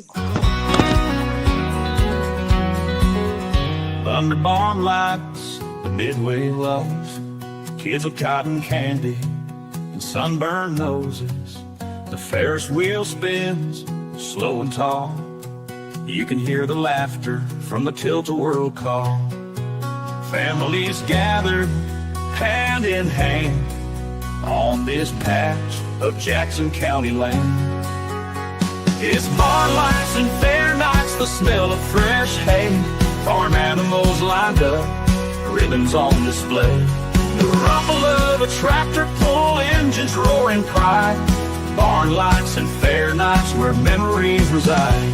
Jeez. Thunder barn lights, the Midway loves, kids with cotton candy and sunburned noses. The Ferris wheel spins, slow and tall. You can hear the laughter from the tilt-a-whirl call. Families gathered, hand in hand, on this patch of Jackson County land. It's barn lights and fair nights, the smell of fresh hay, farm animals lined up, ribbons on display. The rumble of a tractor pull, engines roaring pride. Barn lights and fair nights where memories reside.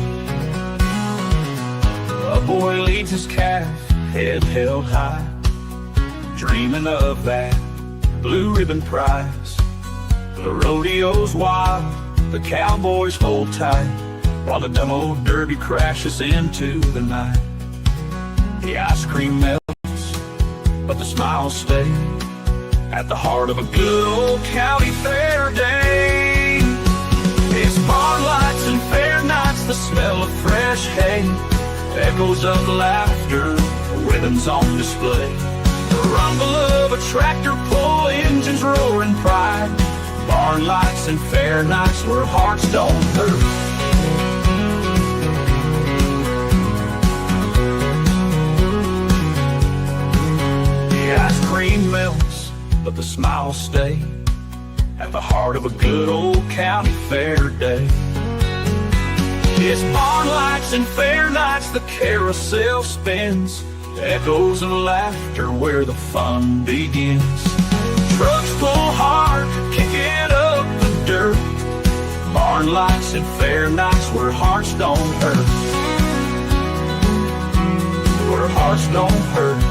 A boy leads his calf, head held high, dreaming of that blue ribbon prize. The rodeo's wild, the cowboys hold tight, while the dumb old derby crashes into the night. The ice cream melts, but the smiles stay at the heart of a good old county fair day. It's barn lights and fair nights, the smell of fresh hay, echoes of laughter, ribbons on display. The rumble of a tractor pull, engines roaring pride. Barn lights and fair nights where hearts don't hurt. The ice cream melts, but the smiles stay at the heart of a good old county fair day. It's barn lights and fair nights, the carousel spins, echoes and laughter where the fun begins. Trucks pull hard, kicking up the dirt. Barn lights and fair nights where hearts don't hurt. Where hearts don't hurt.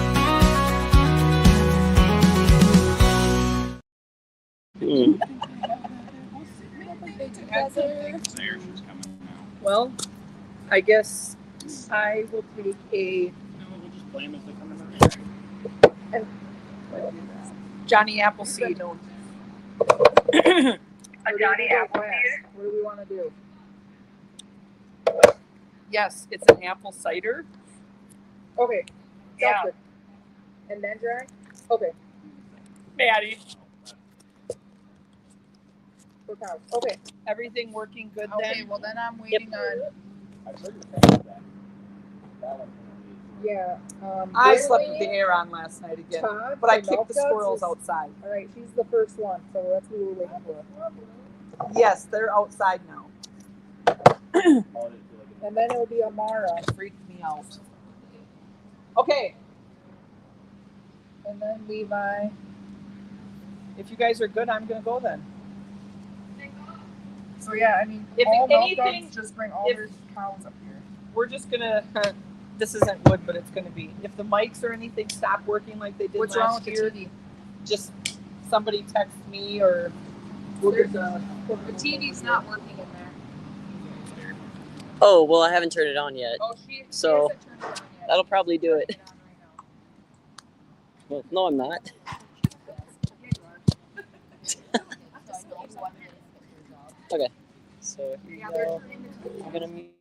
Well, I guess I will take a Johnny Appleseed. A Johnny Appleseed? What do we want to do? Yes, it's an apple cider. Okay. Yeah. Good. And then dry? Okay. Maddie, For cows. Okay. everything working good Okay, then? well then I'm waiting on yeah. I we're slept with the waiting air on last night again, Todd but I for kicked milk the duds squirrels is- outside. Alright, she's the first one, so that's who we're waiting for. Yes, they're outside now. And then it'll be Amara. Freaked me out. Okay, And then Levi. if you guys are good, I'm gonna go then. So yeah, I mean If all milk anything- duds just bring all if- their cows up here. We're just gonna. This isn't wood, but it's gonna be. If the mics or anything stop working like they did What's wrong last with year, the TV? just somebody text me or we'll get the. The TV's not working in there. Oh, well, I haven't turned it on yet. Oh, she So, hasn't turned it on yet. That'll probably do it. Turn on right now. Well, no, I'm not. Okay. So here Yeah, you they're go. turning the TV I'm gonna mute.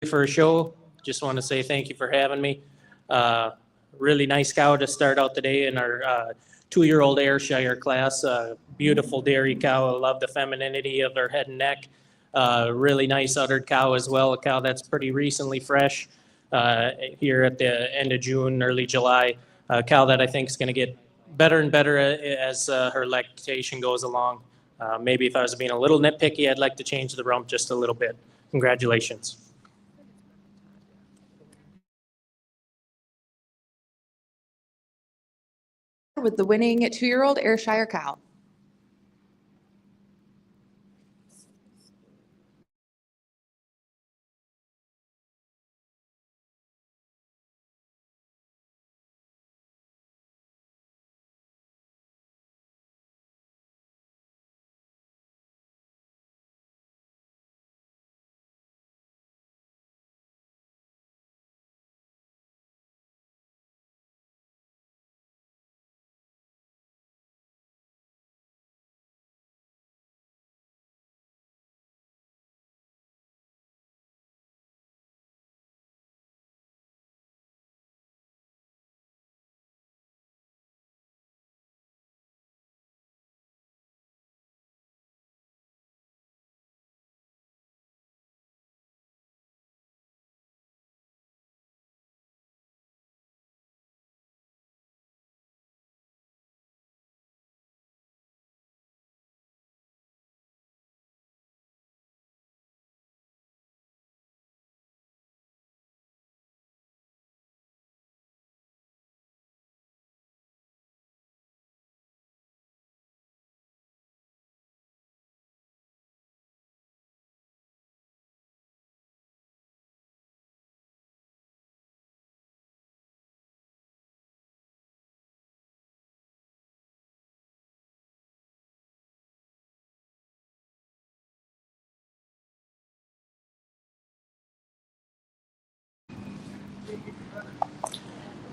for a show. Just want to say thank you for having me. Really nice cow to start out the day in our 2-year-old Ayrshire class. Beautiful dairy cow. I love the femininity of her head and neck. Really nice uddered cow as well. A cow that's pretty recently fresh here at the end of June, early July. A cow that I think is going to get better and better as her lactation goes along. Maybe if I was being a little nitpicky, I'd like to change the rump just a little bit. Congratulations. With the winning 2-year-old Ayrshire cow.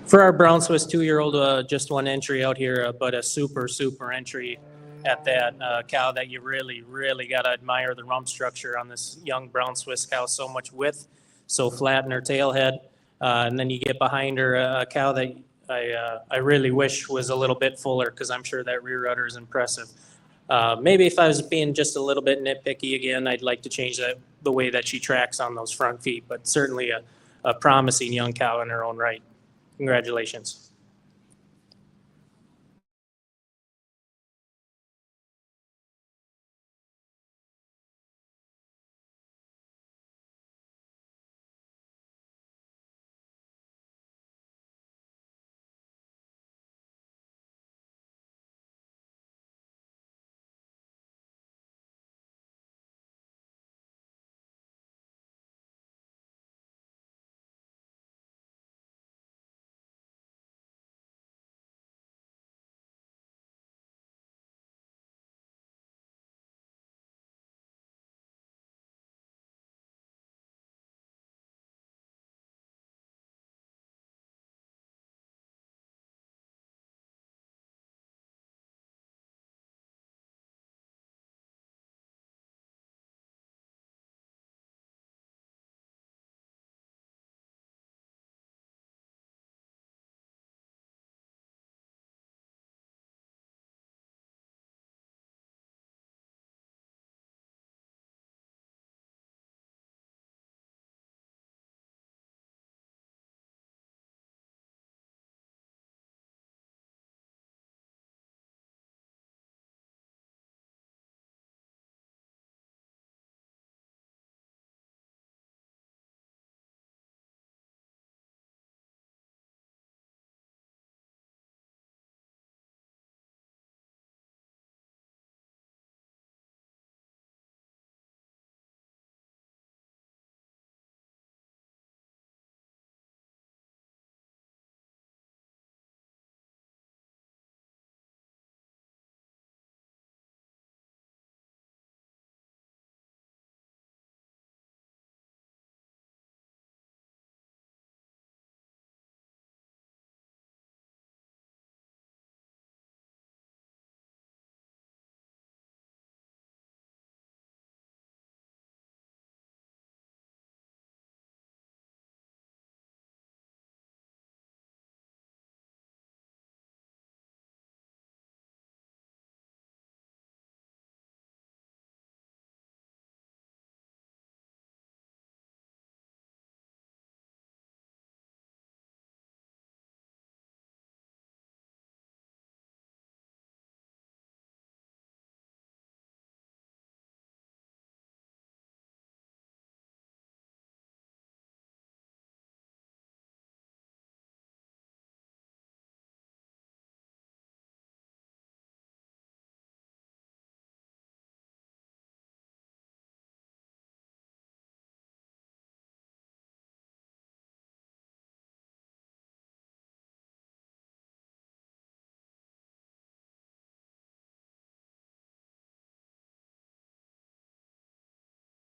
For our brown Swiss 2-year-old, just one entry out here, but a super entry at that cow that you really got to admire the rump structure on this young brown Swiss cow. So much width, so flat in her tail head. And then you get behind her a cow that I really wish was a little bit fuller because I'm sure that rear udder is impressive. Maybe if I was being just a little bit nitpicky again, I'd like to change the way that she tracks on those front feet, but certainly a promising young cow in her own right. Congratulations.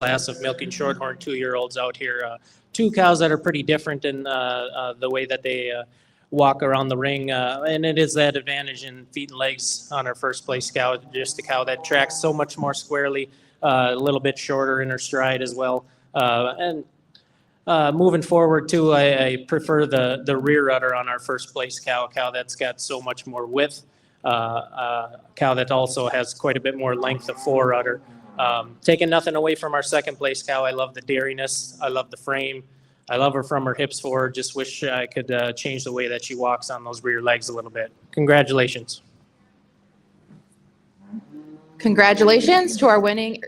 class of milking shorthorn 2-year-olds out here. Two cows that are pretty different in the way that they walk around the ring, and it is that advantage in feet and legs on our first place cow. Just a cow that tracks so much more squarely, a little bit shorter in her stride as well, and moving forward too, I prefer the rear udder on our first place cow, a cow that's got so much more width, cow that also has quite a bit more length of fore udder. Taking nothing away from our second place cow, I love the dairiness, I love the frame, I love her from her hips forward. Just wish I could change the way that she walks on those rear legs a little bit. Congratulations. Congratulations to our winning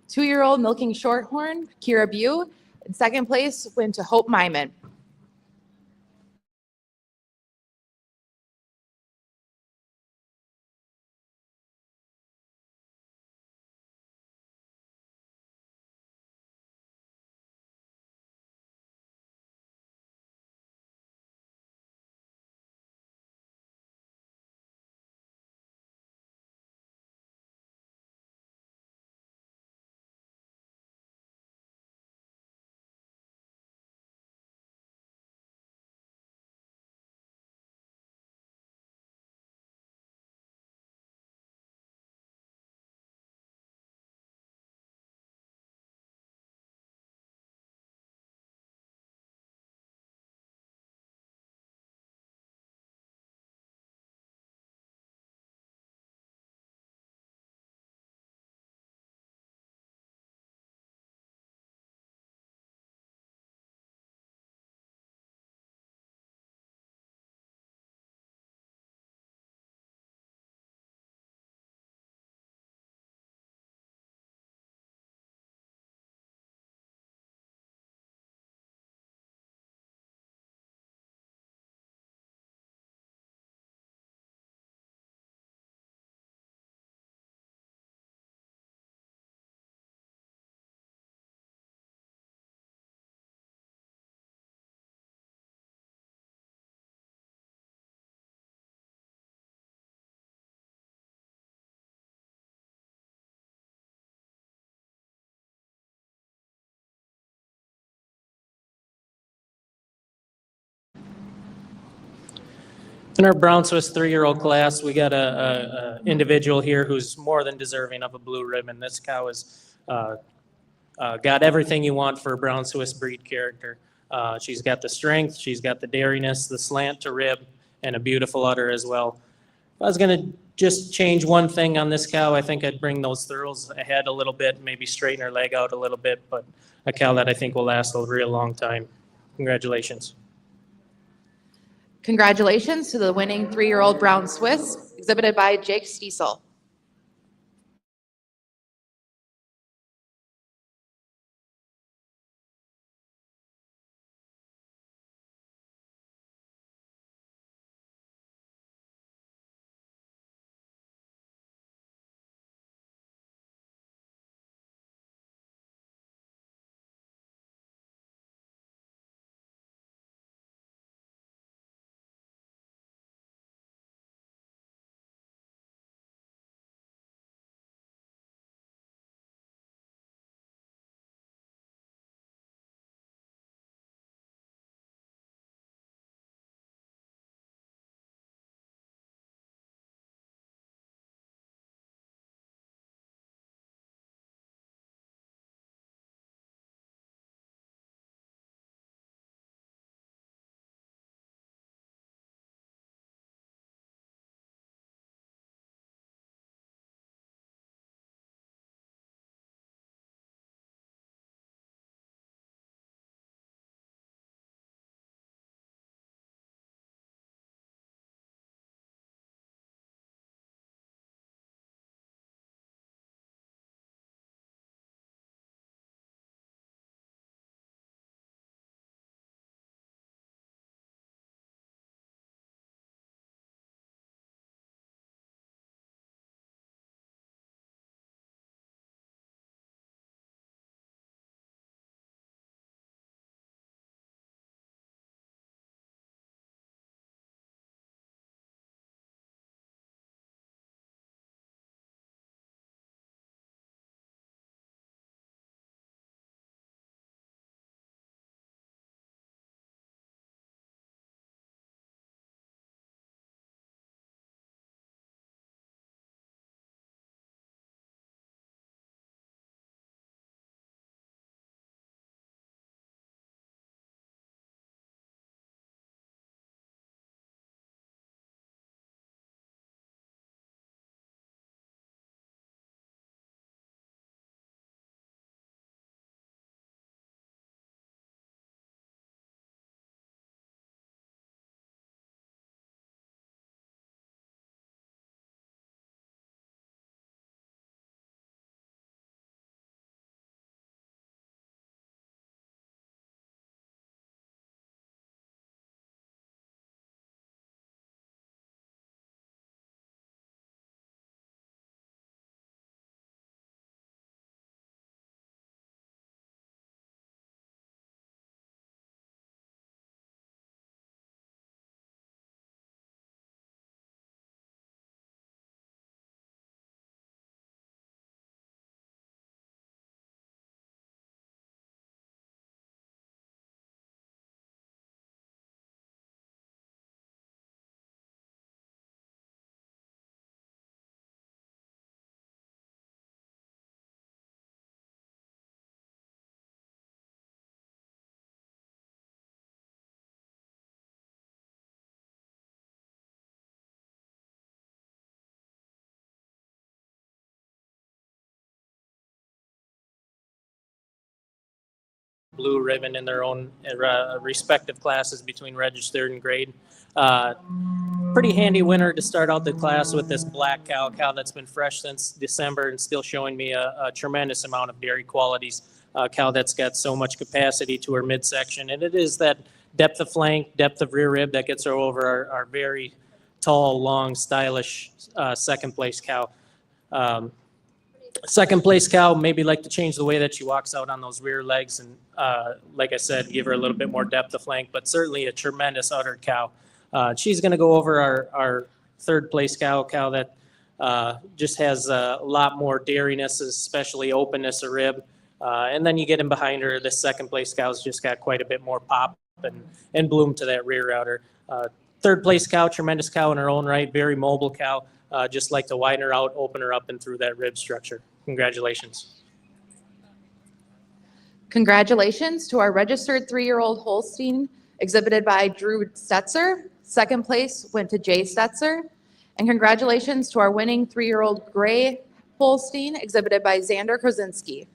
2-year-old milking shorthorn, Kira Bew. In second place went to Hope Myman. In our Brown Swiss 3-year-old class, we got a individual here who's more than deserving of a blue ribbon. This cow has got everything you want for a Brown Swiss breed character. She's got the strength, she's got the dairiness, the slant to rib, and a beautiful udder as well. If I was going to just change one thing on this cow, I think I'd bring those thurls ahead a little bit, maybe straighten her leg out a little bit, but a cow that I think will last a real long time. Congratulations. Congratulations to the winning 3-year-old Brown Swiss, exhibited by Jake Stiesel. blue ribbon in their own respective classes between registered and grade. Pretty handy winner to start out the class with this black cow that's been fresh since December and still showing me a tremendous amount of dairy qualities. Cow that's got so much capacity to her midsection, and it is that depth of flank, depth of rear rib that gets her over our very tall, long, stylish second place cow. Second place cow, maybe like to change the way that she walks out on those rear legs and, like I said, give her a little bit more depth of flank, but certainly a tremendous udder cow. She's going to go over our third place cow that just has a lot more dairiness, especially openness of rib. And then you get in behind her, the second place cow's just got quite a bit more pop and bloom to that rear outer. Third place cow, tremendous cow in her own right, very mobile cow. Just like to widen her out, open her up and through that rib structure. Congratulations. Congratulations to our registered 3-year-old Holstein exhibited by Drew Stetzer. Second place went to Jay Stetzer. And congratulations to our winning 3-year-old Gray Holstein exhibited by Xander Krasinski.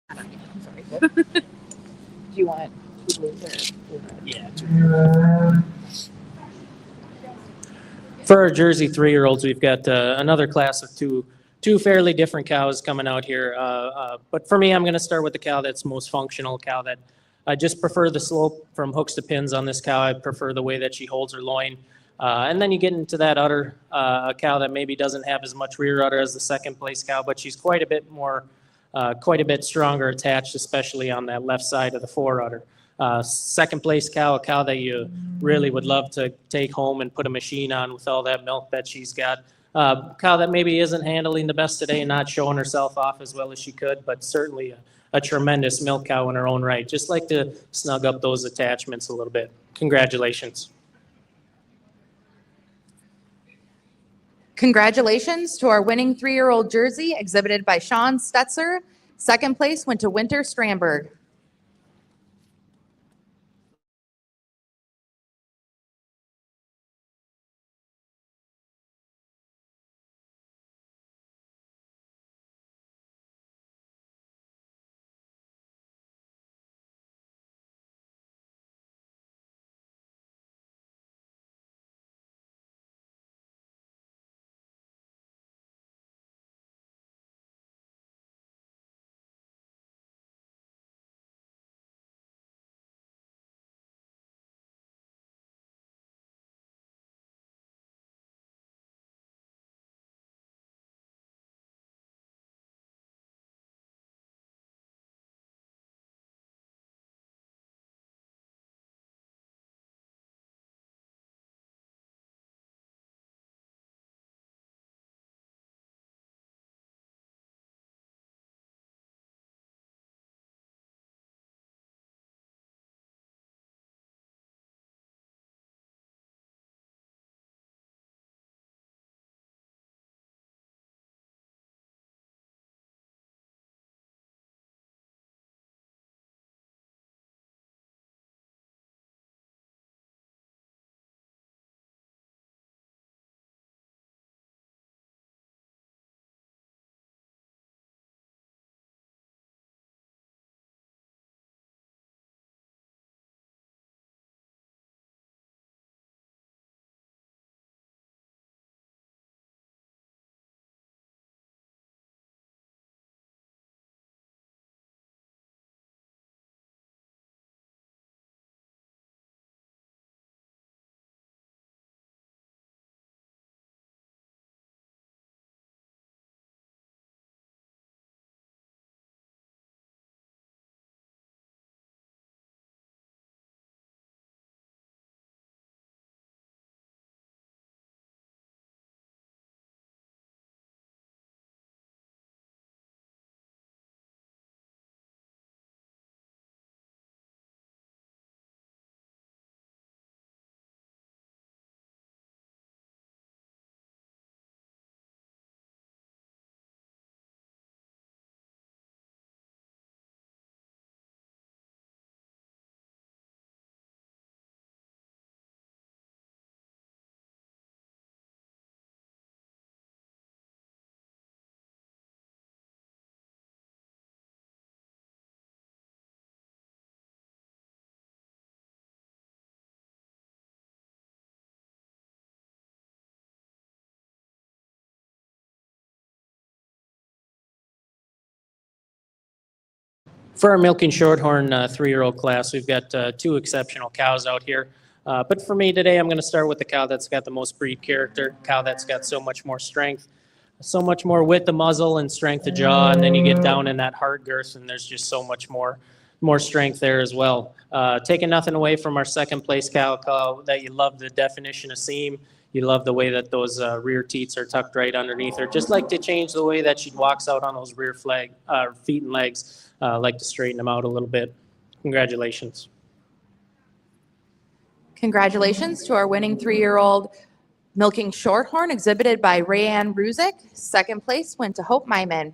Do you want blue or Yeah. For our Jersey 3-year-olds, we've got another class of two fairly different cows coming out here. But for me, I'm going to start with the cow that's most functional, cow that I just prefer the slope from hooks to pins on this cow. I prefer the way that she holds her loin. And then you get into that udder, a cow that maybe doesn't have as much rear udder as the second place cow, but she's quite a bit more, quite a bit stronger attached, especially on that left side of the fore udder. Second place cow, a cow that you really would love to take home and put a machine on with all that milk that she's got. Cow that maybe isn't handling the best today and not showing herself off as well as she could, but certainly a tremendous milk cow in her own right. Just like to snug up those attachments a little bit. Congratulations. Congratulations to our winning 3-year-old Jersey exhibited by Sean Stetzer. Second place went to Winter Stramberg. For our milking shorthorn 3-year-old class, we've got 2 exceptional cows out here. But for me today, I'm going to start with the cow that's got the most breed character, cow that's got so much more strength, so much more width of muzzle and strength of jaw, and then you get down in that heart girth, and there's just so much more strength there as well. Taking nothing away from our second place cow that you love the definition of seam. You love the way that those rear teats are tucked right underneath her. Just like to change the way that she walks out on those rear feet and legs. Like to straighten them out a little bit. Congratulations. Congratulations to our winning 3-year-old milking shorthorn exhibited by Rayanne Ruzick. Second place went to Hope Myman.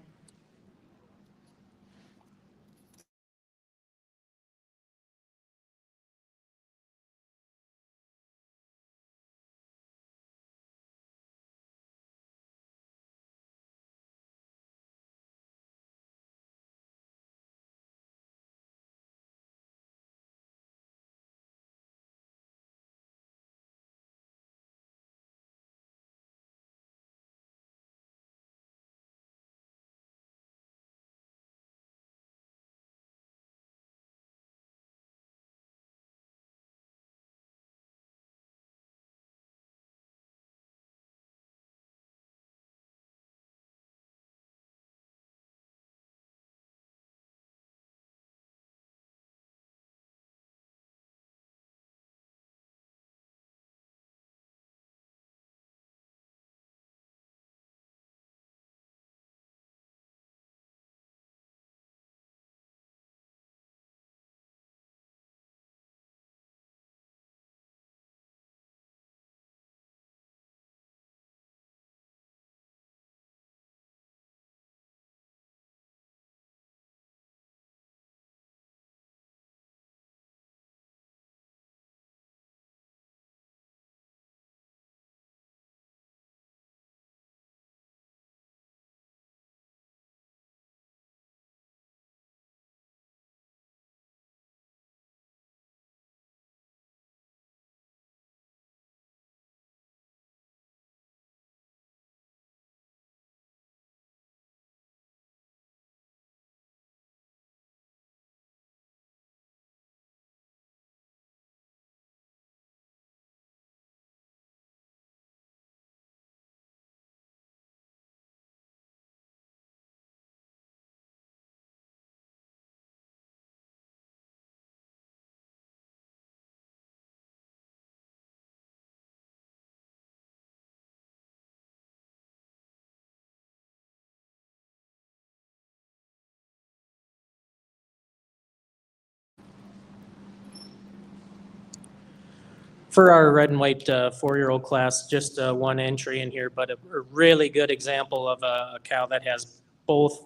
For our red and white 4-year-old class, just one entry in here, but a really good example of a cow that has both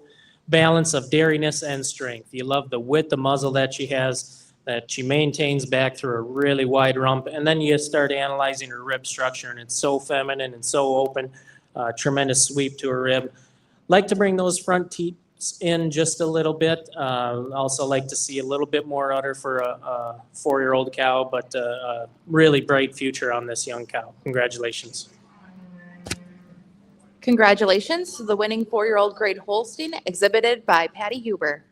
balance of dairiness and strength. You love the width of muzzle that she has, that she maintains back through a really wide rump, and then you start analyzing her rib structure, and it's so feminine and so open, tremendous sweep to her rib. Like to bring those front teats in just a little bit. Also like to see a little bit more udder for a 4-year-old cow, but a really bright future on this young cow. Congratulations. Congratulations to the winning 4-year-old grade Holstein exhibited by Patty Huber.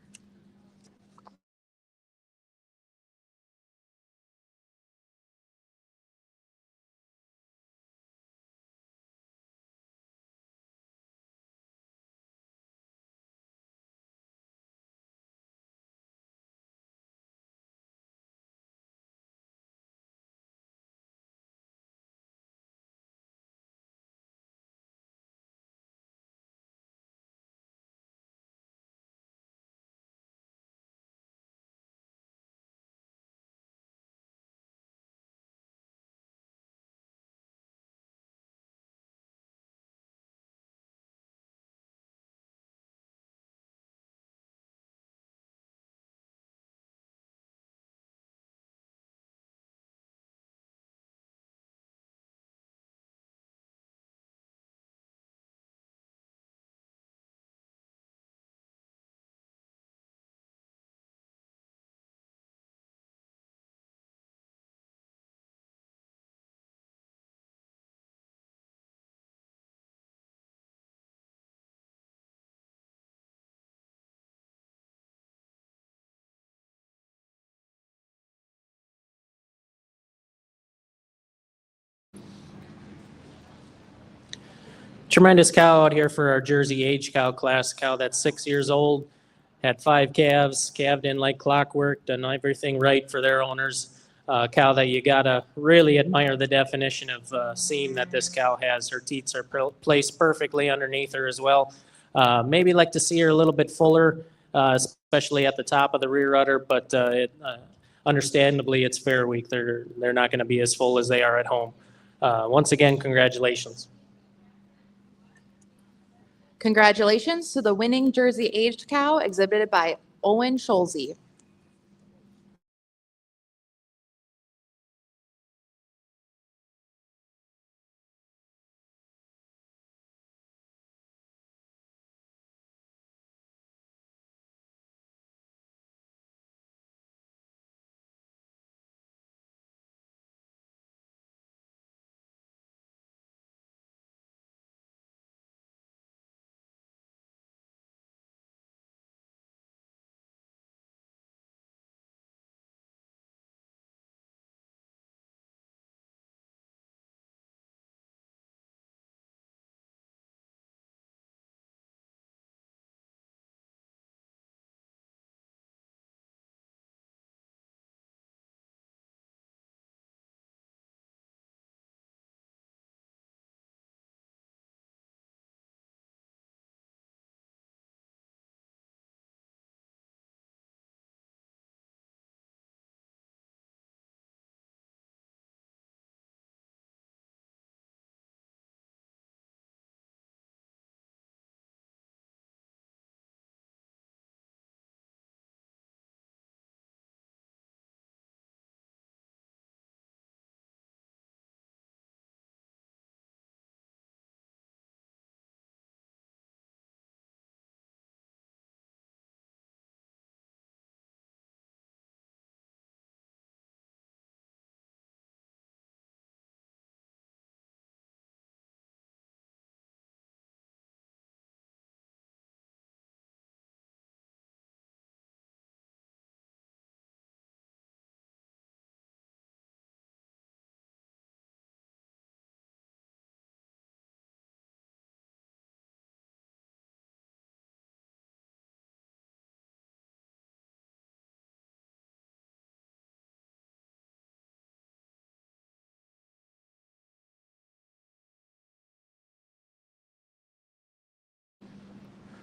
tremendous cow out here for our Jersey age cow class, cow that's 6 years old, had 5 calves, calved in like clockwork, done everything right for their owners. Cow that you gotta really admire the definition of seam that this cow has. Her teats are placed perfectly underneath her as well. Maybe like to see her a little bit fuller, especially at the top of the rear udder, but understandably it's fair week. They're not going to be as full as they are at home. Once again, congratulations. Congratulations to the winning Jersey aged cow exhibited by Owen Scholze.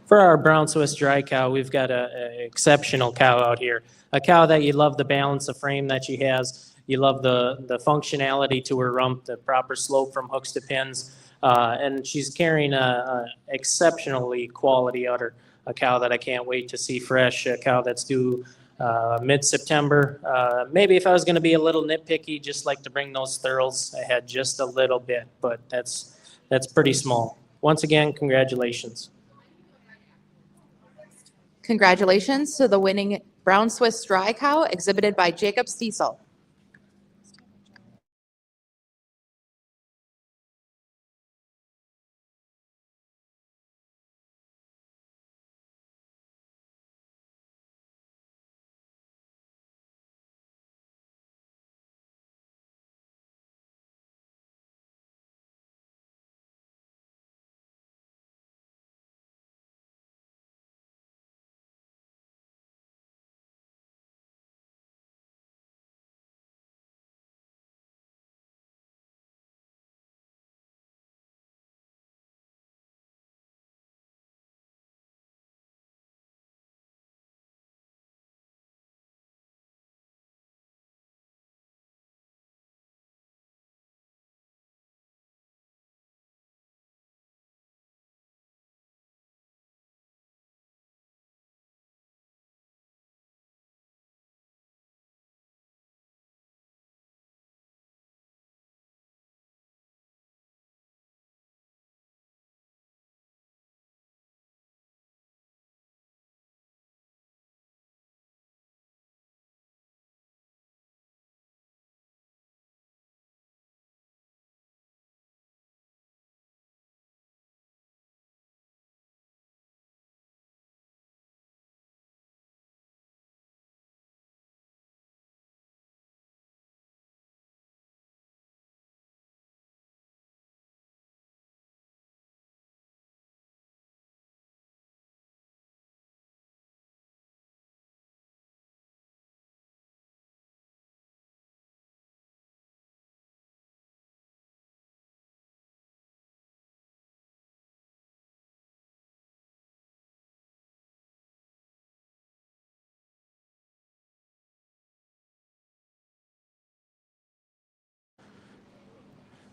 For our brown Swiss dry cow, we've got an exceptional cow out here. A cow that you love the balance of frame that she has. You love the functionality to her rump, the proper slope from hooks to pins. And she's carrying a exceptionally quality udder. A cow that I can't wait to see fresh, a cow that's due mid-September. Maybe if I was going to be a little nitpicky, just like to bring those thurls ahead just a little bit, but that's pretty small. Once again, congratulations. Congratulations to the winning brown Swiss dry cow exhibited by Jacob Stiesel.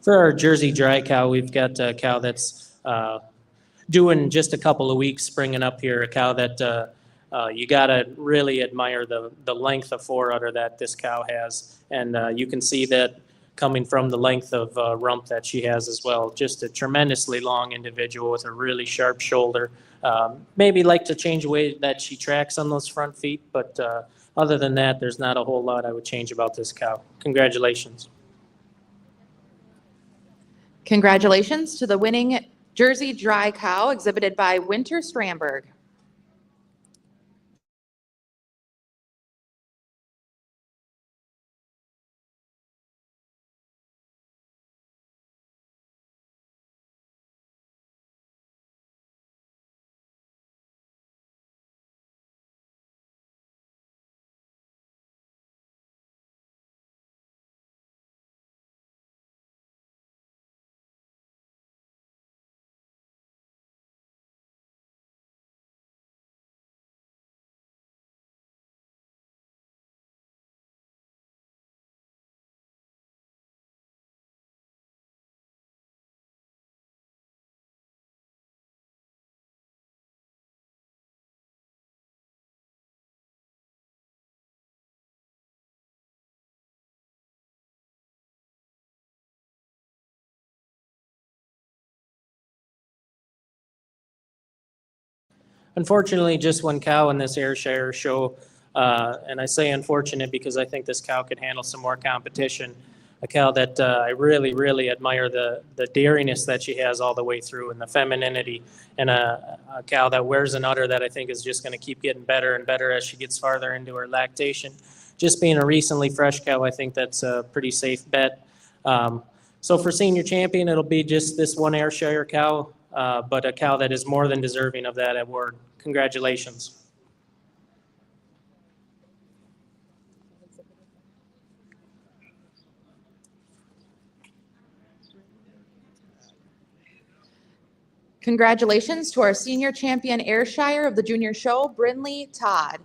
For our Jersey dry cow, we've got a cow that's due just a couple of weeks, springing up here. A cow that you gotta really admire the length of foreudder that this cow has, and you can see that coming from the length of rump that she has as well. Just a tremendously long individual with a really sharp shoulder. Maybe like to change the way that she tracks on those front feet, but other than that, there's not a whole lot I would change about this cow. Congratulations. Congratulations to the winning Jersey dry cow exhibited by Winter Stramberg. Unfortunately, just one cow in this Ayrshire show, and I say unfortunate because I think this cow could handle some more competition. A cow that I really, really admire the dariness that she has all the way through and the femininity, and a cow that wears an udder that I think is just going to keep getting better and better as she gets farther into her lactation. Just being a recently fresh cow, I think that's a pretty safe bet. So for senior champion, it'll be just this one Ayrshire cow, but a cow that is more than deserving of that award. Congratulations. Congratulations to our senior champion Ayrshire of the junior show, Brinley Todd.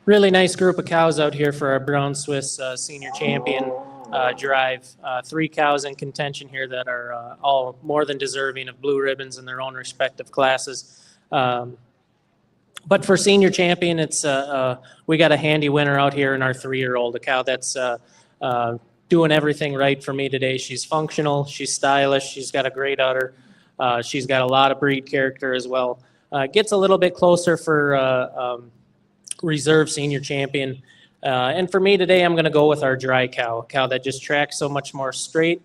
Really nice group of cows out here for our Brown Swiss Senior Champion drive. 3 cows in contention here that are all more than deserving of blue ribbons in their own respective classes. But for Senior Champion, it's we got a handy winner out here in our 3-year-old, a cow that's doing everything right for me today. She's functional, she's stylish, she's got a great udder, she's got a lot of breed character as well. Gets a little bit closer for reserve Senior Champion. And for me today, I'm going to go with our dry cow, a cow that just tracks so much more straight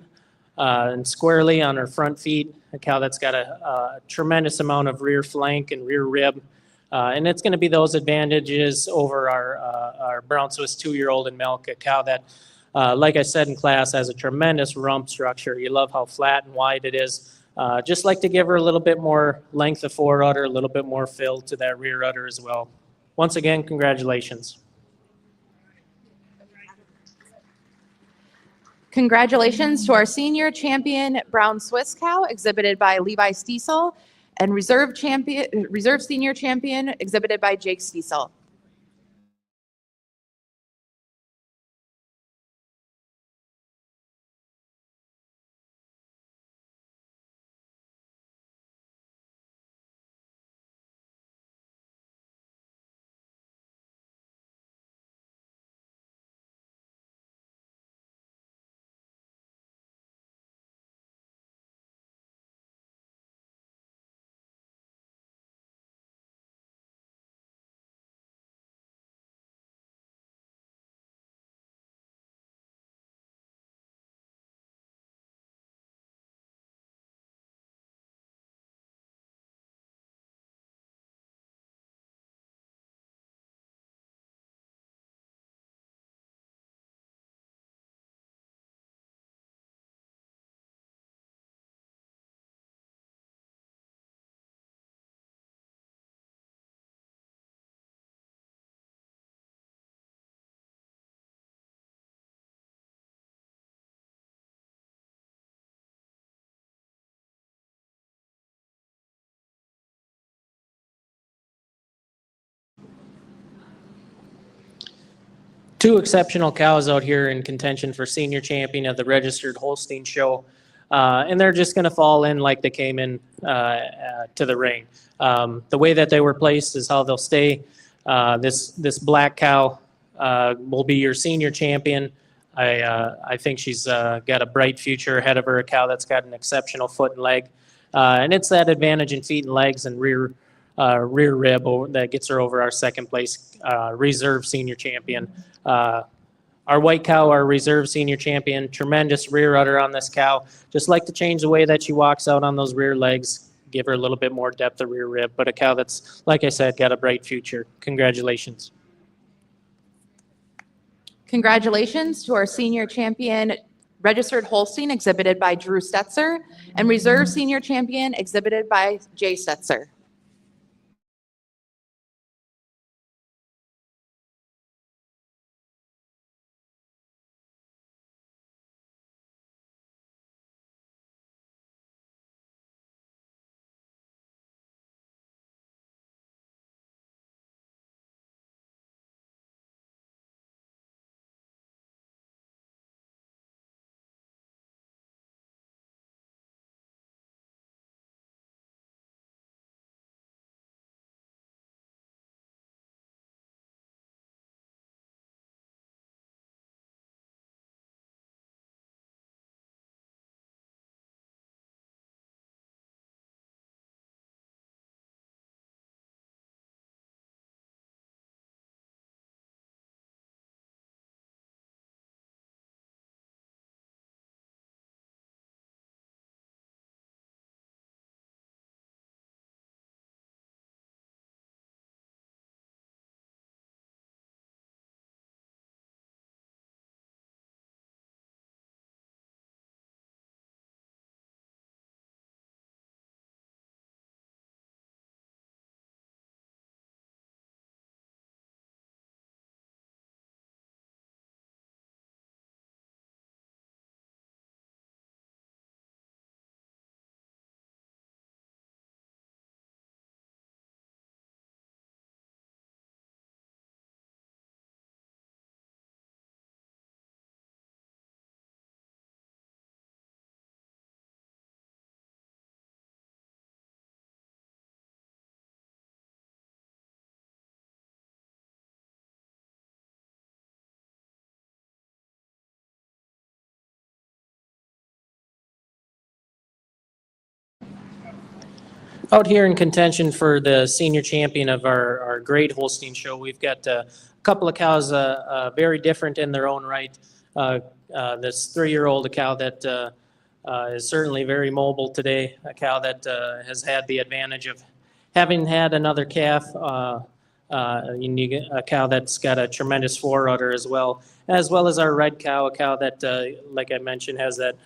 and squarely on her front feet, a cow that's got a tremendous amount of rear flank and rear rib. And it's going to be those advantages over our Brown Swiss 2-year-old in milk, a cow that, like I said in class, has a tremendous rump structure. You love how flat and wide it is. Just like to give her a little bit more length of fore udder, a little bit more fill to that rear udder as well. Once again, congratulations. Congratulations to our senior champion brown Swiss cow exhibited by Levi Stiesel and reserve senior champion exhibited by Jake Stiesel. Two exceptional cows out here in contention for senior champion of the registered Holstein show. And they're just going to fall in like they came in to the ring. The way that they were placed is how they'll stay. This black cow will be your senior champion. I think she's got a bright future ahead of her, a cow that's got an exceptional foot and leg. And it's that advantage in feet and legs and rear rib that gets her over our second place reserve senior champion. Our white cow, our reserve senior champion, tremendous rear udder on this cow. Just like to change the way that she walks out on those rear legs, give her a little bit more depth of rear rib, but a cow that's, like I said, got a bright future. Congratulations. Congratulations to our senior champion registered Holstein exhibited by Drew Stetzer and reserve senior champion exhibited by Jay Stetzer. Out here in contention for the senior champion of our great Holstein show, we've got a couple of cows very different in their own right. This 3-year-old, a cow that is certainly very mobile today, a cow that has had the advantage of having had another calf, a cow that's got a tremendous fore udder as well as our red cow, a cow that, like I mentioned, has that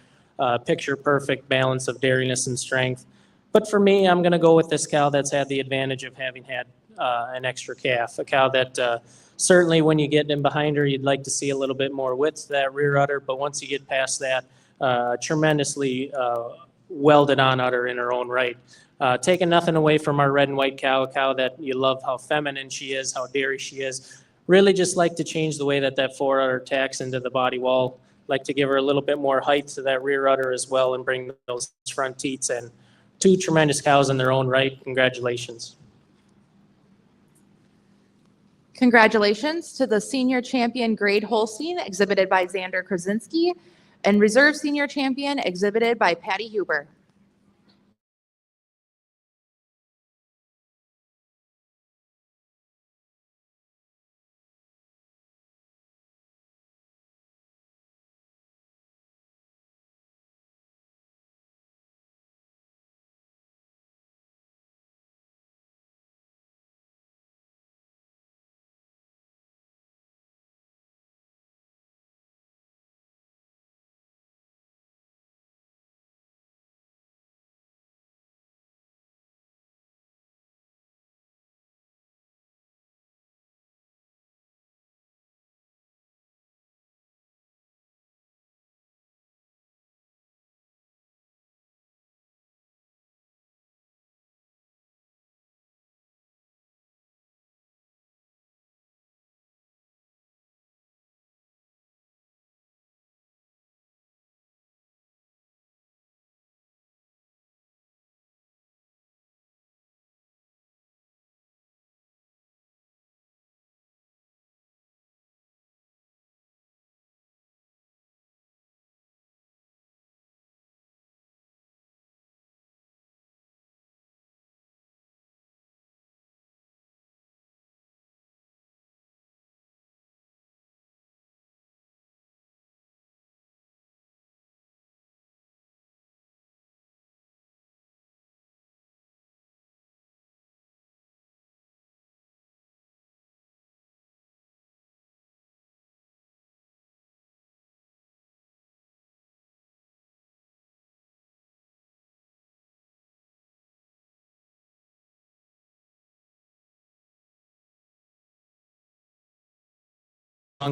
picture perfect balance of dairiness and strength. But for me, I'm going to go with this cow that's had the advantage of having had an extra calf, a cow that certainly when you get in behind her, you'd like to see a little bit more width to that rear udder, but once you get past that, tremendously welded on udder in her own right. Taking nothing away from our red and white cow, a cow that you love how feminine she is, how dairy she is. Really just like to change the way that that fore udder tacks into the body wall. Like to give her a little bit more height to that rear udder as well and bring those front teats in. Two tremendous cows in their own right. Congratulations. Congratulations to the senior champion grade Holstein exhibited by Xander Krasinski and reserve senior champion exhibited by Patty Huber.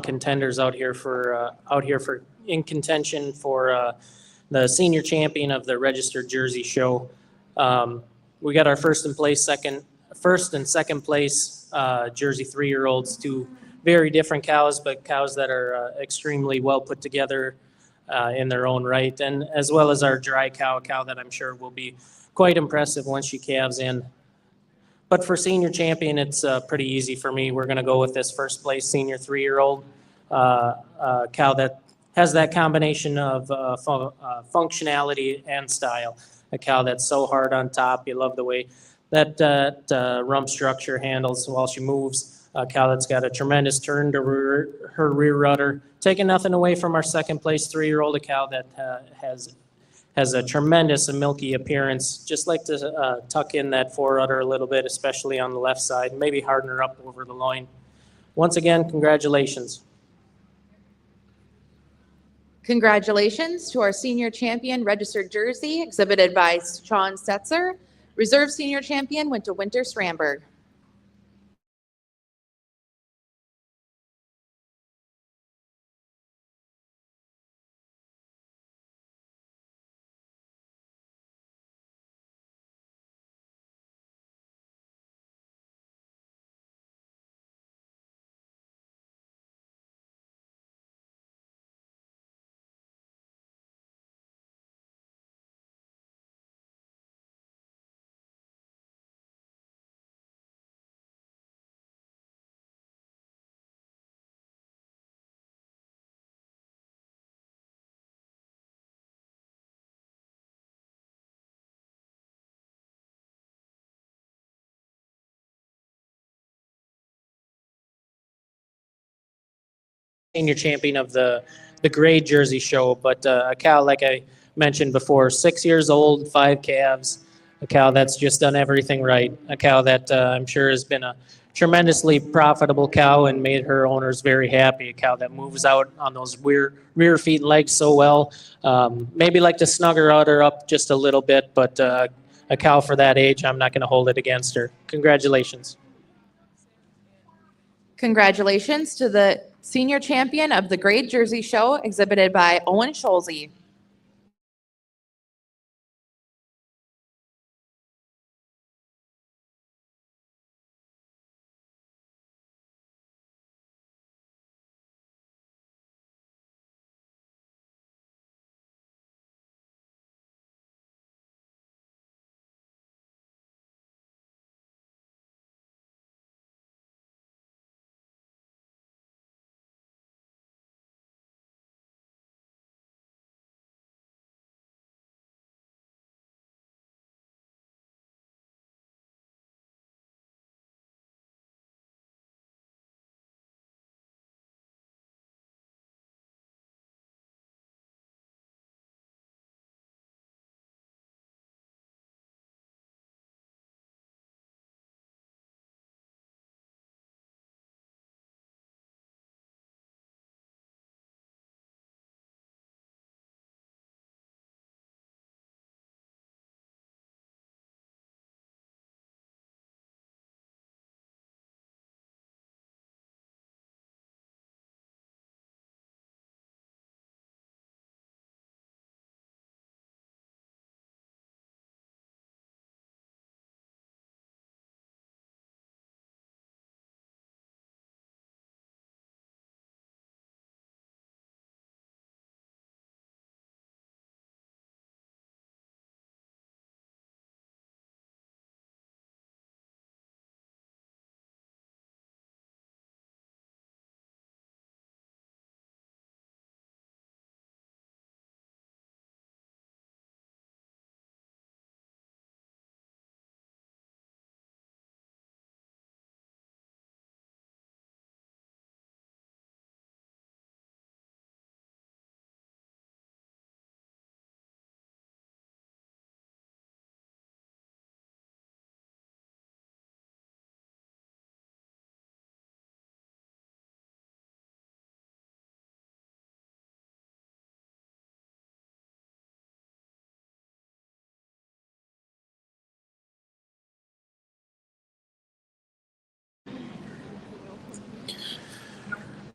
Contenders out here for in contention for the senior champion of the registered Jersey show. We got our first and second place Jersey 3-year-olds, two very different cows, but cows that are extremely well put together in their own right, and as well as our dry cow, a cow that I'm sure will be quite impressive once she calves in. But for senior champion, it's pretty easy for me. We're going to go with this first place senior 3-year-old cow that has that combination of functionality and style. A cow that's so hard on top. You love the way that rump structure handles while she moves. A cow that's got a tremendous turn to her rear rudder. Taking nothing away from our second place 3-year-old, a cow that has a tremendous and milky appearance. Just like to tuck in that fore udder a little bit, especially on the left side, maybe harden her up over the loin. Once again, congratulations. Congratulations to our senior champion registered jersey exhibited by Sean Setzer. Reserve senior champion went to Winter Stramberg. Senior champion of the grade Jersey show, but a cow, like I mentioned before, 6 years old, 5 calves, a cow that's just done everything right, a cow that I'm sure has been a tremendously profitable cow and made her owners very happy. A cow that moves out on those rear feet and legs so well. Maybe like to snug her udder up just a little bit, but a cow for that age, I'm not going to hold it against her. Congratulations. Congratulations to the senior champion of the Great Jersey Show, exhibited by Owen Scholze.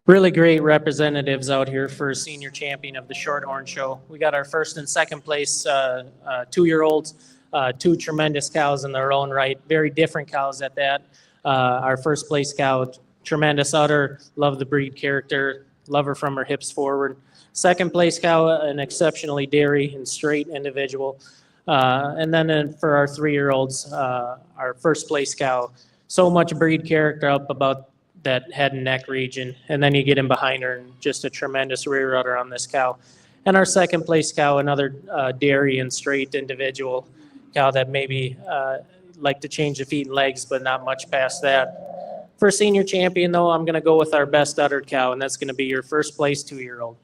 Really great representatives out here for senior champion of the Shorthorn Show. We got our first and second place 2-year-olds, two tremendous cows in their own right, very different cows at that. Our first place cow, tremendous udder, love the breed character, love her from her hips forward. Second place cow, an exceptionally dairy and straight individual. And then for our 3-year-olds, our first place cow, so much breed character up about that head and neck region, and then you get in behind her and just a tremendous rear udder on this cow. And our second place cow, another dairy and straight individual cow that maybe like to change the feet and legs, but not much past that. For senior champion, though, I'm going to go with our best uddered cow, and that's going to be your first place 2-year-old.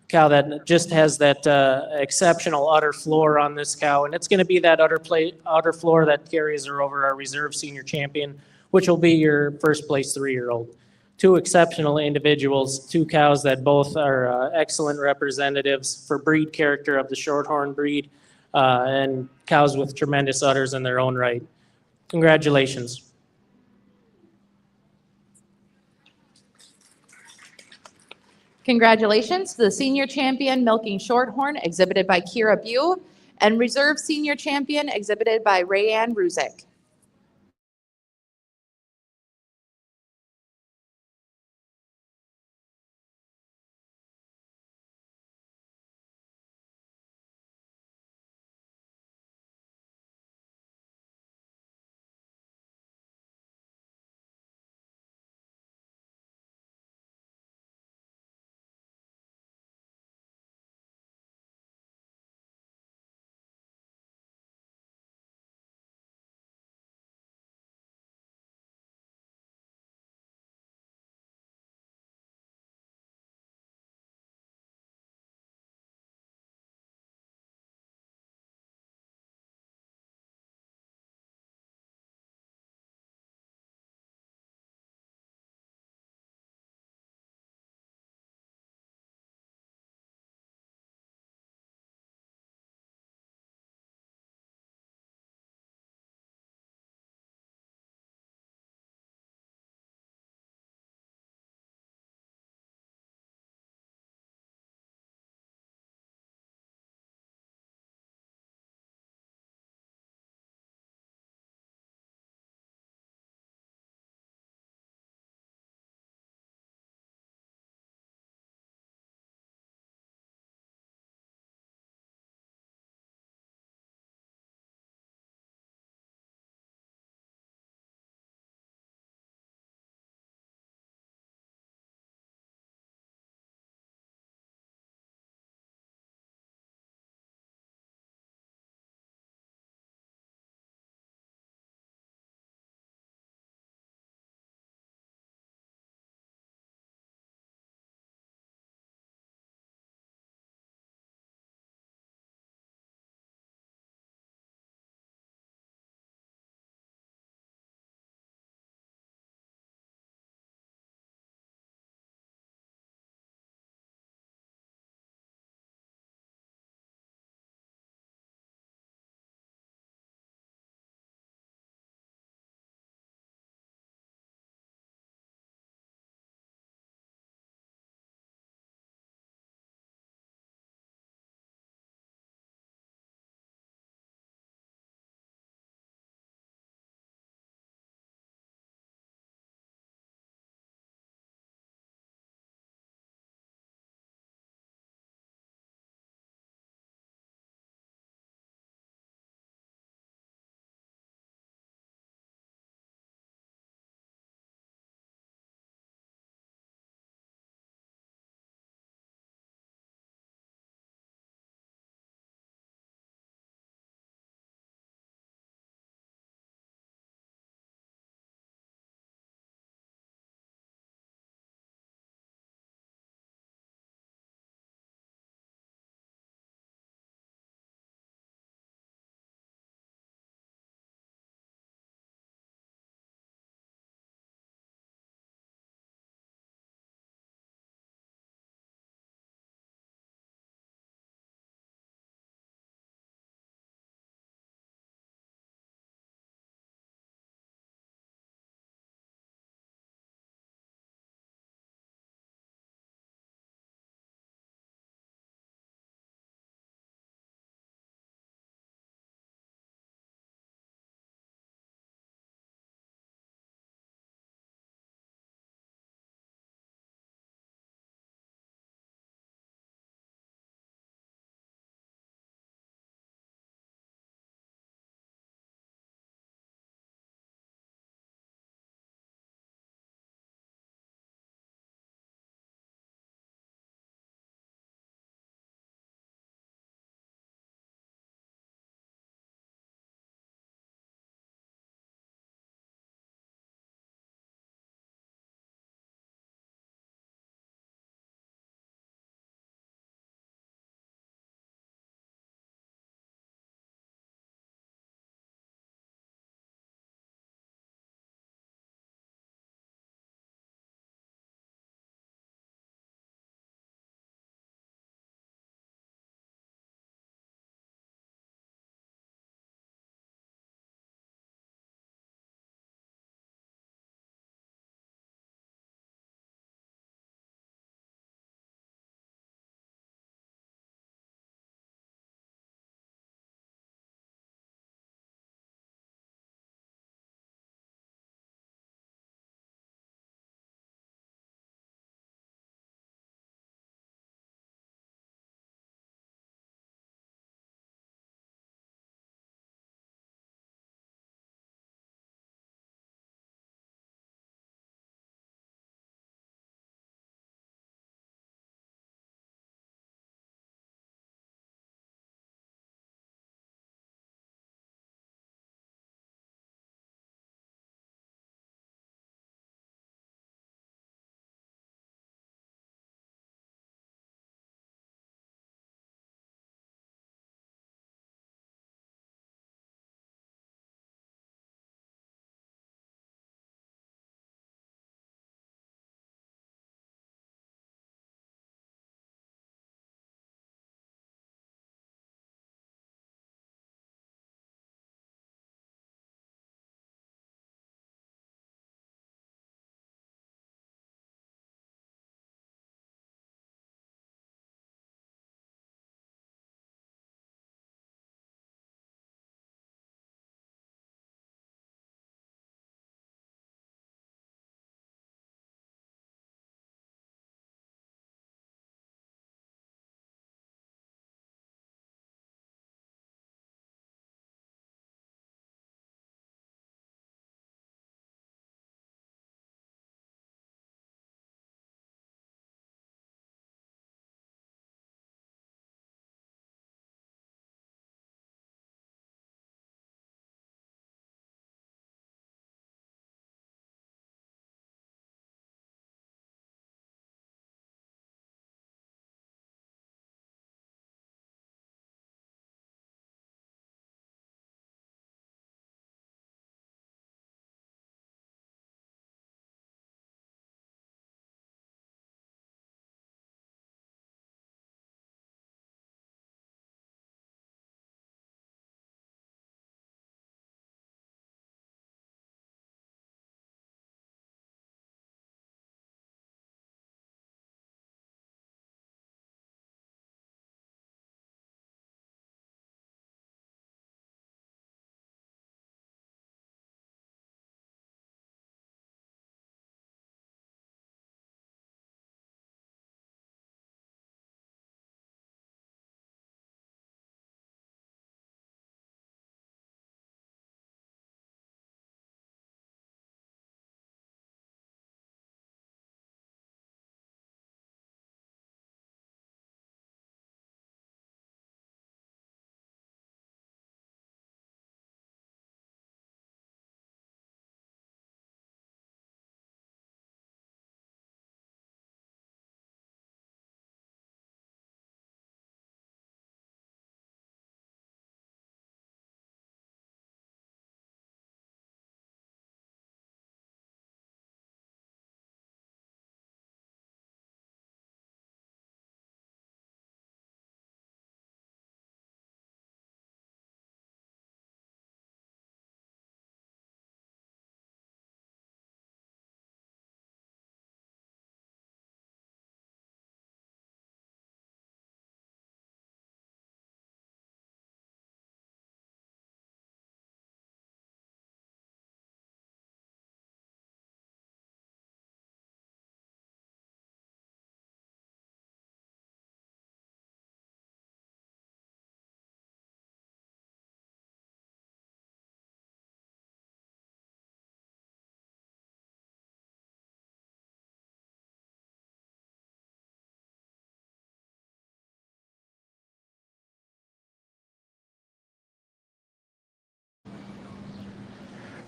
Cow that just has that exceptional udder floor on this cow, and it's going to be that udder floor that carries her over our reserve senior champion, which will be your first place 3-year-old. Two exceptional individuals, two cows that both are excellent representatives for breed character of the Shorthorn breed, and cows with tremendous udders in their own right. Congratulations. Congratulations to the senior champion milking Shorthorn, exhibited by Kira Bew, and reserve senior champion, exhibited by Rayanne Ruzick.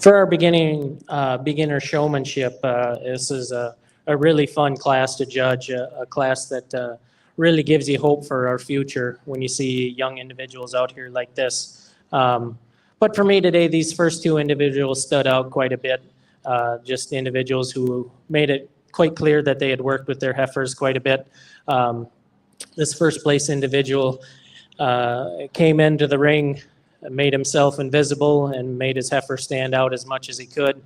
For our beginner showmanship, this is a really fun class to judge, a class that really gives you hope for our future when you see young individuals out here like this. But for me today, these first two individuals stood out quite a bit. Just individuals who made it quite clear that they had worked with their heifers quite a bit. This first place individual came into the ring, made himself invisible, and made his heifer stand out as much as he could.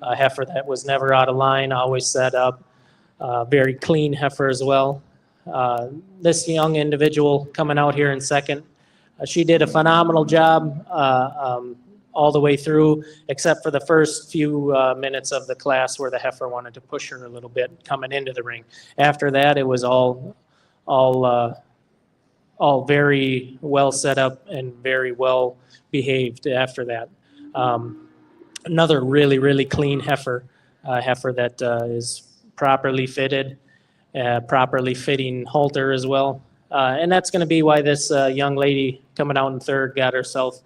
A heifer that was never out of line, always set up. Very clean heifer as well. This young individual coming out here in second, she did a phenomenal job all the way through, except for the first few minutes of the class where the heifer wanted to push her a little bit coming into the ring. After that, it was all very well set up and very well behaved after that. Another really, really clean heifer, heifer that is properly fitted, properly fitting halter as well. And that's going to be why this young lady coming out in third got herself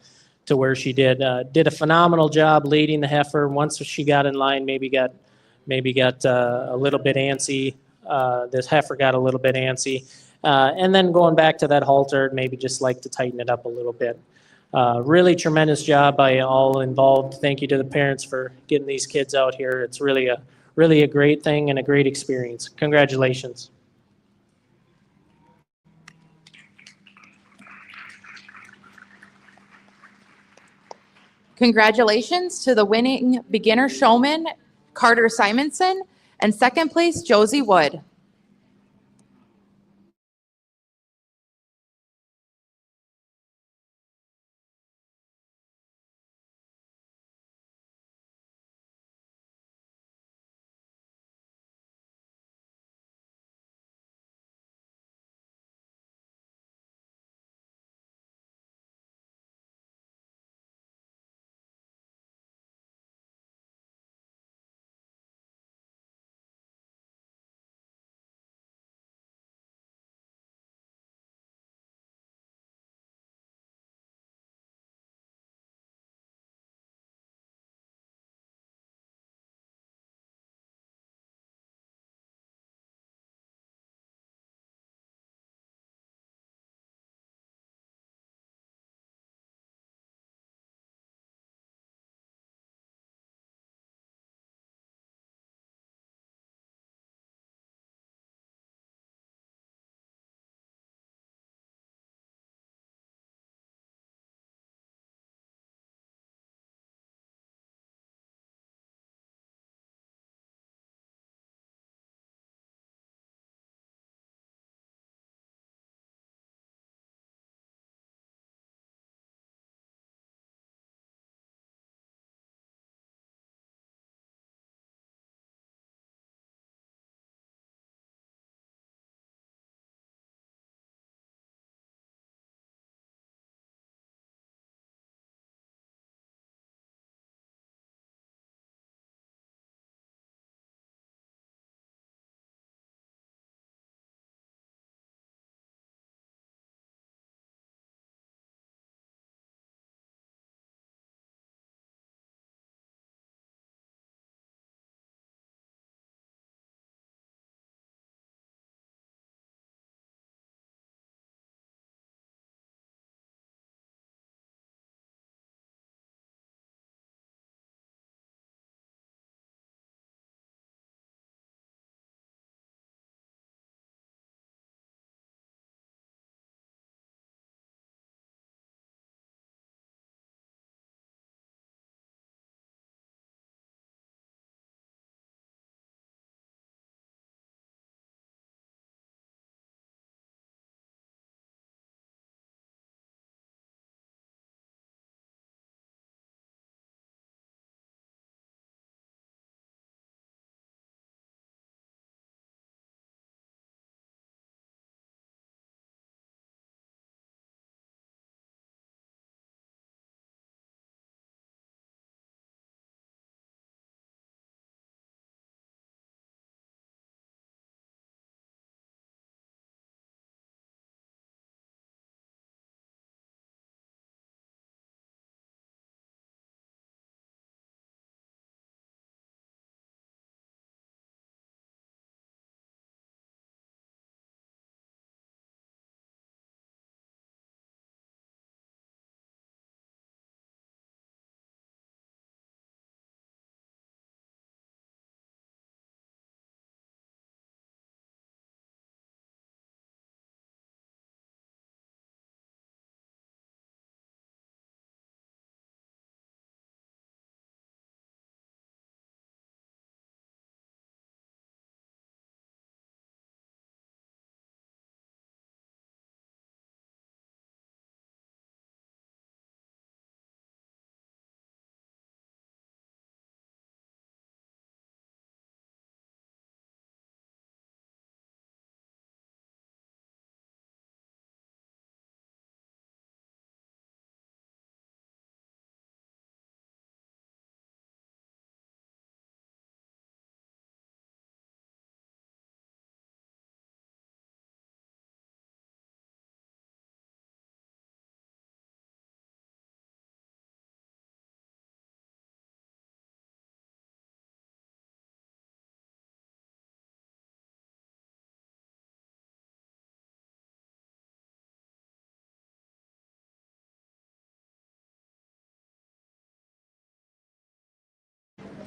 to where she did. Did a phenomenal job leading the heifer. Once she got in line, maybe got a little bit antsy. This heifer got a little bit antsy. And then going back to that halter, maybe just like to tighten it up a little bit. Really tremendous job by all involved. Thank you to the parents for getting these kids out here. It's really a great thing and a great experience. Congratulations. Congratulations to the winning beginner showman, Carter Simonson, and second place, Josie Wood.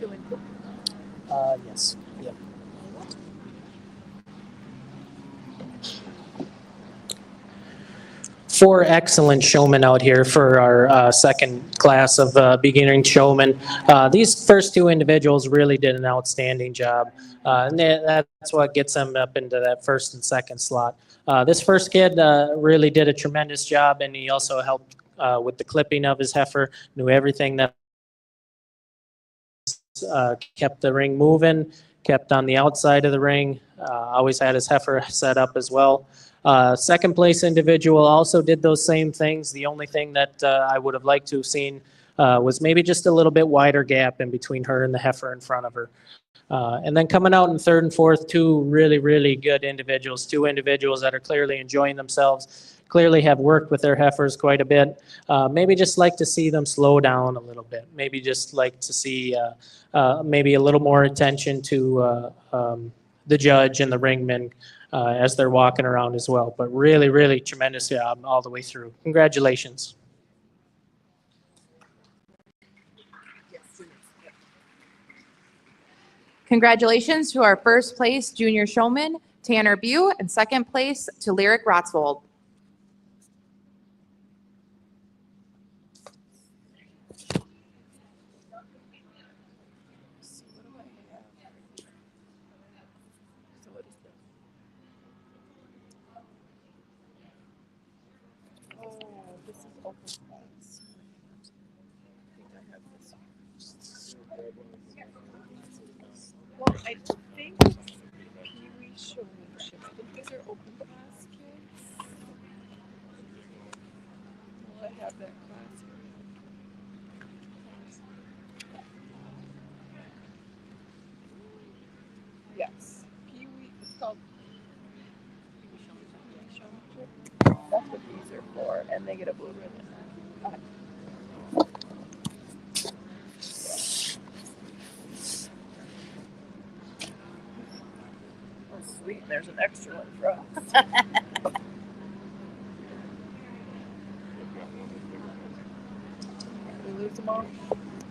doing? Yes. Yep. Four excellent showmen out here for our second class of beginning showmen. These first two individuals really did an outstanding job, and that's what gets them up into that first and second slot. This first kid really did a tremendous job, and he also helped with the clipping of his heifer, knew everything that kept the ring moving, kept on the outside of the ring, always had his heifer set up as well. Second place individual also did those same things. The only thing that I would have liked to have seen was maybe just a little bit wider gap in between her and the heifer in front of her. And then coming out in third and fourth, two really, really good individuals, two individuals that are clearly enjoying themselves, clearly have worked with their heifers quite a bit. Maybe just like to see them slow down a little bit. Maybe just like to see maybe a little more attention to the judge and the ringman as they're walking around as well. But really, really tremendous job all the way through. Congratulations. Congratulations to our first place junior showman, Tanner Bew, and second place to Lyric Rotsvold. So what do I have? So what is this? Oh, this is open class. I think I have this. Well, I think Pee Wee showmanship. I think these are open class kids. Will I have that class here? Yes. Pee Wee. It's called Pee Wee showmanship. That's what these are for, and they get a blue ribbon. Okay. Oh, sweet. There's an extra one for us. We lose them all?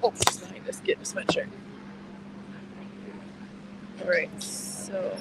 Oh, she's behind us. Get a sweatshirt. All right, so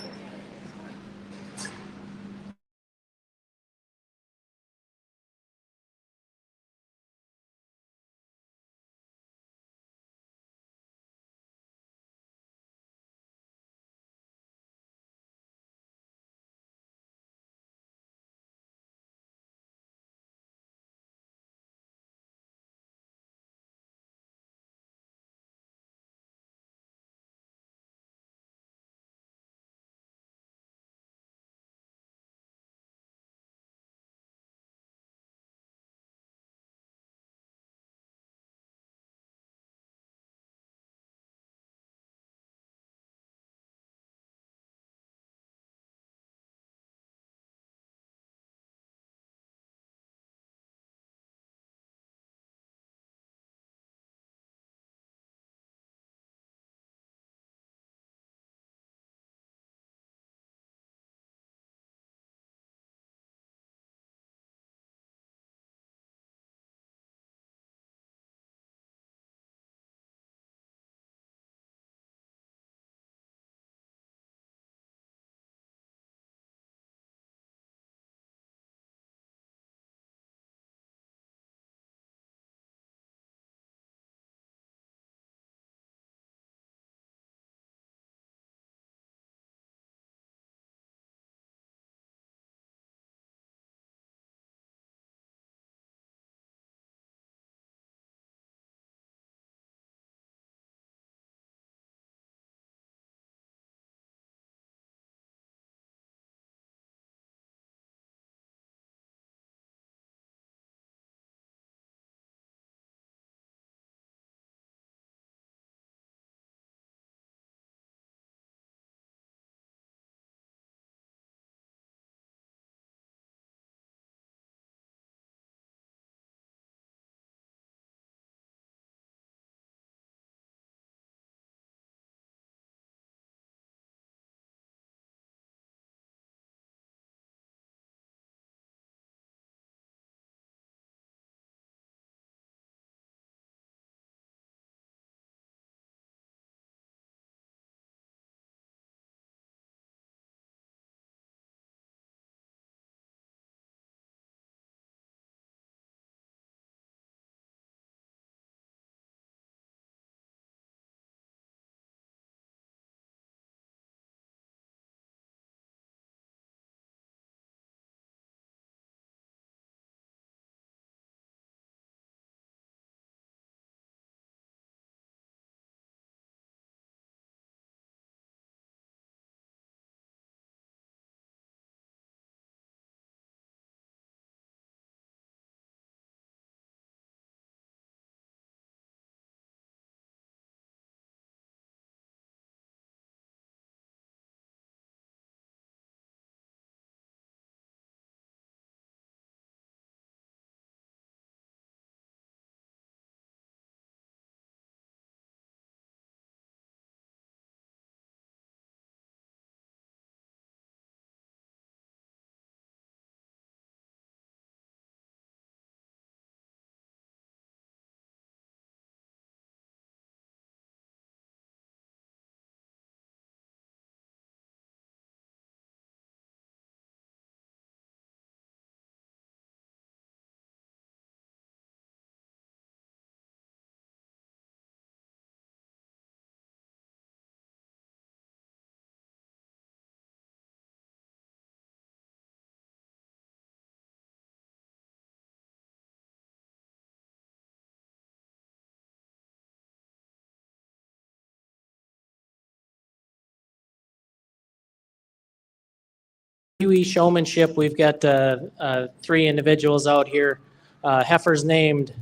Pee-wee showmanship, we've got 3 individuals out here. Heifers named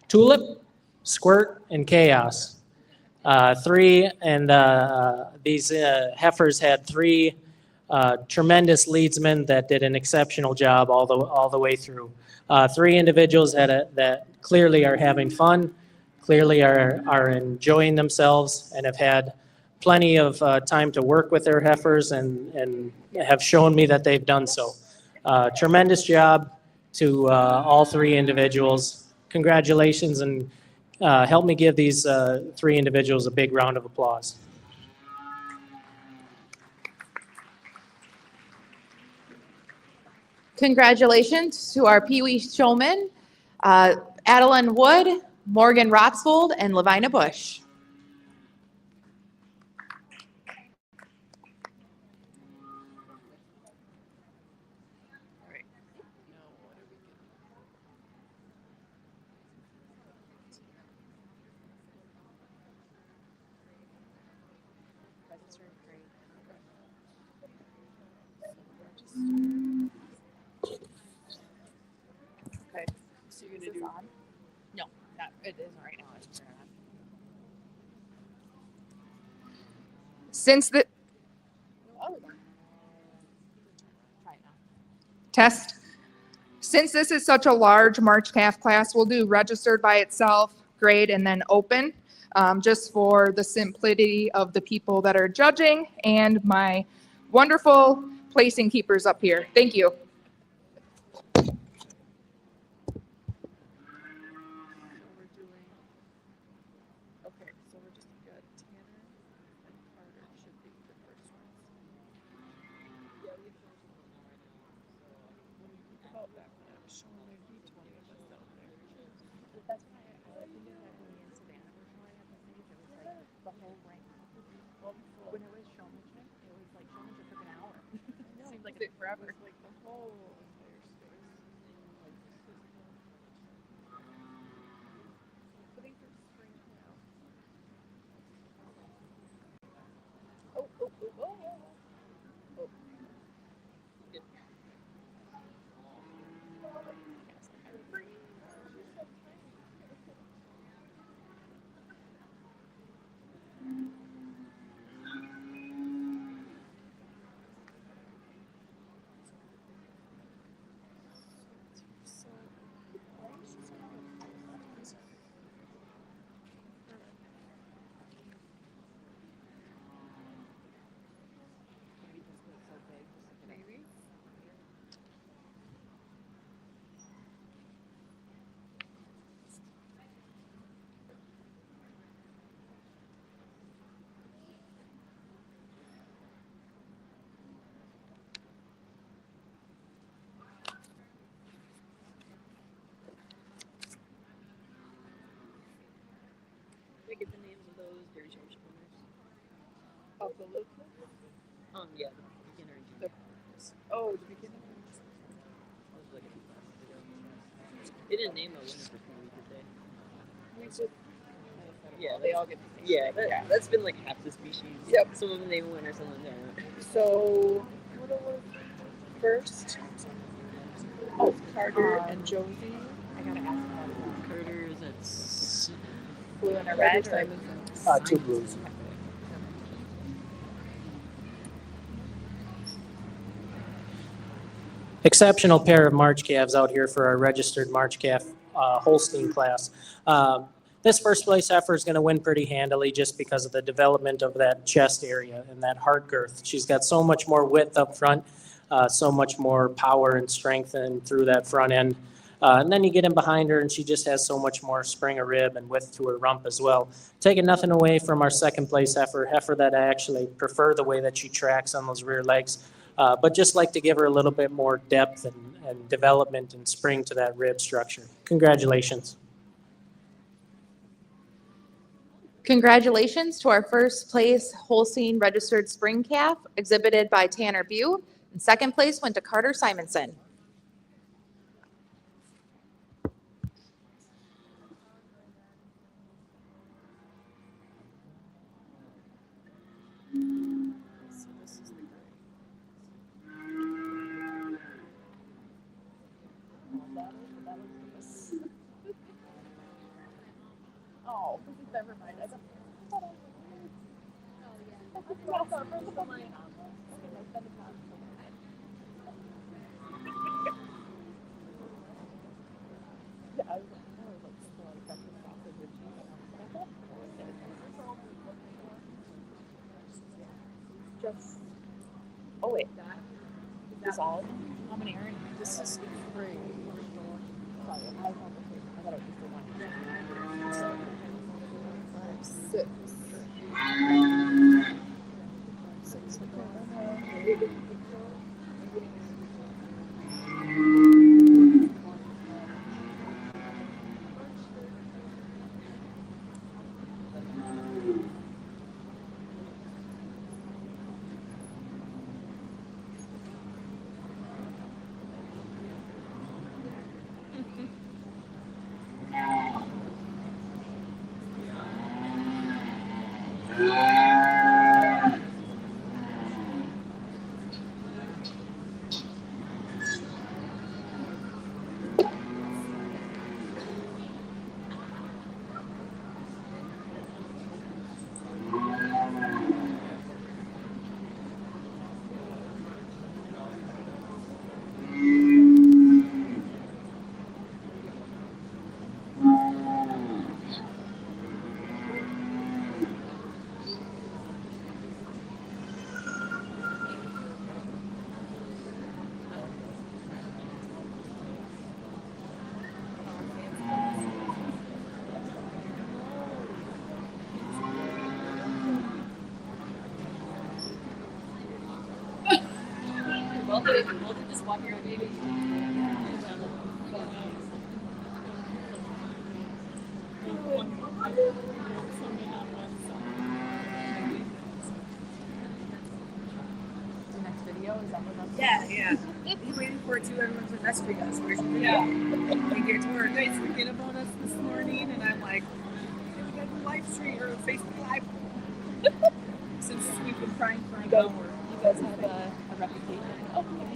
Tulip, Squirt, and Chaos. These heifers had 3 tremendous leadsmen that did an exceptional job all the way through. 3 individuals that clearly are having fun, clearly are enjoying themselves, and have had plenty of time to work with their heifers and have shown me that they've done so. Tremendous job to all 3 individuals. Congratulations, and help me give these 3 individuals a big round of applause. Congratulations to our Pee Wee showmen, Adeline Wood, Morgan Rotsvold, and Levina Bush. All right. Now what are we gonna register and create? Okay. So you're gonna do. No, not it isn't right now. I should turn it on. Since the Oh, try it now. test, since this is such a large March calf class, we'll do registered by itself, grade, and then open, just for the simplicity of the people that are judging and my wonderful placing keepers up here. Thank you. So we're doing. Okay, so we're just got Tanner and Carter should be the first ones. Yeah, we first one right now. So when you think about that, when I was showing there'd be 20 of us down there. But that's why I like to do that when we in Savannah were showing at the stage. It was like the whole rank. Well, when it was showmanship, it was like showmanship took an hour. It seemed like it forever. It was like the whole entire space. Putting for spring now. Oh, oh, oh, oh. Oh. Good. Maybe. We get the names of those Dairy Championship winners. Of the look. Yeah, the beginner and junior. Oh, the beginning. That was like a few classes ago. They didn't name a winner for Pee Wee, did they? We just. Yeah, They all get the same. Yeah, thing, that's been like half the species. Yep. Some of them name a winner, some of them don't. So, what was first? Oh, Carter and Josie. I gotta ask about that. Carter is at Blue and a red. Or... 2 blues. Exceptional pair of March calves out here for our registered March calf Holstein class. This first place heifer is going to win pretty handily just because of the development of that chest area and that heart girth. She's got so much more width up front, so much more power and strength and through that front end. And then you get in behind her and she just has so much more spring of rib and width to her rump as well. Taking nothing away from our second place heifer that I actually prefer the way that she tracks on those rear legs. But just like to give her a little bit more depth and development and spring to that rib structure. Congratulations. Congratulations to our first place Holstein registered spring calf exhibited by Tanner Bew. And second place went to Carter Simonson. So this is the gray. Yeah, I was like, still like breakfast sausage and cheese. And I was like, just. Oh wait, this all of them? How many are in here? This is three. Sorry, I was on the three. I thought it was just the one. So, 5, 6. 6 would go in there. Well, they just walk around maybe. The next video is that what that's? Yeah. He's waiting for it too. Everyone's like, that's free us. Where's your video? They get to her. Guys, forget about us this morning. And I'm like, hey, we got a live stream or a Facebook Live. Since we've been trying for an hour. You guys have a reputation. Oh, yeah,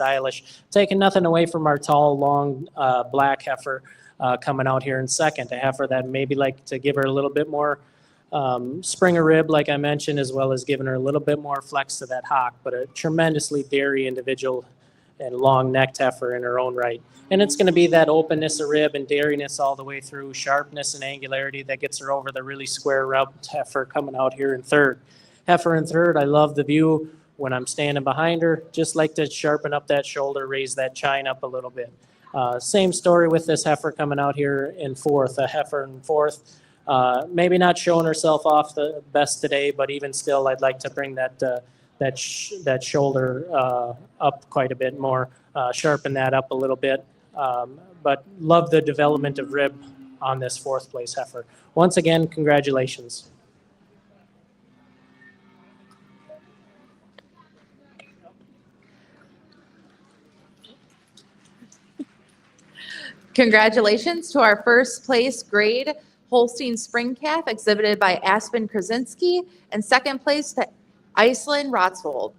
stylish. Taking nothing away from our tall, long, black heifer coming out here in second. A heifer that maybe like to give her a little bit more Springer rib, like I mentioned, as well as giving her a little bit more flex to that hock, but a tremendously dairy individual and long-necked heifer in her own right. And it's going to be that openness of rib and dairiness all the way through, sharpness and angularity that gets her over the really square-rubbed heifer coming out here in third. Heifer in third, I love the view when I'm standing behind her. Just like to sharpen up that shoulder, raise that chine up a little bit. Same story with this heifer coming out here in fourth. A heifer in fourth, maybe not showing herself off the best today, but even still, I'd like to bring that shoulder up quite a bit more, sharpen that up a little bit. But love the development of rib on this fourth place heifer. Once again, congratulations. Congratulations to our first place grade Holstein Spring Calf exhibited by Aspen Krasinski, and second place to Iceland Rotsvold.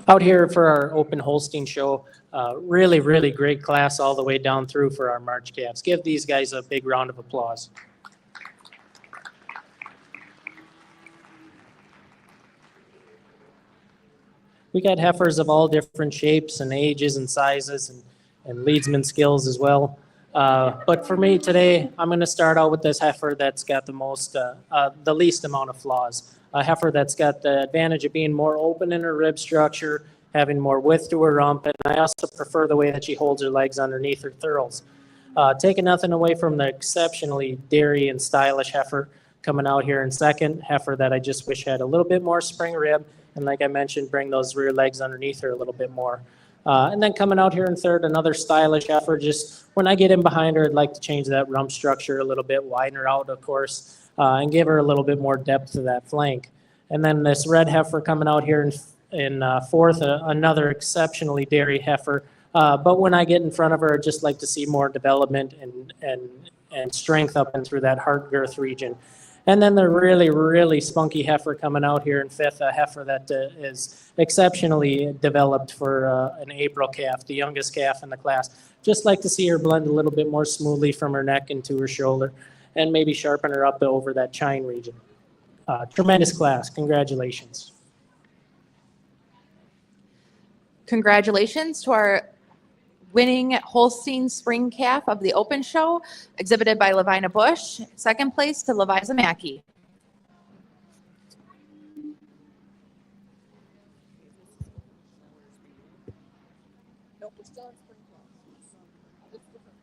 out here for our open Holstein show. Really, really great class all the way down through for our March calves. Give these guys a big round of applause. We got heifers of all different shapes and ages and sizes and leadsman skills as well. But for me today, I'm going to start out with this heifer that's got the least amount of flaws. A heifer that's got the advantage of being more open in her rib structure, having more width to her rump, and I also prefer the way that she holds her legs underneath her thurls. Taking nothing away from the exceptionally dairy and stylish heifer coming out here in second, heifer that I just wish had a little bit more spring rib, and like I mentioned, bring those rear legs underneath her a little bit more. And then coming out here in third, another stylish heifer. Just when I get in behind her, I'd like to change that rump structure a little bit, widen her out, of course, and give her a little bit more depth to that flank. And then this red heifer coming out here in fourth, another exceptionally dairy heifer. But when I get in front of her, I'd just like to see more development and strength up and through that heart girth region. And then the really, really spunky heifer coming out here in fifth, a heifer that is exceptionally developed for an April calf, the youngest calf in the class. Just like to see her blend a little bit more smoothly from her neck into her shoulder and maybe sharpen her up over that chine region. Tremendous class. Congratulations. Congratulations to our winning Holstein Spring Calf of the Open Show, exhibited by Levina Bush. Second place to Leviza Mackey. Nope, we're still in spring class. It's different.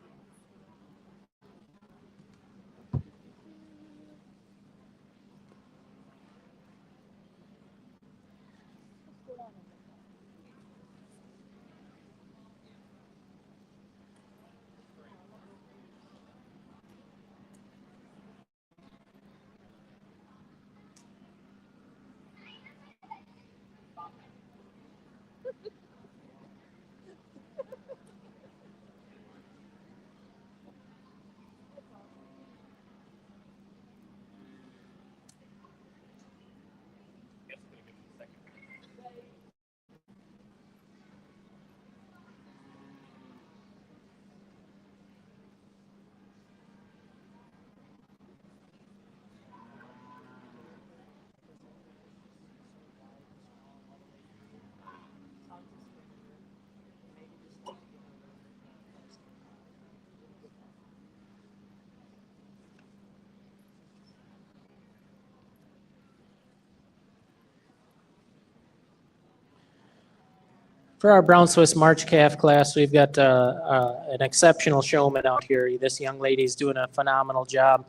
For our Brown Swiss March Calf class, we've got an exceptional showman out here. This young lady's doing a phenomenal job.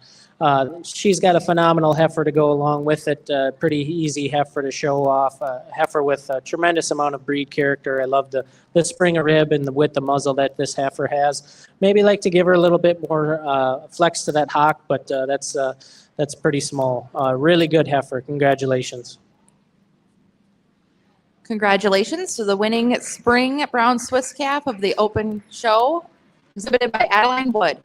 She's got a phenomenal heifer to go along with it, pretty easy heifer to show off, a heifer with a tremendous amount of breed character. I love the spring of rib and the width of muzzle that this heifer has. Maybe like to give her a little bit more flex to that hock, but that's pretty small. Really good heifer. Congratulations. Congratulations to the winning Spring Brown Swiss Calf of the Open Show, exhibited by Adeline Wood.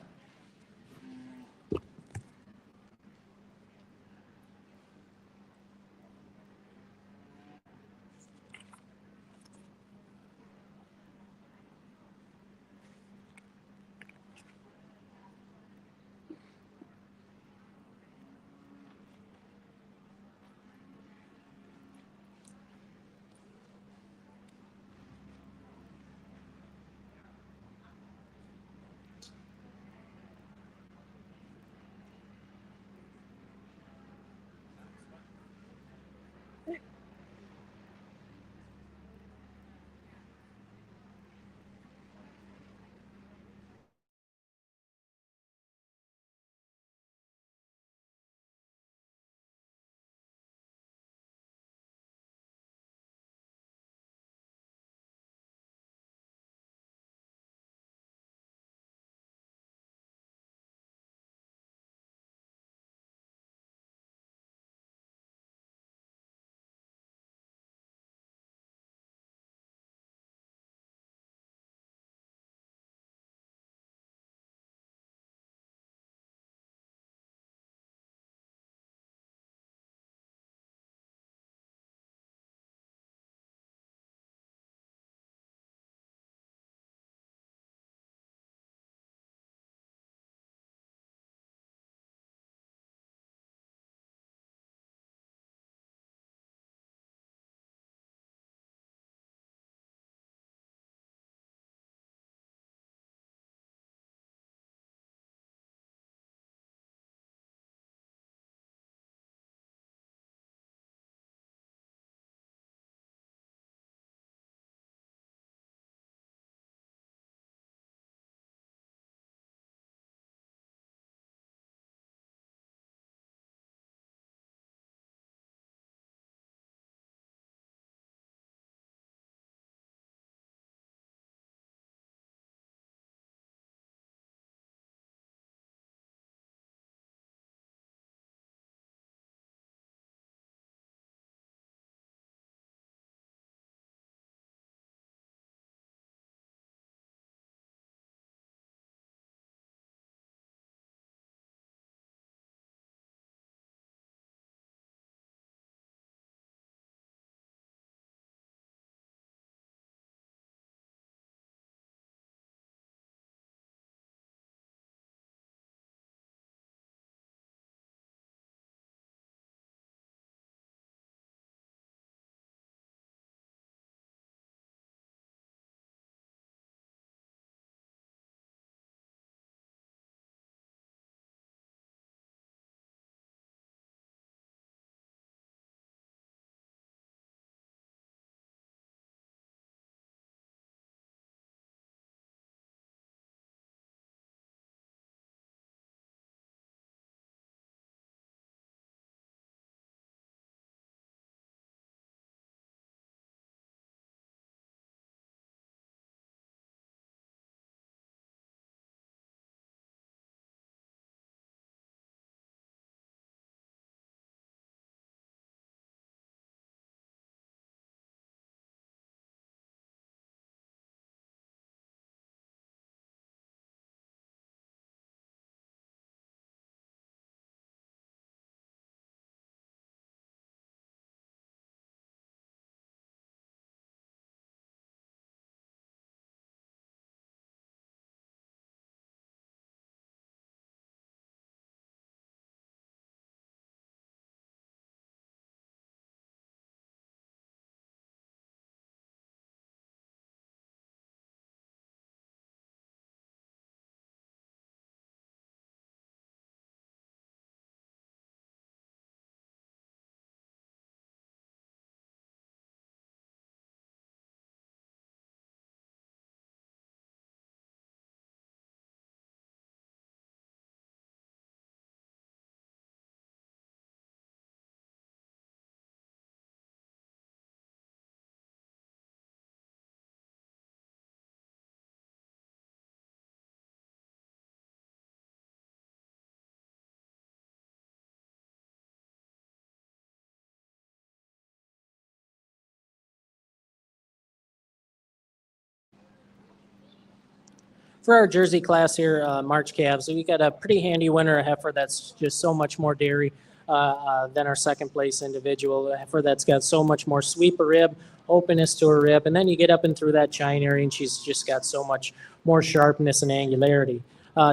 For our Jersey class here, March calves, we got a pretty handy winner, a heifer that's just so much more dairy than our second place individual. A heifer that's got so much more sweep of rib, openness to her rib, and then you get up and through that chine area, and she's just got so much more sharpness and angularity.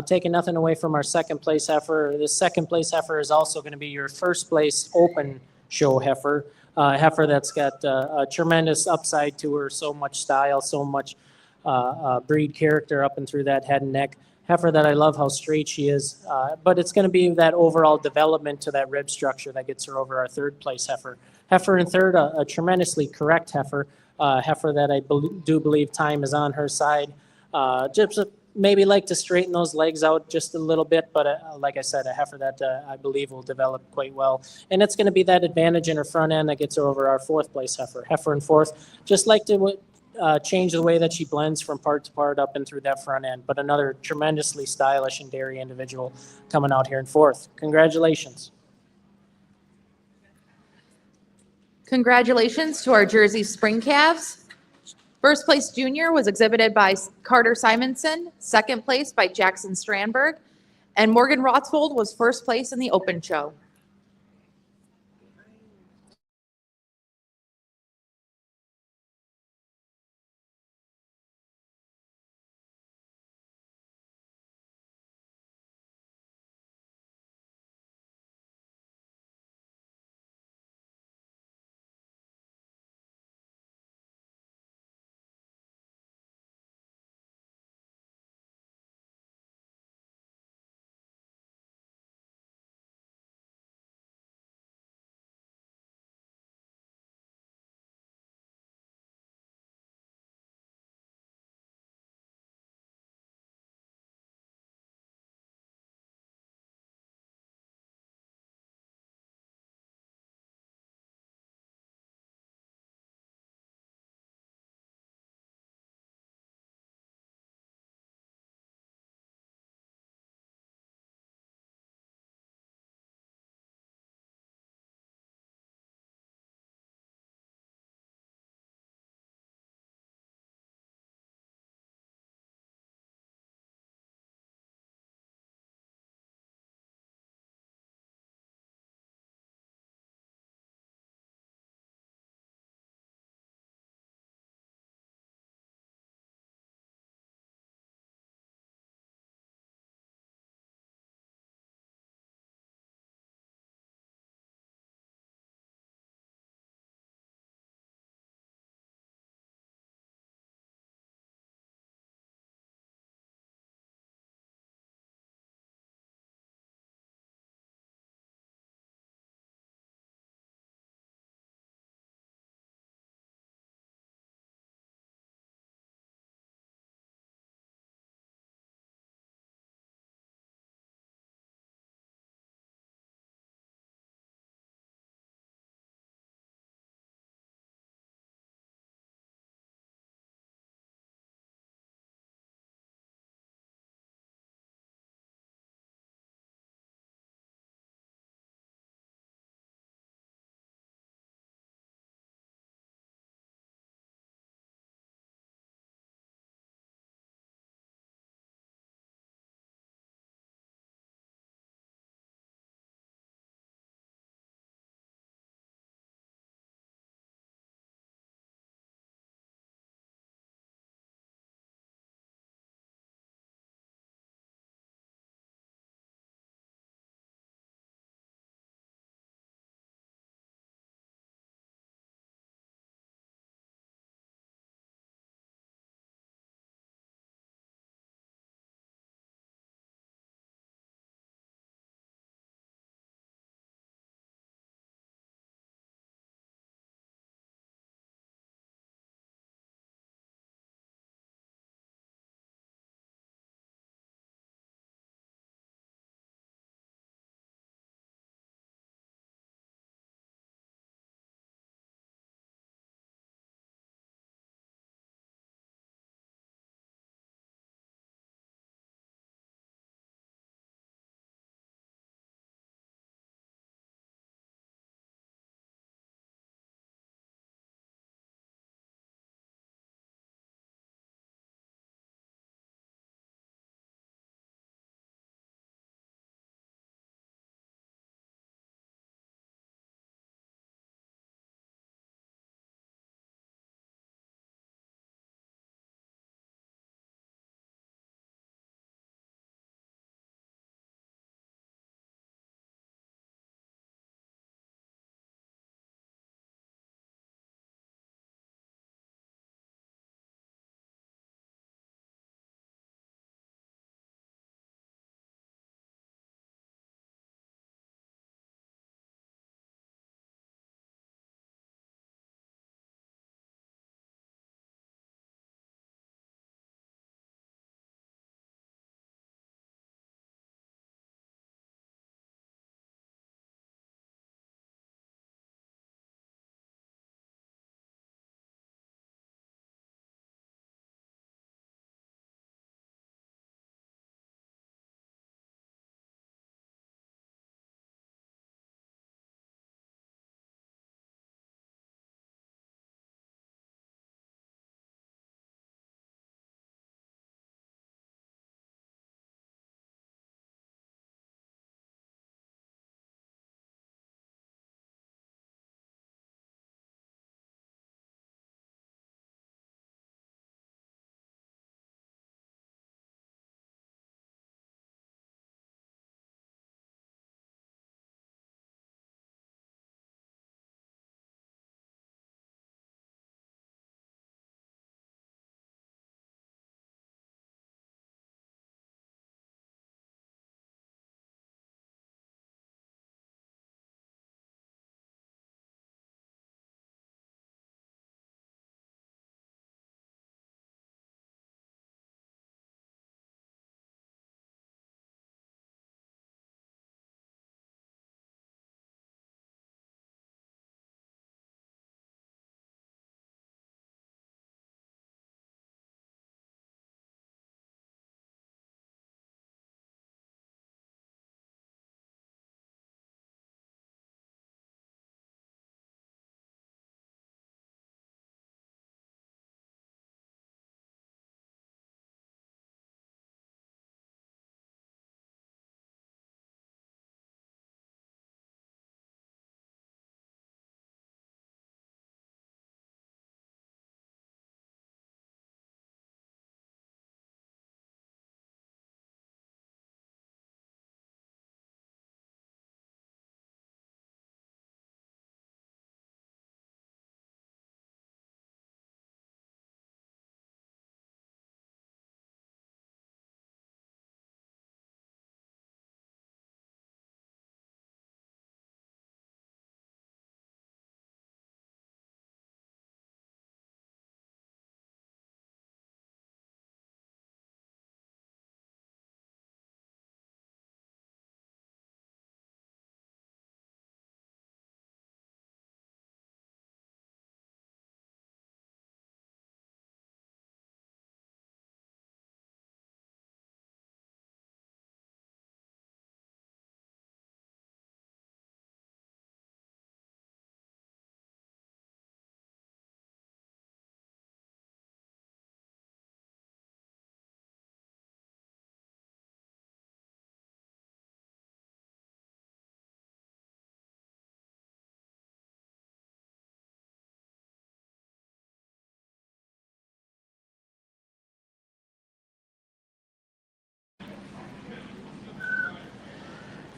Taking nothing away from our second place heifer, this second place heifer is also going to be your first place open show heifer. Heifer that's got a tremendous upside to her, so much style, so much breed character up and through that head and neck. Heifer that I love how straight she is, but it's going to be that overall development to that rib structure that gets her over our third place heifer. Heifer in third, a tremendously correct heifer, heifer that I do believe time is on her side. Just maybe like to straighten those legs out just a little bit, but like I said, a heifer that I believe will develop quite well. And it's going to be that advantage in her front end that gets her over our fourth place heifer. Heifer in fourth, just like to change the way that she blends from part to part up and through that front end. But another tremendously stylish and dairy individual coming out here in fourth. Congratulations. Congratulations to our Jersey Spring Calves. First place junior was exhibited by Carter Simonson, second place by Jackson Strandberg, and Morgan Rothfold was first place in the open show.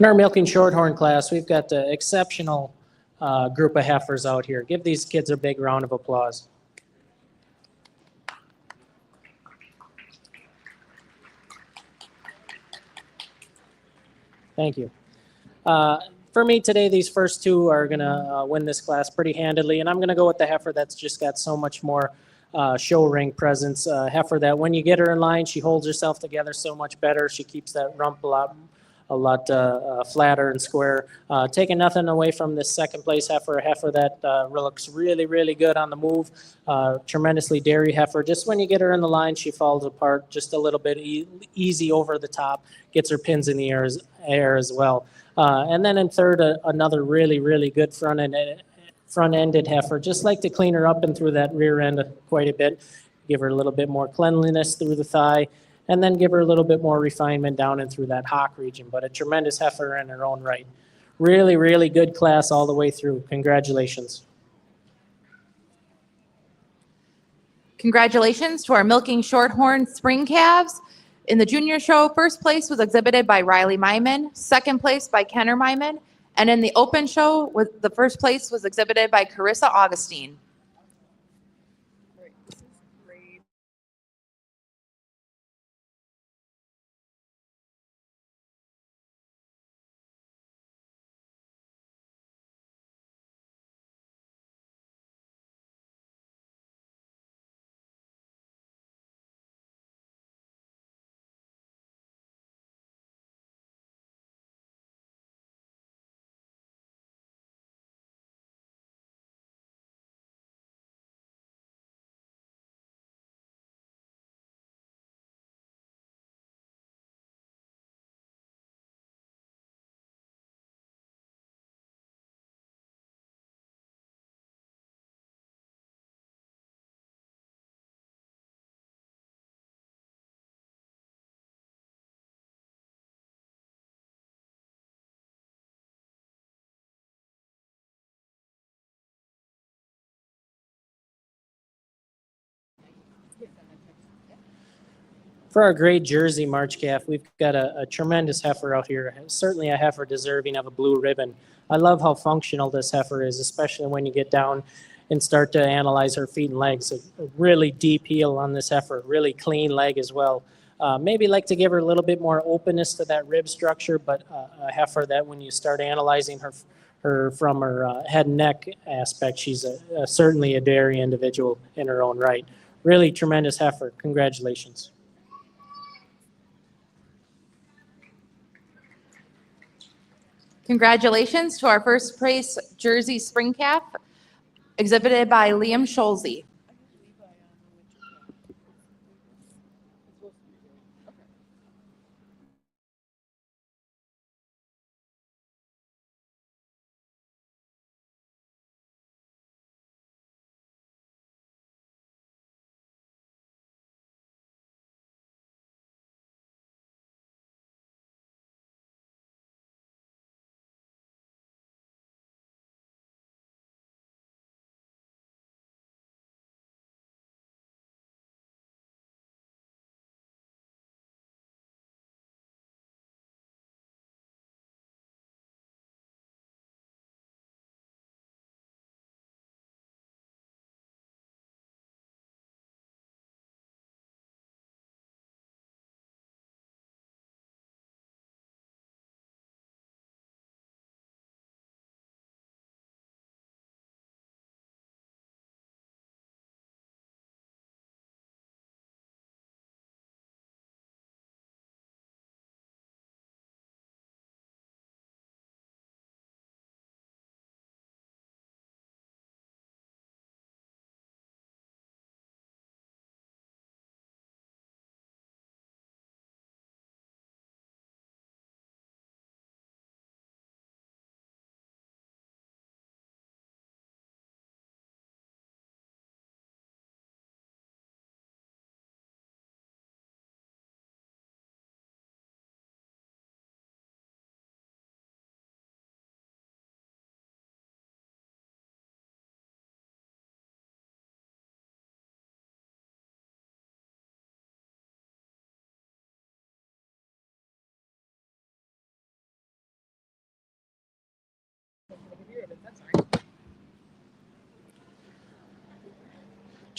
In our milking shorthorn class, we've got the exceptional group of heifers out here. Give these kids a big round of applause. Thank you. For me today, these first two are going to win this class pretty handily, and I'm going to go with the heifer that's just got so much more show ring presence. Heifer that when you get her in line, she holds herself together so much better. She keeps that rump a lot flatter and square. Taking nothing away from this second place heifer, a heifer that looks really, really good on the move. Tremendously dairy heifer. Just when you get her in the line, she falls apart just a little bit easy over the top, gets her pins in the air as well. And then in third, another really, really good front-ended heifer. Just like to clean her up and through that rear end quite a bit. Give her a little bit more cleanliness through the thigh, and then give her a little bit more refinement down and through that hock region. But a tremendous heifer in her own right. Really, really good class all the way through. Congratulations. Congratulations to our milking shorthorn spring calves. In the junior show, first place was exhibited by Riley Myman, second place by Kenner Myman, and in the open show, the first place was exhibited by Carissa Augustine. Great. This is great. For our great Jersey March calf, we've got a tremendous heifer out here, certainly a heifer deserving of a blue ribbon. I love how functional this heifer is, especially when you get down and start to analyze her feet and legs. A really deep heel on this heifer, really clean leg as well. Maybe like to give her a little bit more openness to that rib structure, but a heifer that when you start analyzing her from her head and neck aspect, she's certainly a dairy individual in her own right. Really tremendous heifer. Congratulations. Congratulations to our first place Jersey spring calf, exhibited by Liam Scholze.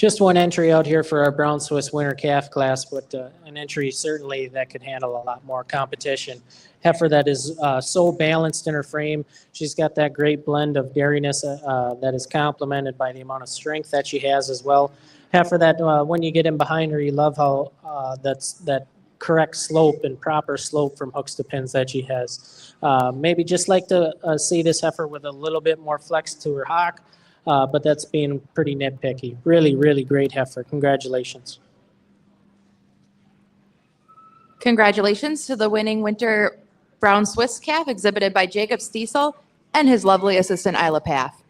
Just one entry out here for our Brown Swiss Winter Calf class, but an entry certainly that could handle a lot more competition. Heifer that is so balanced in her frame. She's got that great blend of dairiness that is complemented by the amount of strength that she has as well. Heifer that when you get in behind her, you love how that correct slope and proper slope from hooks to pins that she has. Maybe just like to see this heifer with a little bit more flex to her hock, but that's being pretty nitpicky. Really, really great heifer. Congratulations. Congratulations to the winning winter brown Swiss calf exhibited by Jacob Stiesel and his lovely assistant Isla Paff.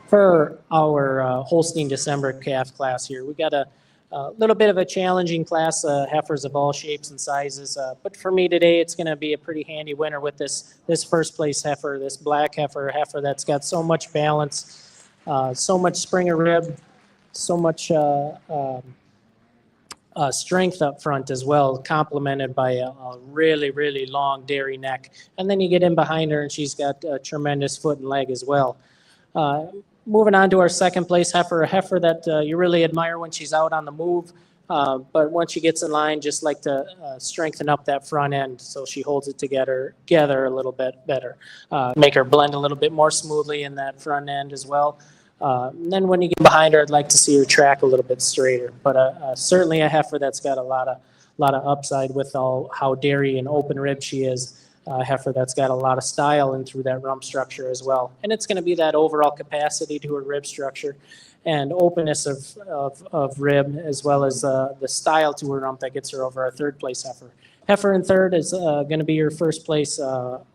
For our Holstein December calf class here, we got a little bit of a challenging class, heifers of all shapes and sizes. But for me today, it's going to be a pretty handy winner with this first place heifer, this black heifer, a heifer that's got so much balance, so much Springer rib, so much strength up front as well, complemented by a really, really long dairy neck. And then you get in behind her, and she's got a tremendous foot and leg as well. Moving on to our second place heifer, a heifer that you really admire when she's out on the move. But once she gets in line, just like to strengthen up that front end so she holds it together a little bit better. Make her blend a little bit more smoothly in that front end as well. And then when you get behind her, I'd like to see her track a little bit straighter. But certainly a heifer that's got a lot of upside with how dairy and open rib she is. Heifer that's got a lot of style in through that rump structure as well. And it's going to be that overall capacity to her rib structure and openness of rib, as well as the style to her rump that gets her over our third place heifer. Heifer in third is going to be your first place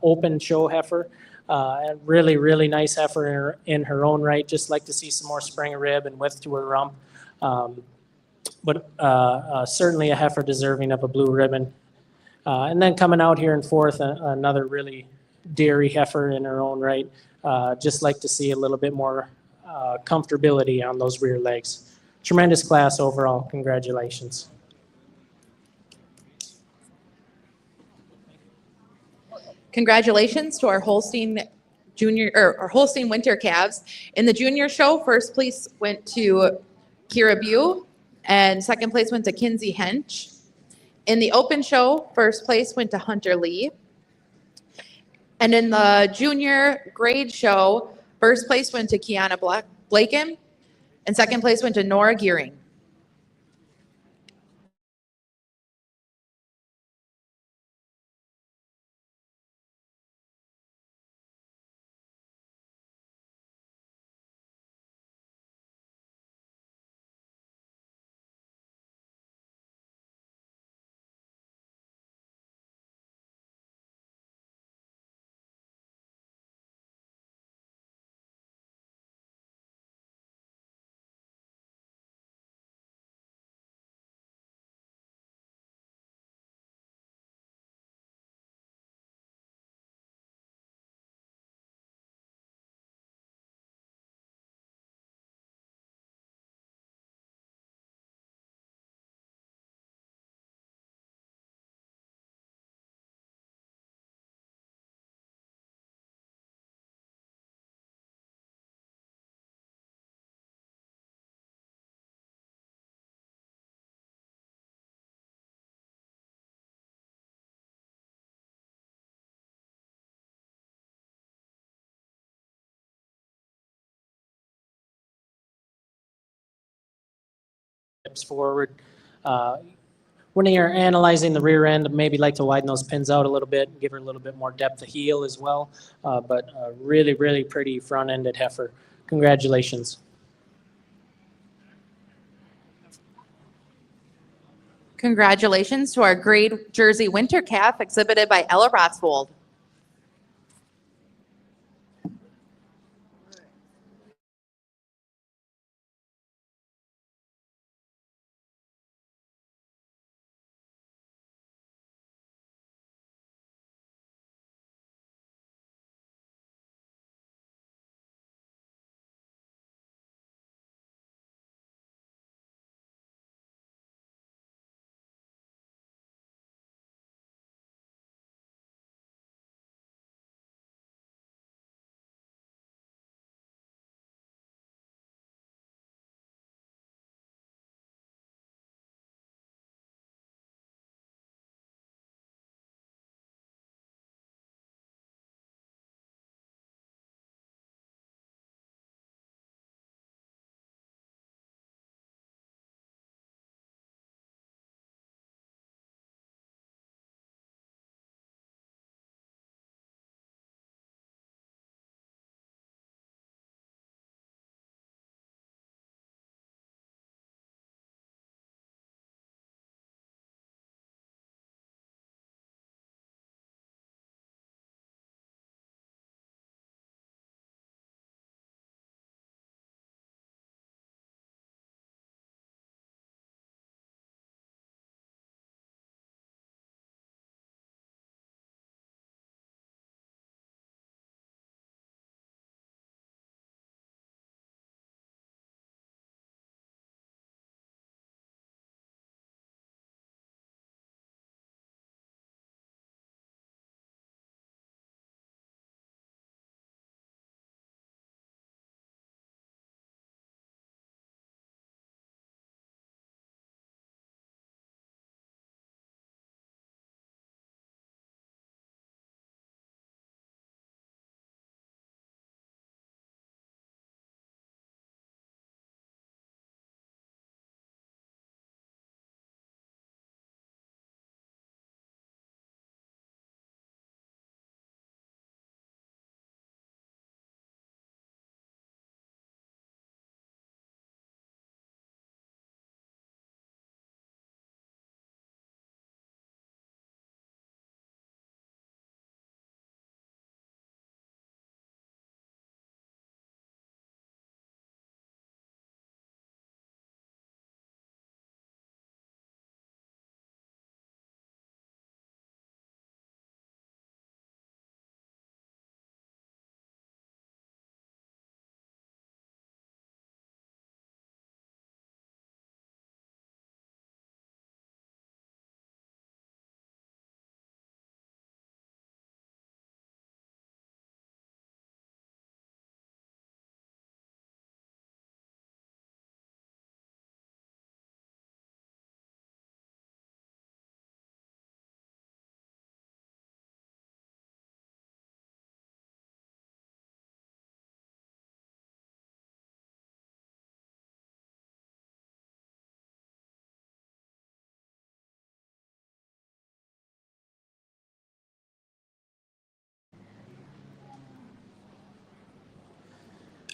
open show heifer. A really, really nice heifer in her own right. Just like to see some more spring rib and width to her rump. But certainly a heifer deserving of a blue ribbon. And then coming out here in fourth, another really dairy heifer in her own right. Just like to see a little bit more comfortability on those rear legs. Tremendous class overall. Congratulations. Congratulations to our Holstein junior or Holstein winter calves. In the junior show, first place went to Kira Bew and second place went to Kinsey Hench. In the open show, first place went to Hunter Lee. And in the junior grade show, first place went to Kiana Blaken and second place went to Nora Gearing. Steps forward. When you're analyzing the rear end, maybe like to widen those pins out a little bit, give her a little bit more depth of heel as well. But really, really pretty front-ended heifer. Congratulations. Congratulations to our grade Jersey winter calf exhibited by Ella Rotswold.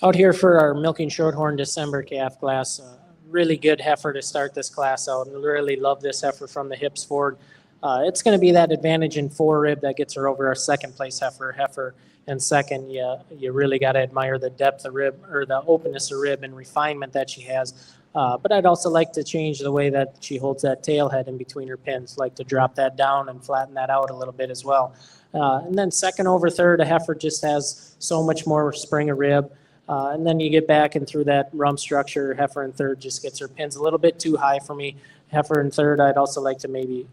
Out here for our milking shorthorn December calf class, really good heifer to start this class out. And really love this heifer from the hips forward. It's going to be that advantage in forerib that gets her over our second place heifer. And second, you really got to admire the depth of rib or the openness of rib and refinement that she has. But I'd also like to change the way that she holds that tail head in between her pins, like to drop that down and flatten that out a little bit as well. And then second over third, a heifer just has so much more spring of rib. And then you get back and through that rump structure, heifer in third just gets her pins a little bit too high for me. Heifer in third, I'd also like to maybe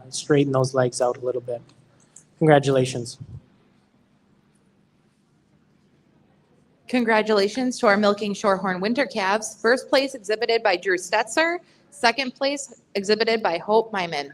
straighten those legs out a little bit. Congratulations. Congratulations to our milking shorthorn winter calves. First place exhibited by Drew Stetzer. Second place exhibited by Hope Myman.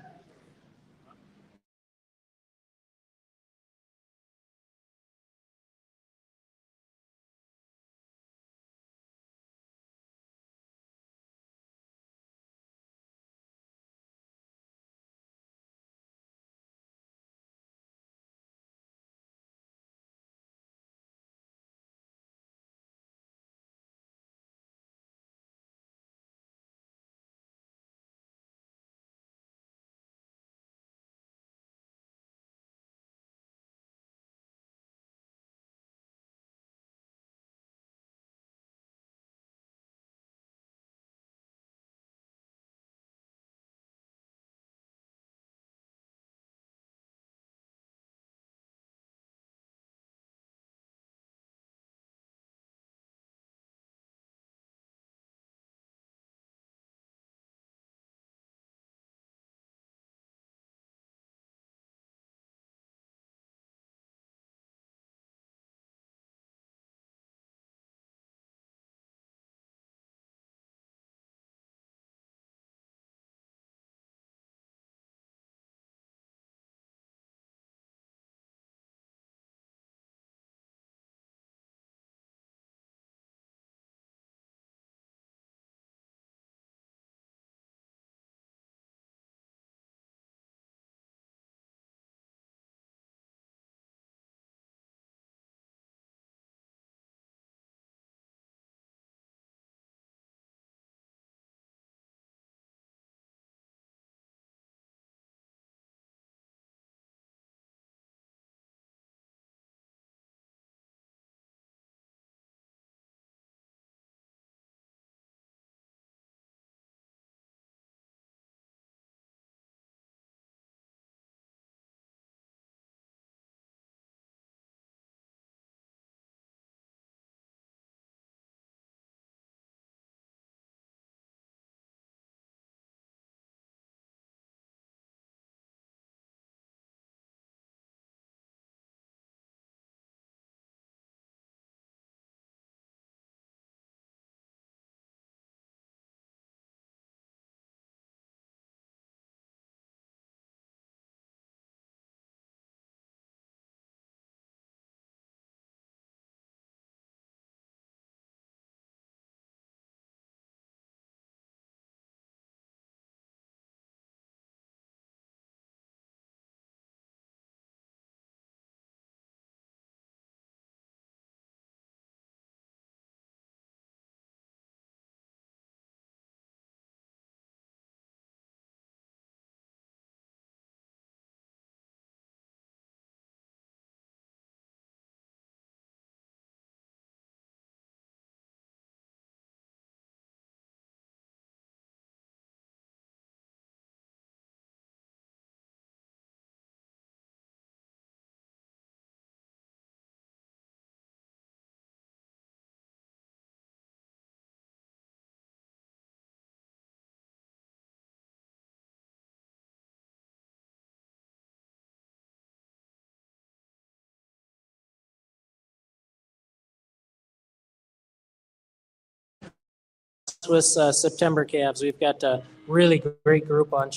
Swiss September calves. We've got a really great group of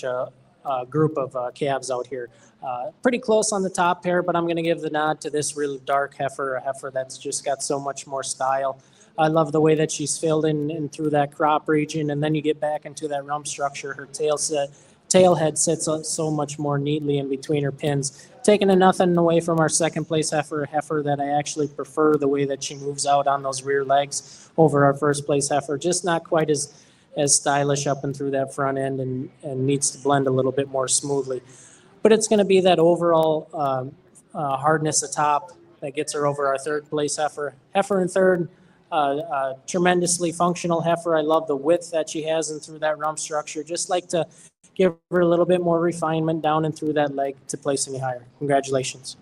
calves out here. Pretty close on the top pair, but I'm going to give the nod to this really dark heifer, a heifer that's just got so much more style. I love the way that she's filled in through that crop region, and then you get back into that rump structure. Her tail tail head sits so much more neatly in between her pins. Taking nothing away from our second place heifer that I actually prefer the way that she moves out on those rear legs over our first place heifer. Just not quite as stylish up and through that front end and needs to blend a little bit more smoothly. But it's going to be that overall hardness atop that gets her over our third place heifer. Heifer in third, tremendously functional heifer. I love the width that she has and through that rump structure. Just like to give her a little bit more refinement down and through that leg to place any higher. Congratulations.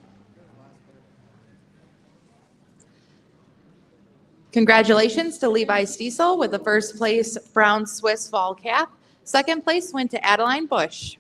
Congratulations to Levi Stiesel with the first place Brown Swiss Fall Calf. Second place went to Adeline Bush.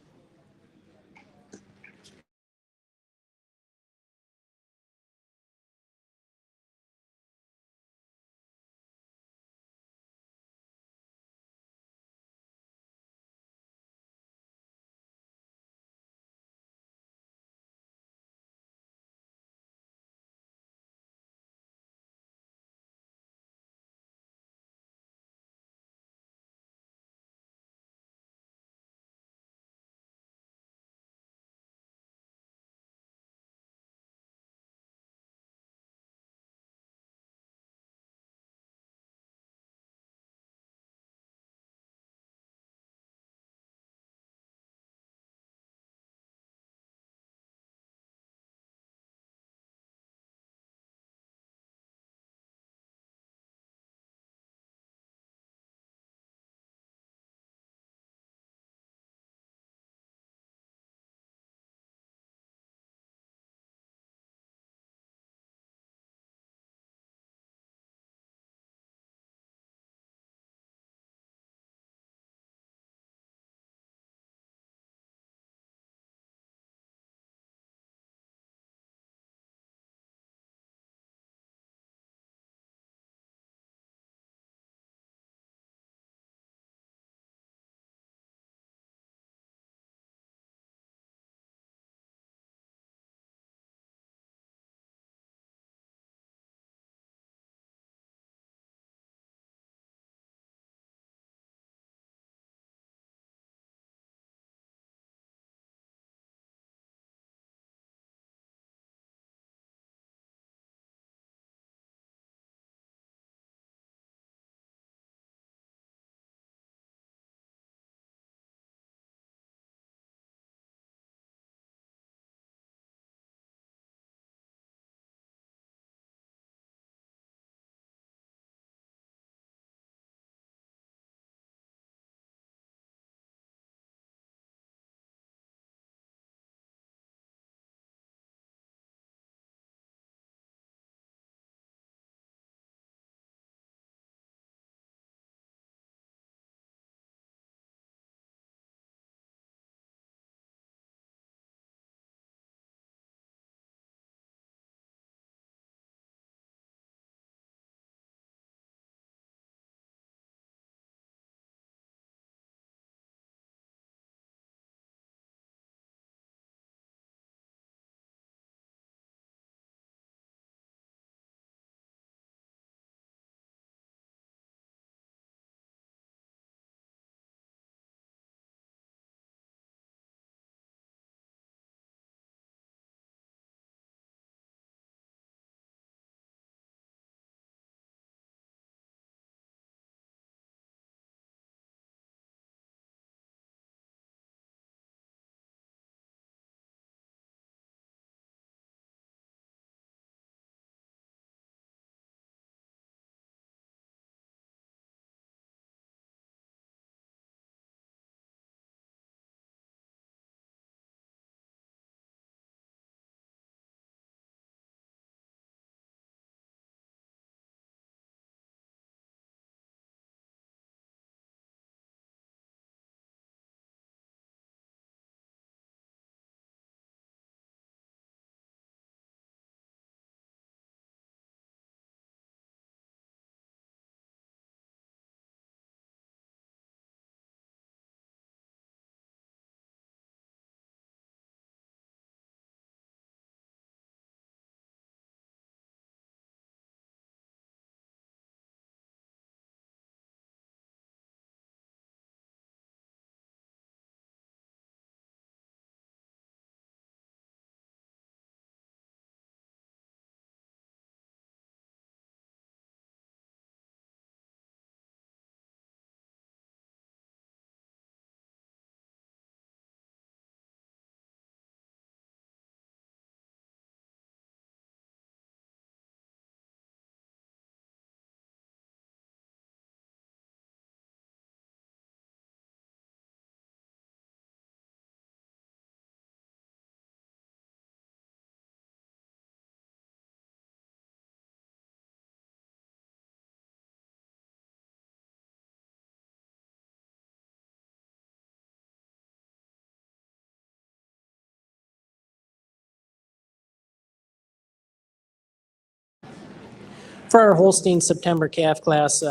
For our Holstein September calf class,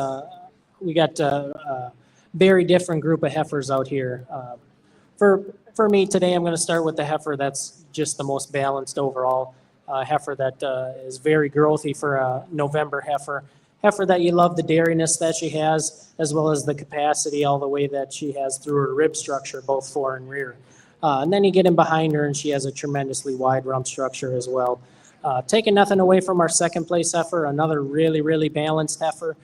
we got a very different group of heifers out here. For me today, I'm going to start with the heifer that's just the most balanced overall. Heifer that is very growthy for a November heifer. Heifer that you love the dairiness that she has, as well as the capacity all the way that she has through her rib structure, both fore and rear. And then you get in behind her and she has a tremendously wide rump structure as well. Taking nothing away from our second place heifer, another really, really balanced heifer.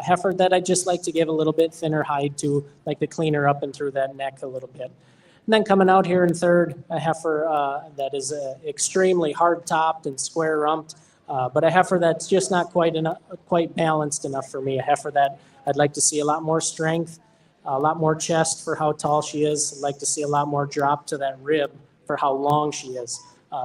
Heifer that I just like to give a little bit thinner hide to, like to clean her up and through that neck a little bit. And then coming out here in third, a heifer that is extremely hard topped and square rumped, but a heifer that's just not quite balanced enough for me. A heifer that I'd like to see a lot more strength, a lot more chest for how tall she is. I'd like to see a lot more drop to that rib for how long she is.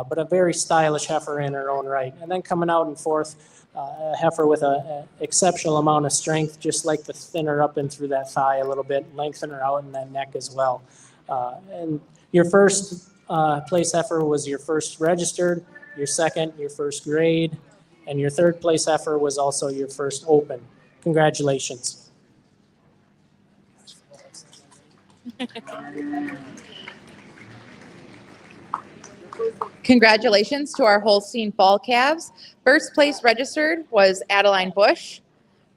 But a very stylish heifer in her own right. And then coming out in fourth, a heifer with an exceptional amount of strength, just like to thin her up and through that thigh a little bit, lengthen her out in that neck as well. And your first place heifer was your first registered, your second, your first grade, and your third place heifer was also your first open. Congratulations. Congratulations to our Holstein fall calves. First place registered was Adeline Bush.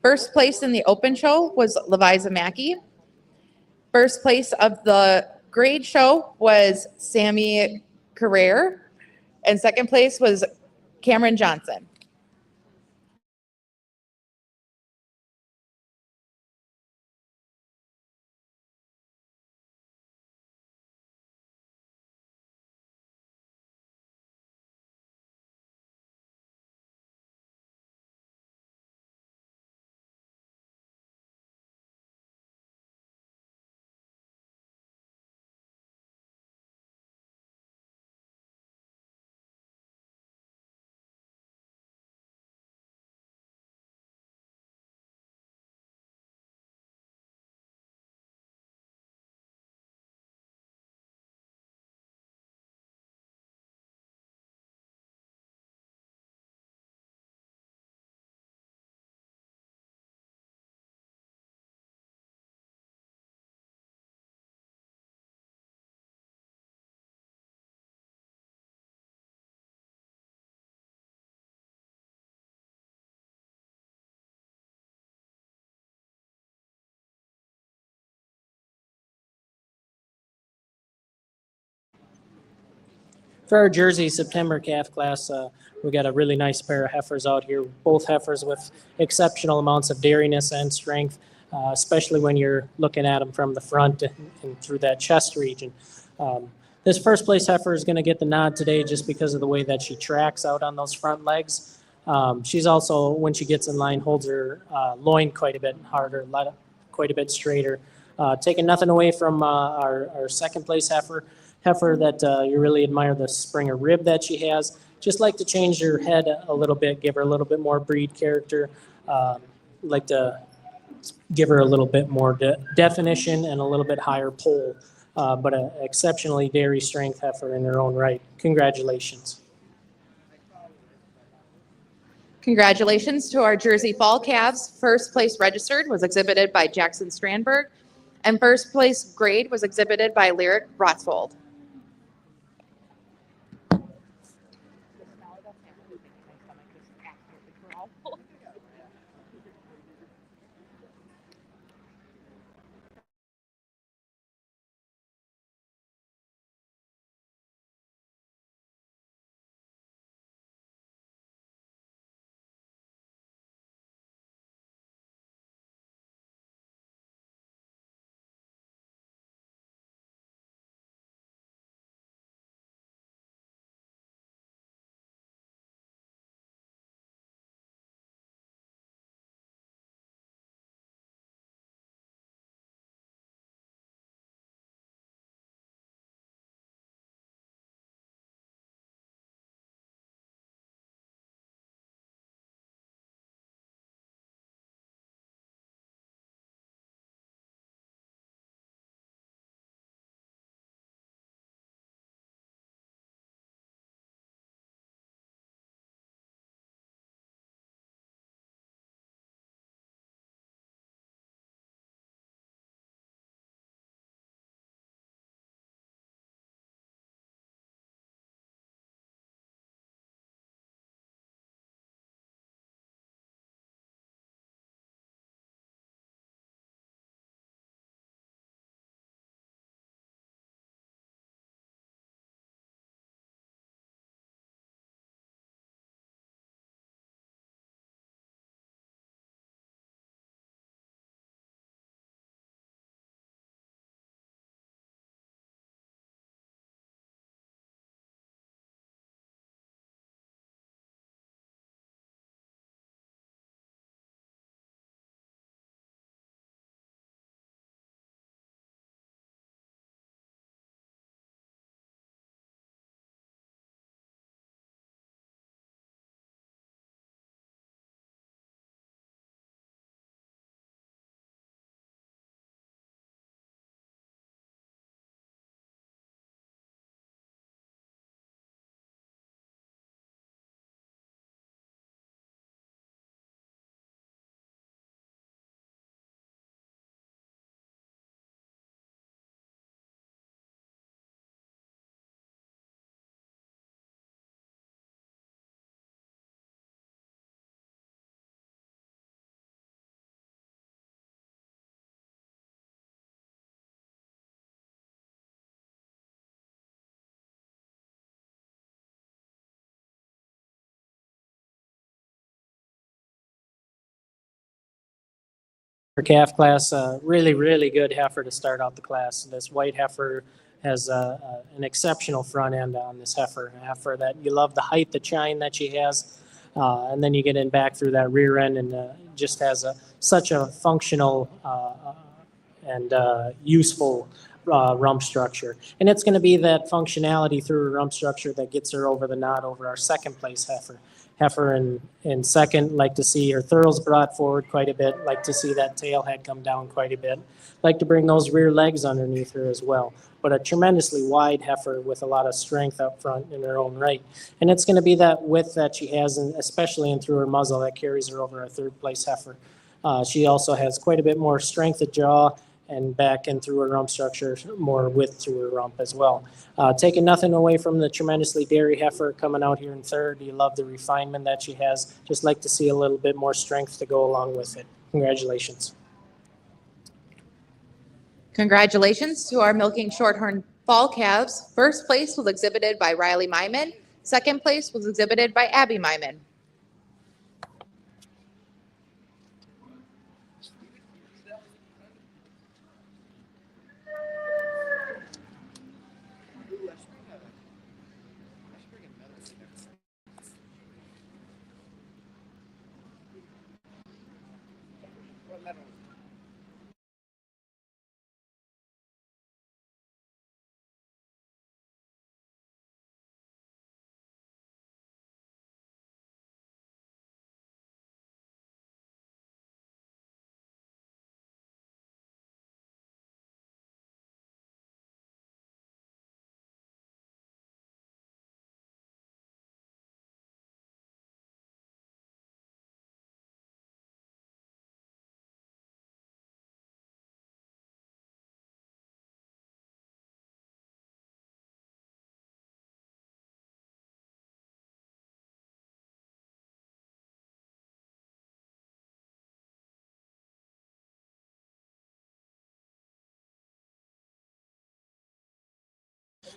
First place in the open show was Leviza Mackey. First place of the grade show was Sammy Carrere. And second place was Cameron Johnson. For our Jersey September calf class, we got a really nice pair of heifers out here. Both heifers with exceptional amounts of dairiness and strength, especially when you're looking at them from the front and through that chest region. This first place heifer is going to get the nod today just because of the way that she tracks out on those front legs. She's also, when she gets in line, holds her loin quite a bit harder, quite a bit straighter. Taking nothing away from our second place heifer that you really admire the Springer rib that she has. Just like to change her head a little bit, give her a little bit more breed character. Like to give her a little bit more definition and a little bit higher pole. But an exceptionally dairy strength heifer in her own right. Congratulations. Congratulations to our Jersey fall calves. First place registered was exhibited by Jackson Strandberg, and first place grade was exhibited by Lyric Rotswold. calf class, really, really good heifer to start out the class. This white heifer has an exceptional front end on this heifer. A heifer that you love the height, the chine that she has, and then you get in back through that rear end and just has such a functional and useful rump structure. And it's going to be that functionality through a rump structure that gets her over the knot over our second place heifer. Heifer in second, like to see her thurls brought forward quite a bit, like to see that tail head come down quite a bit, like to bring those rear legs underneath her as well. But a tremendously wide heifer with a lot of strength up front in her own right. And it's going to be that width that she has, and especially in through her muzzle, that carries her over our third place heifer. She also has quite a bit more strength of jaw and back and through her rump structure, more width through her rump as well. Taking nothing away from the tremendously dairy heifer coming out here in third. You love the refinement that she has. Just like to see a little bit more strength to go along with it. Congratulations. Congratulations to our milking shorthorn fall calves. First place was exhibited by Riley Myman. Second place was exhibited by Abby Myman.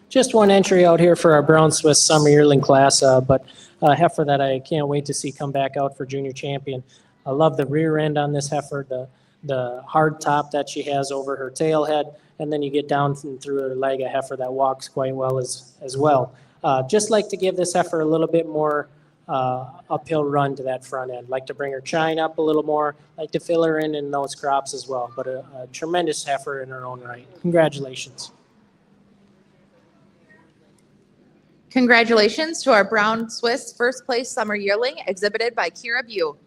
Just one entry out here for our Brown Swiss Summer Yearling class, but a heifer that I can't wait to see come back out for junior champion. I love the rear end on this heifer, the hard top that she has over her tail head, and then you get down through her leg, a heifer that walks quite well as well. Just like to give this heifer a little bit more uphill run to that front end. Like to bring her chine up a little more, like to fill her in those crops as well. But a tremendous heifer in her own right. Congratulations. Congratulations to our Brown Swiss first place summer yearling exhibited by Kira Bew.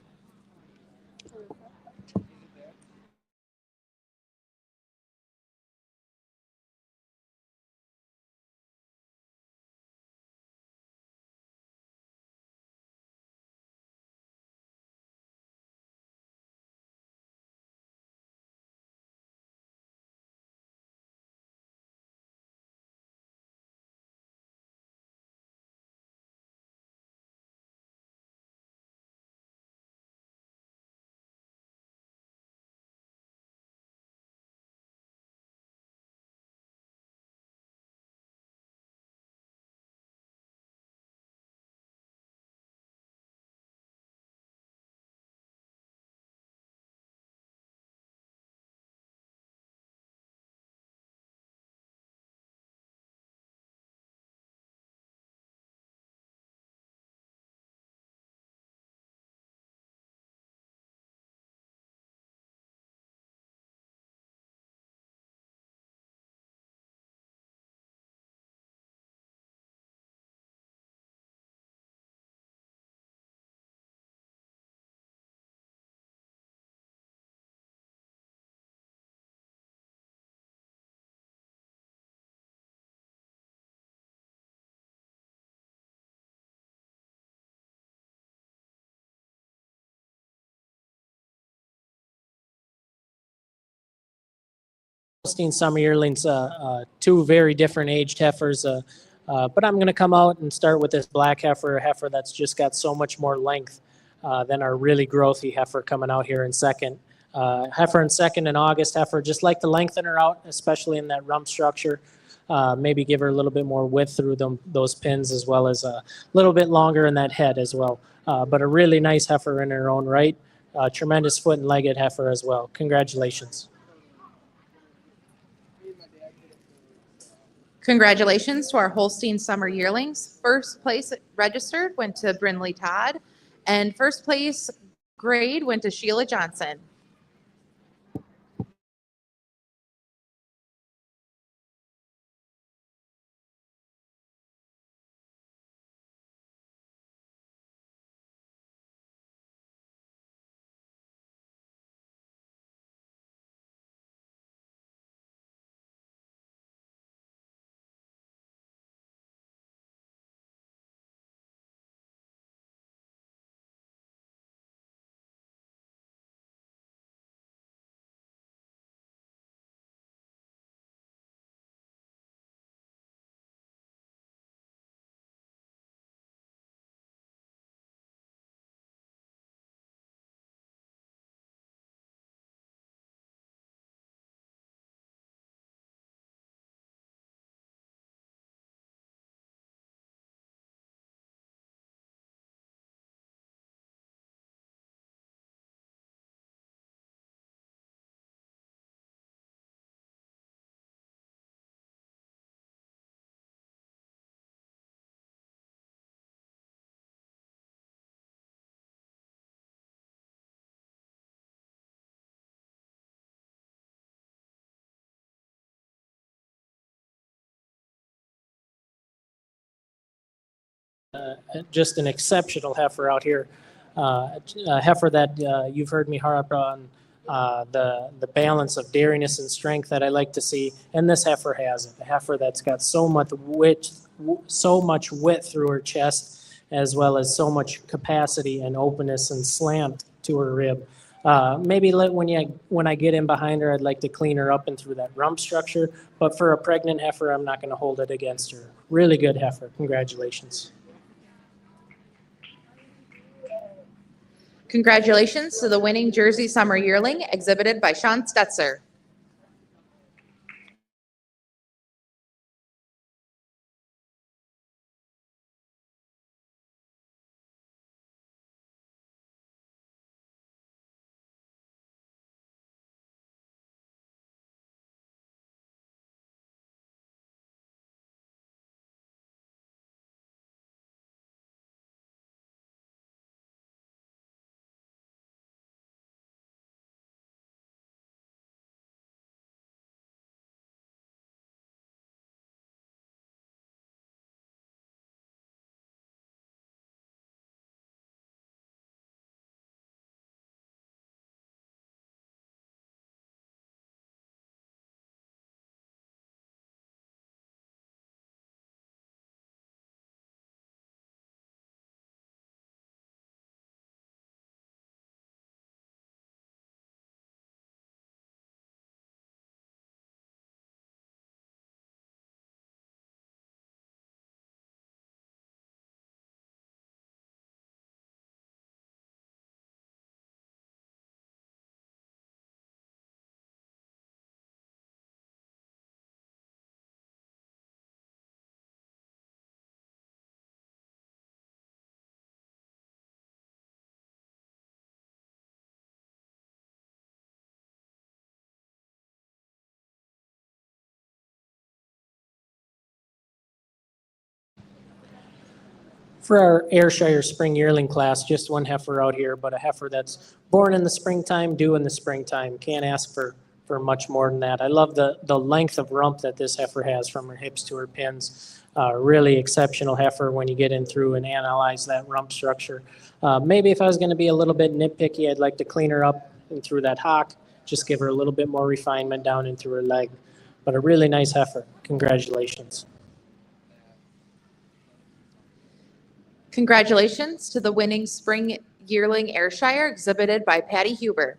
Holstein Summer Yearlings, two very different aged heifers, but I'm going to come out and start with this black heifer, a heifer that's just got so much more length than our really growthy heifer coming out here in second. Heifer in second in August, heifer just like to lengthen her out, especially in that rump structure. Maybe give her a little bit more width through those pins, as well as a little bit longer in that head as well. But a really nice heifer in her own right. Tremendous foot and legged heifer as well. Congratulations. Congratulations to our Holstein Summer Yearlings. First place registered went to Brinley Todd, and first place grade went to Sheila Johnson. Just an exceptional heifer out here. A heifer that you've heard me harp on the balance of dairiness and strength that I like to see, and this heifer has it. A heifer that's got so much width through her chest, as well as so much capacity and openness and slant to her rib. Maybe when I get in behind her, I'd like to clean her up and through that rump structure. But for a pregnant heifer, I'm not going to hold it against her. Really good heifer. Congratulations. Congratulations to the winning Jersey Summer Yearling exhibited by Sean Stetzer. For our Ayrshire Spring Yearling class, just one heifer out here, but a heifer that's born in the springtime, due in the springtime. Can't ask for much more than that. I love the length of rump that this heifer has from her hips to her pins. Really exceptional heifer when you get in through and analyze that rump structure. Maybe if I was going to be a little bit nitpicky, I'd like to clean her up and through that hock, just give her a little bit more refinement down into her leg. But a really nice heifer. Congratulations. Congratulations to the winning Spring Yearling Ayrshire exhibited by Patty Huber.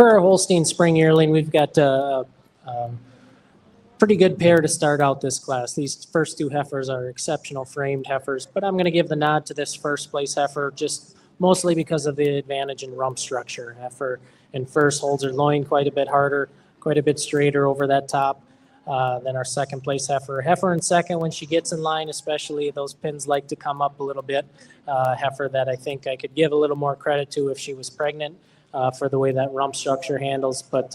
For our Holstein Spring Yearling, we've got pretty good pair to start out this class. These first two heifers are exceptional framed heifers, but I'm going to give the nod to this first place heifer just mostly because of the advantage in rump structure. Heifer in first holds her loin quite a bit harder, quite a bit straighter over that top than our second place heifer. Heifer in second, when she gets in line, especially, those pins like to come up a little bit. Heifer that I think I could give a little more credit to if she was pregnant for the way that rump structure handles, but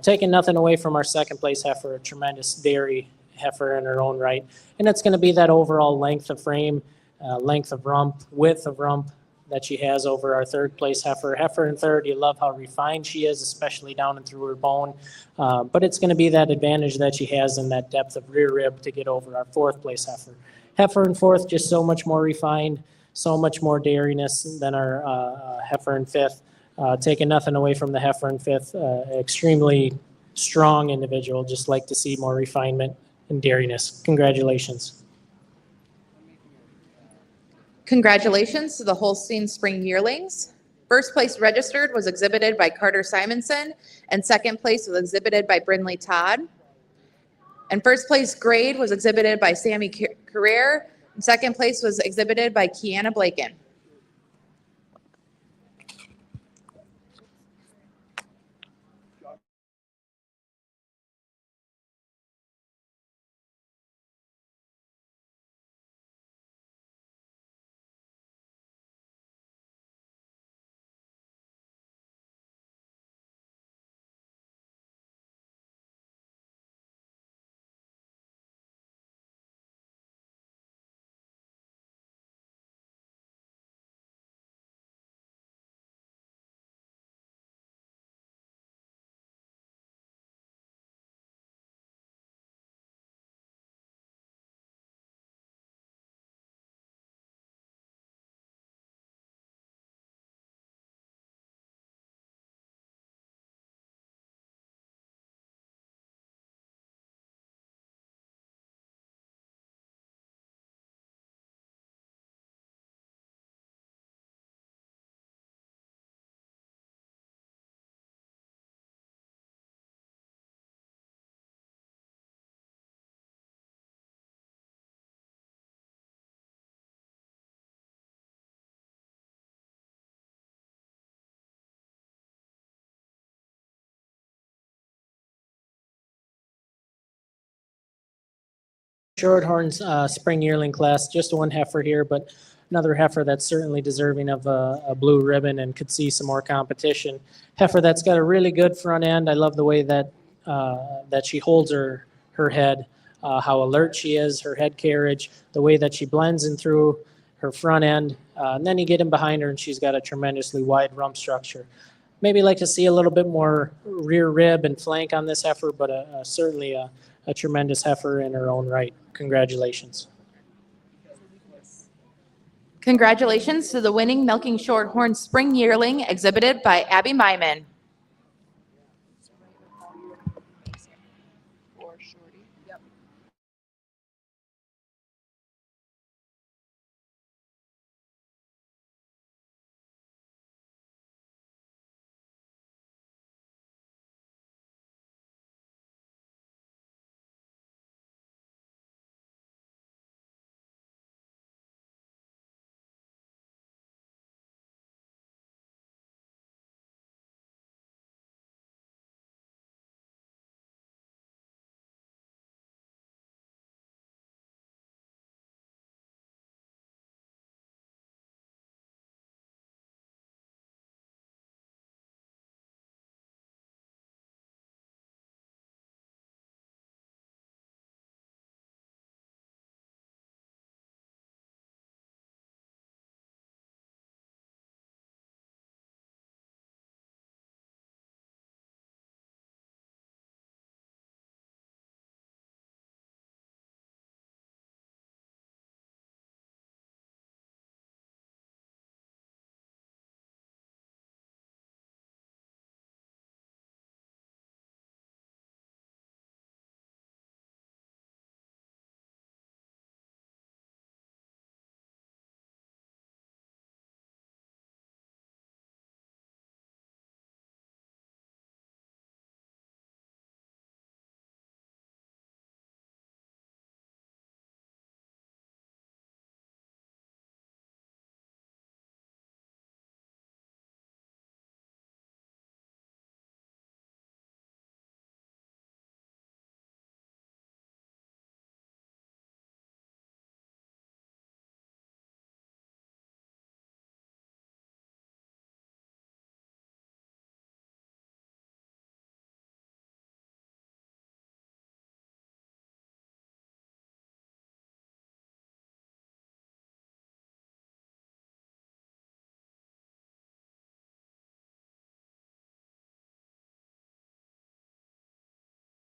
taking nothing away from our second place heifer, a tremendous dairy heifer in her own right. And it's going to be that overall length of frame, length of rump, width of rump that she has over our third place heifer. Heifer in third, you love how refined she is, especially down and through her bone. But it's going to be that advantage that she has in that depth of rear rib to get over our fourth place heifer. Heifer in fourth, just so much more refined, so much more dairiness than our heifer in fifth. Taking nothing away from the heifer in fifth, extremely strong individual. Just like to see more refinement and dairiness. Congratulations. Congratulations to the Holstein Spring Yearlings. First place registered was exhibited by Carter Simonson, and second place was exhibited by Brindley Todd. And first place grade was exhibited by Sammy Carrere, and second place was exhibited by Kiana Blaken. Shorthorns spring yearling class, just one heifer here, but another heifer that's certainly deserving of a blue ribbon and could see some more competition. Heifer that's got a really good front end. I love the way that that she holds her head, how alert she is, her head carriage, the way that she blends in through her front end. And then you get in behind her and she's got a tremendously wide rump structure. Maybe like to see a little bit more rear rib and flank on this heifer, but certainly a tremendous heifer in her own right. Congratulations. Congratulations to the winning Milking Shorthorn Spring Yearling exhibited by Abby Myman.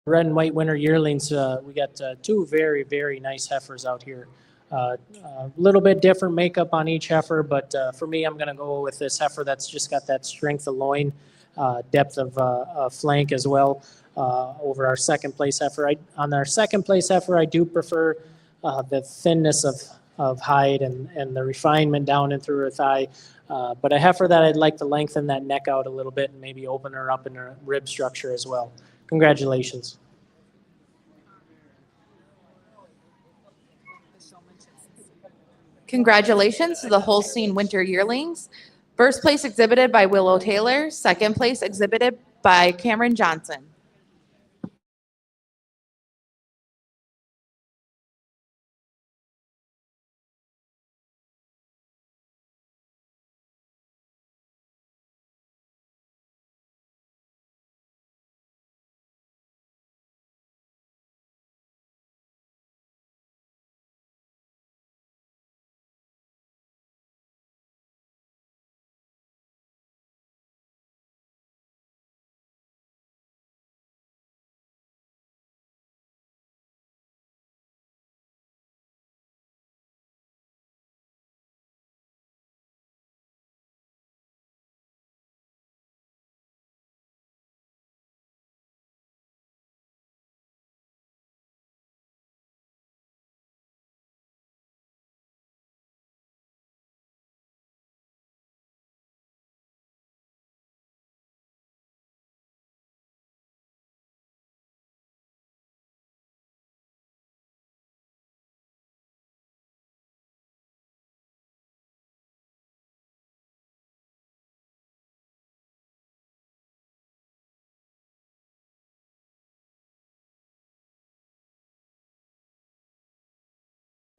Red and white winter yearlings, we got two very, very nice heifers out here. A little bit different makeup on each heifer, but for me, I'm going to go with this heifer that's just got that strength of loin, depth of flank as well over our second place heifer. On our second place heifer, I do prefer the thinness of hide and the refinement down and through her thigh. But a heifer that I'd like to lengthen that neck out a little bit and maybe open her up in her rib structure as well. Congratulations. Congratulations to the Holstein Winter Yearlings. First place exhibited by Willow Taylor, second place exhibited by Cameron Johnson.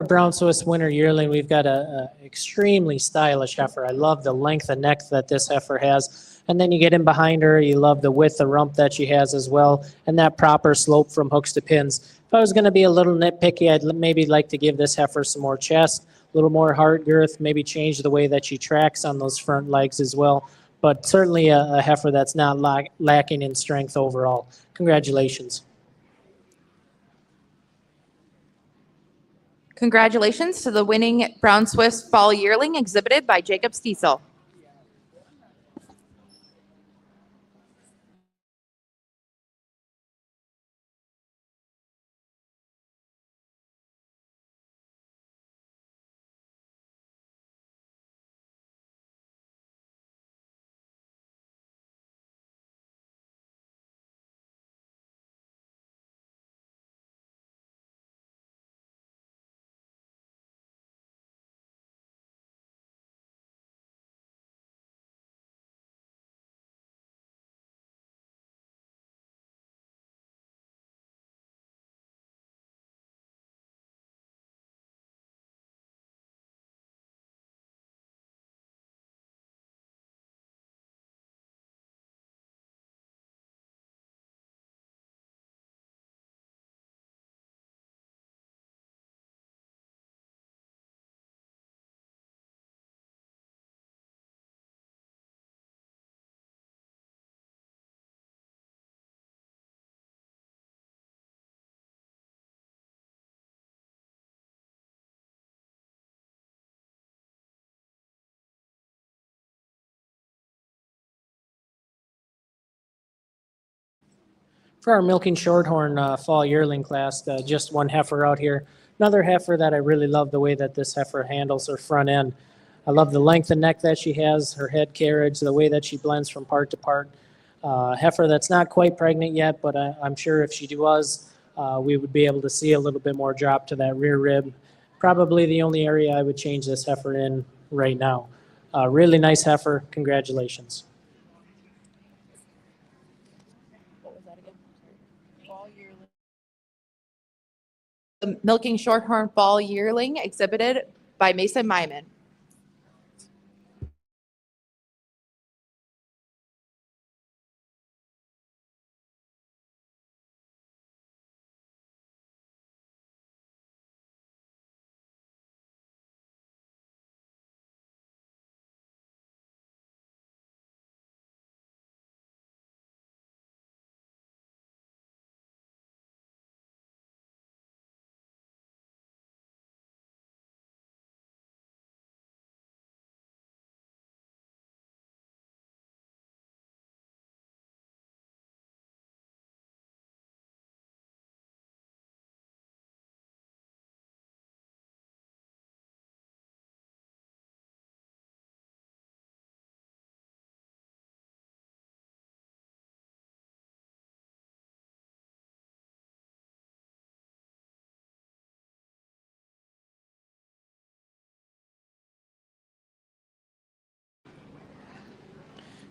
Brown Swiss Winter Yearling, we've got a extremely stylish heifer. I love the length of neck that this heifer has. And then you get in behind her, you love the width of rump that she has as well, and that proper slope from hooks to pins. If I was going to be a little nitpicky, I'd maybe like to give this heifer some more chest, a little more heart girth, maybe change the way that she tracks on those front legs as well. But certainly a heifer that's not lacking in strength overall. Congratulations. Congratulations to the winning Brown Swiss Fall Yearling exhibited by Jacob Stiesel. For our milking shorthorn fall yearling class, just one heifer out here. Another heifer that I really love the way that this heifer handles her front end. I love the length of neck that she has, her head carriage, the way that she blends from part to part. Heifer that's not quite pregnant yet, but I'm sure if she was, we would be able to see a little bit more drop to that rear rib. Probably the only area I would change this heifer in right now. Really nice heifer. Congratulations. The Milking Shorthorn Fall Yearling exhibited by Mason Myman.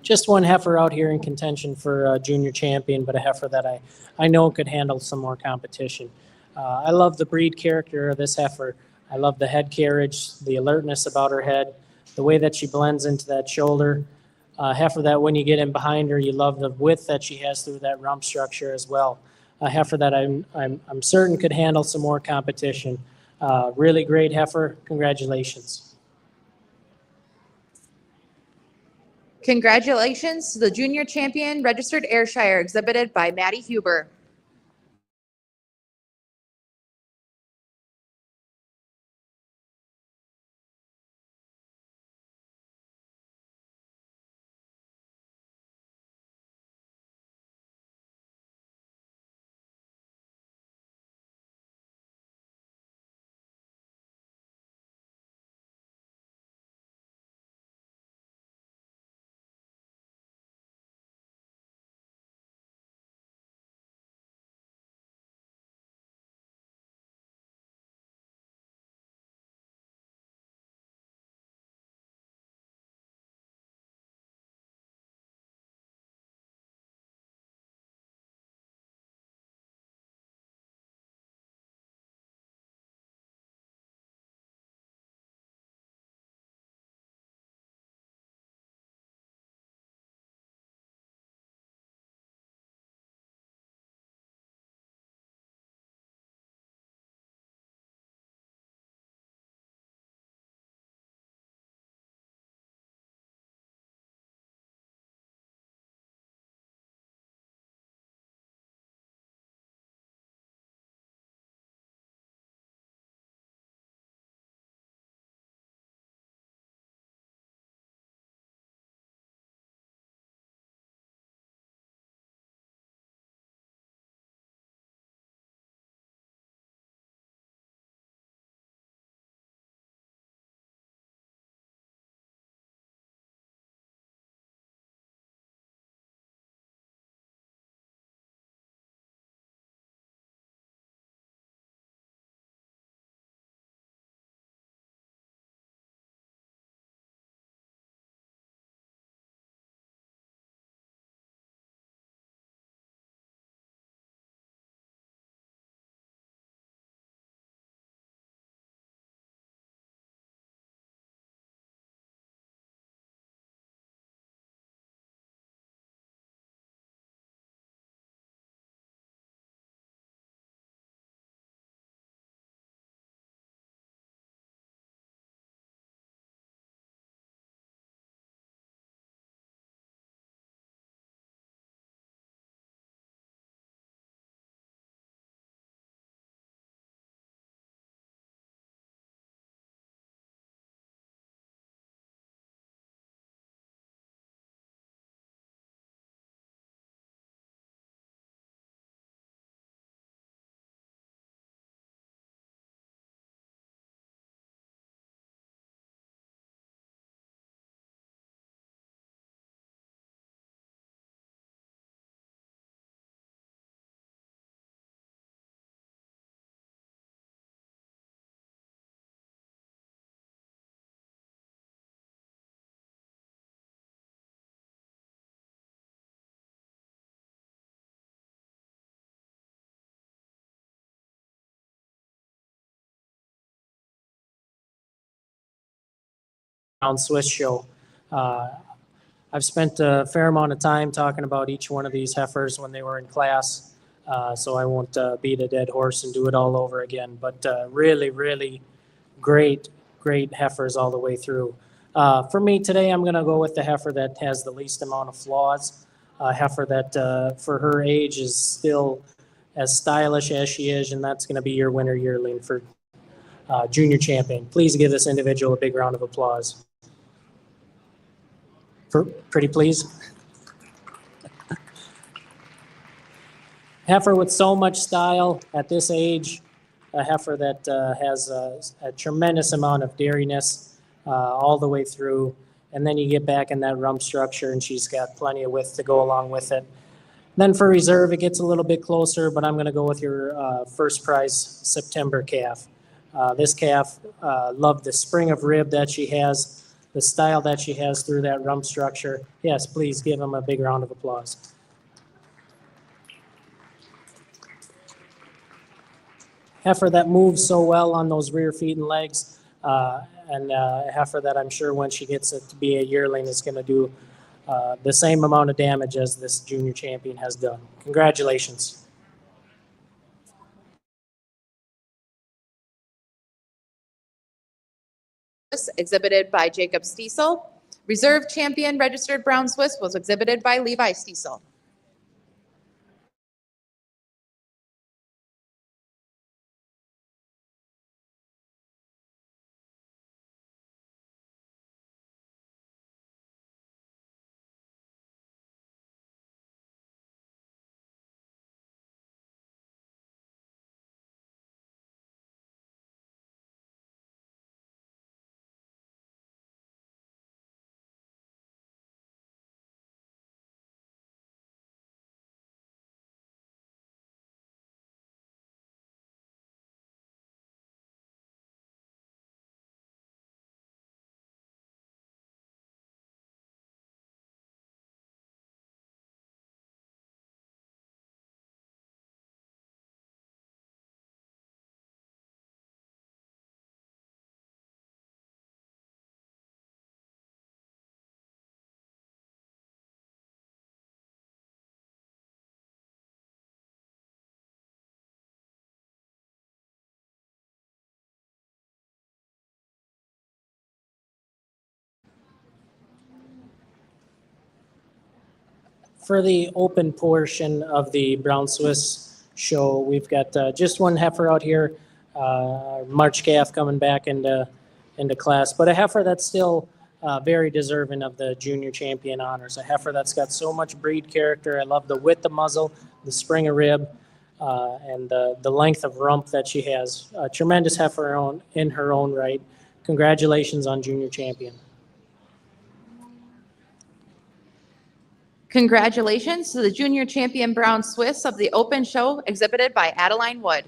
just one heifer out here in contention for junior champion, but a heifer that I know could handle some more competition. I love the breed character of this heifer. I love the head carriage, the alertness about her head, the way that she blends into that shoulder. Heifer that when you get in behind her, you love the width that she has through that rump structure as well. A heifer that I'm certain could handle some more competition. Really great heifer. Congratulations. Congratulations to the junior champion registered Ayrshire exhibited by Maddie Huber. Swiss show. I've spent a fair amount of time talking about each one of these heifers when they were in class, so I won't beat a dead horse and do it all over again. But really, really great heifers all the way through. For me today, I'm going to go with the heifer that has the least amount of flaws. A heifer that for her age is still as stylish as she is, and that's going to be your winner yearling for junior champion. Please give this individual a big round of applause. Pretty please. Heifer with so much style at this age, a heifer that has a tremendous amount of dairiness all the way through. And then you get back in that rump structure and she's got plenty of width to go along with it. Then for reserve, it gets a little bit closer, but I'm going to go with your first prize September calf. This calf, loved the spring of rib that she has, the style that she has through that rump structure. Yes, please give them a big round of applause. Heifer that moves so well on those rear feet and legs, and a heifer that I'm sure when she gets it to be a yearling is going to do the same amount of damage as this junior champion has done. Congratulations. Exhibited by Jacob Stiesel. Reserve champion registered brown Swiss was exhibited by Levi Stiesel. For the open portion of the Brown Swiss show, we've got just one heifer out here, March calf coming back into class, but a heifer that's still very deserving of the junior champion honors. A heifer that's got so much breed character. I love the width of muzzle, the spring of rib, and the length of rump that she has. A tremendous heifer in her own right. Congratulations on junior champion. Congratulations to the junior champion brown Swiss of the open show exhibited by Adeline Wood.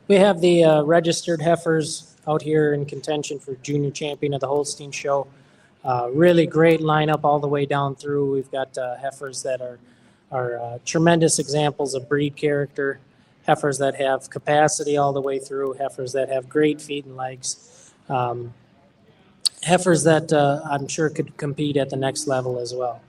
We have the registered heifers out here in contention for junior champion of the Holstein Show. Really great lineup all the way down through. We've got heifers that are tremendous examples of breed character, heifers that have capacity all the way through, heifers that have great feet and legs, heifers that I'm sure could compete at the next level as well.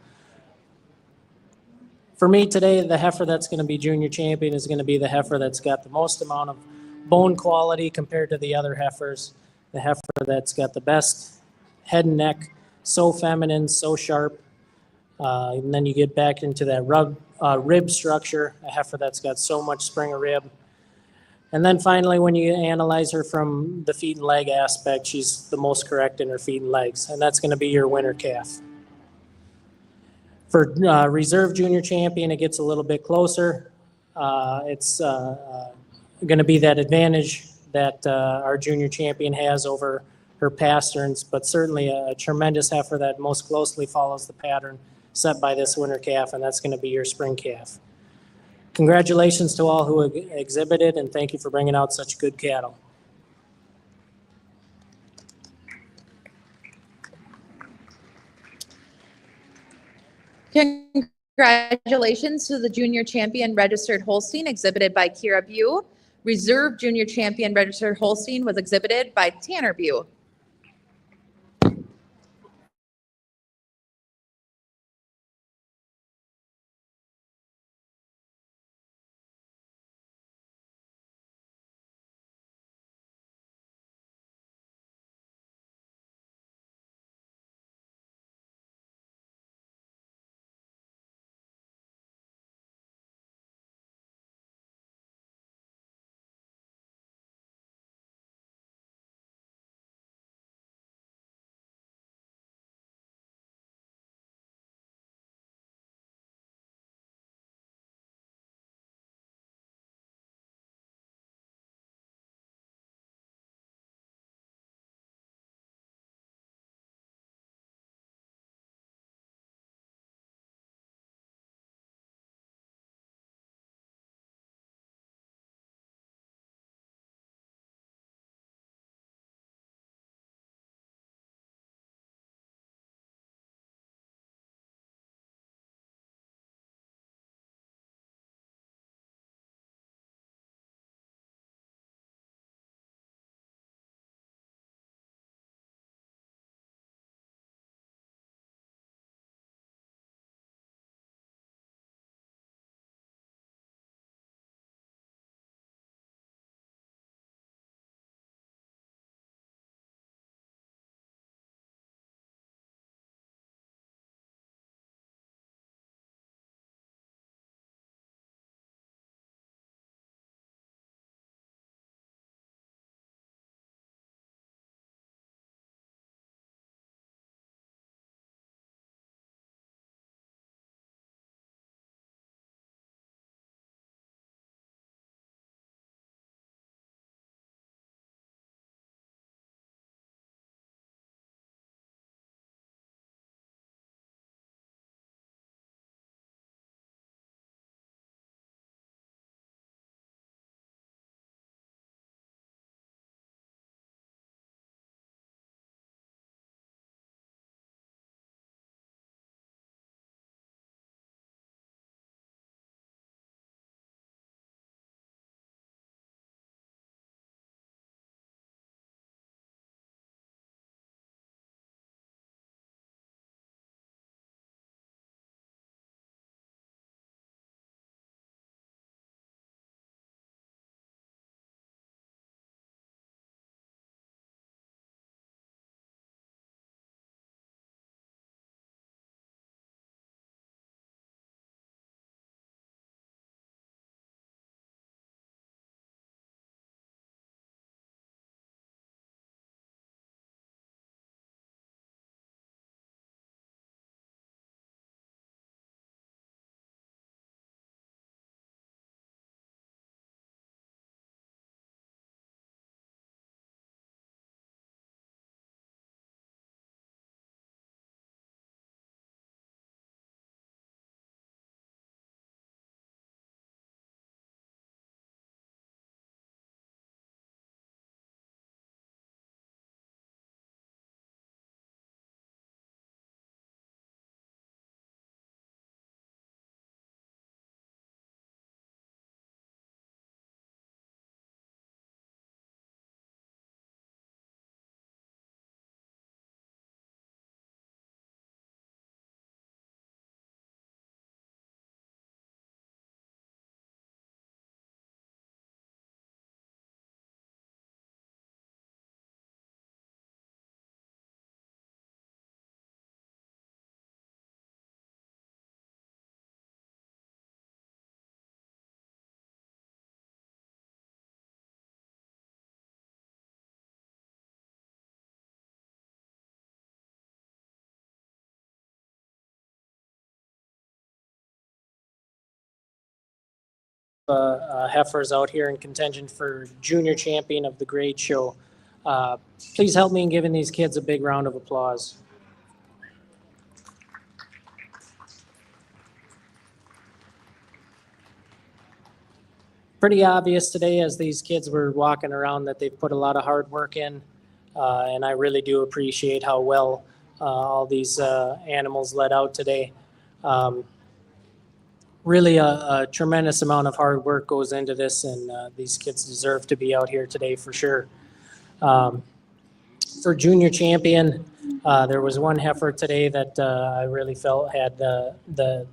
For me today, the heifer that's going to be junior champion is going to be the heifer that's got the most amount of bone quality compared to the other heifers, the heifer that's got the best head and neck, so feminine, so sharp. And then you get back into that rib structure, a heifer that's got so much spring of rib. And then finally, when you analyze her from the feet and leg aspect, she's the most correct in her feet and legs, and that's going to be your winner calf. For reserve junior champion, it gets a little bit closer. It's going to be that advantage that our junior champion has over her pasterns, but certainly a tremendous heifer that most closely follows the pattern set by this winter calf, and that's going to be your spring calf. Congratulations to all who exhibited, and thank you for bringing out such good cattle. Congratulations to the junior champion registered Holstein exhibited by Kira Bew. Reserve junior champion registered Holstein was exhibited by Tanner Bew. heifers out here in contention for junior champion of the grade show. Please help me in giving these kids a big round of applause. Pretty obvious today as these kids were walking around that they've put a lot of hard work in, and I really do appreciate how well all these animals let out today. Really a tremendous amount of hard work goes into this, and these kids deserve to be out here today for sure. For junior champion, there was one heifer today that I really felt had the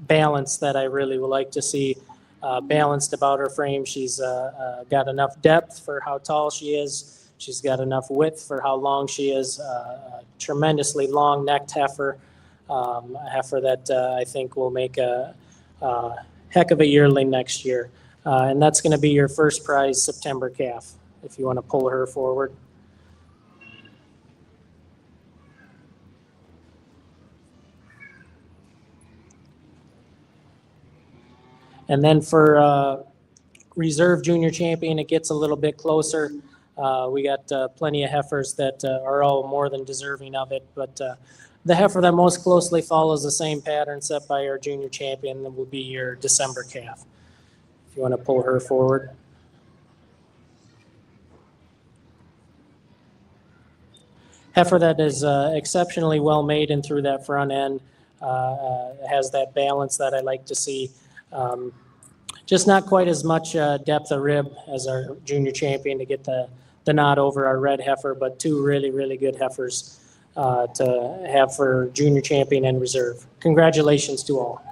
balance that I really would like to see. Balanced about her frame. She's got enough depth for how tall she is. She's got enough width for how long she is. A tremendously long-necked heifer, a heifer that I think will make a heck of a yearling next year. And that's going to be your first prize September calf, if you want to pull her forward. And then for reserve junior champion, it gets a little bit closer. We got plenty of heifers that are all more than deserving of it, but the heifer that most closely follows the same pattern set by our junior champion will be your December calf. If you want to pull her forward. Heifer that is exceptionally well made and through that front end, has that balance that I like to see. Just not quite as much depth of rib as our junior champion to get the nod over our red heifer, but two really, really good heifers to have for junior champion and reserve. Congratulations to all.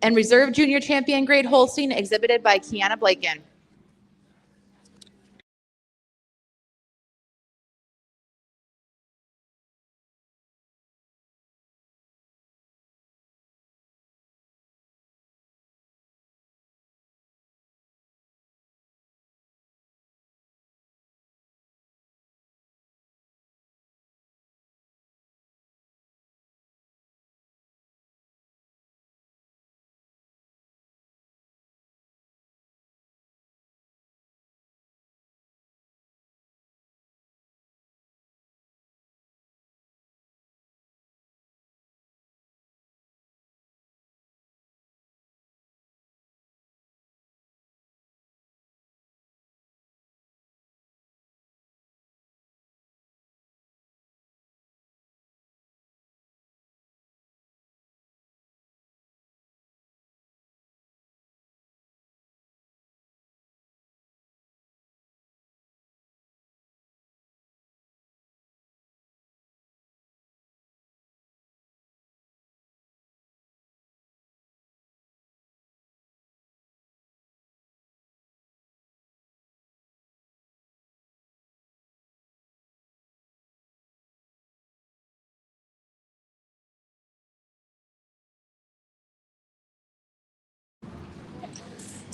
And reserve junior champion grade Holstein exhibited by Kiana Blaken.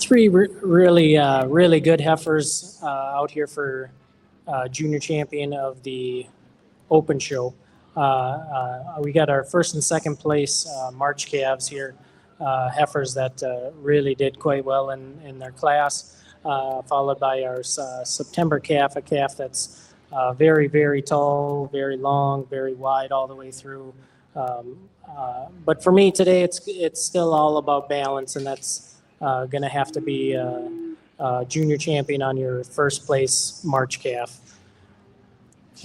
Three really good heifers out here for junior champion of the open show. We got our first and second place March calves here, heifers that really did quite well in their class, followed by our September calf, a calf that's very, very tall, very long, very wide all the way through. But for me today, it's still all about balance, and that's going to have to be junior champion on your first place March calf.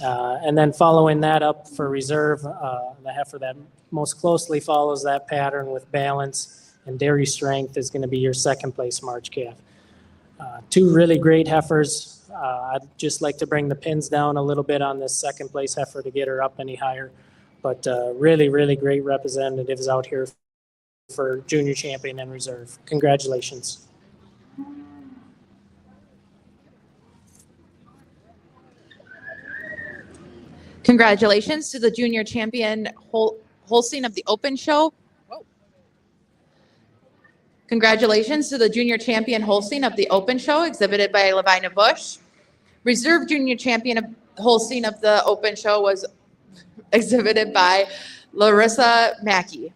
And then following that up for reserve, the heifer that most closely follows that pattern with balance and dairy strength is going to be your second place March calf. Two really great heifers I'd just like to bring the pins down a little bit on this second place heifer to get her up any higher. But really, really great representatives out here for junior champion and reserve. Congratulations. Congratulations to the junior champion Holstein of the Open Show. Congratulations to the junior champion Holstein of the Open Show, exhibited by Lavina Bush. Reserve junior champion of Holstein of the Open Show was exhibited by Larissa Mackey.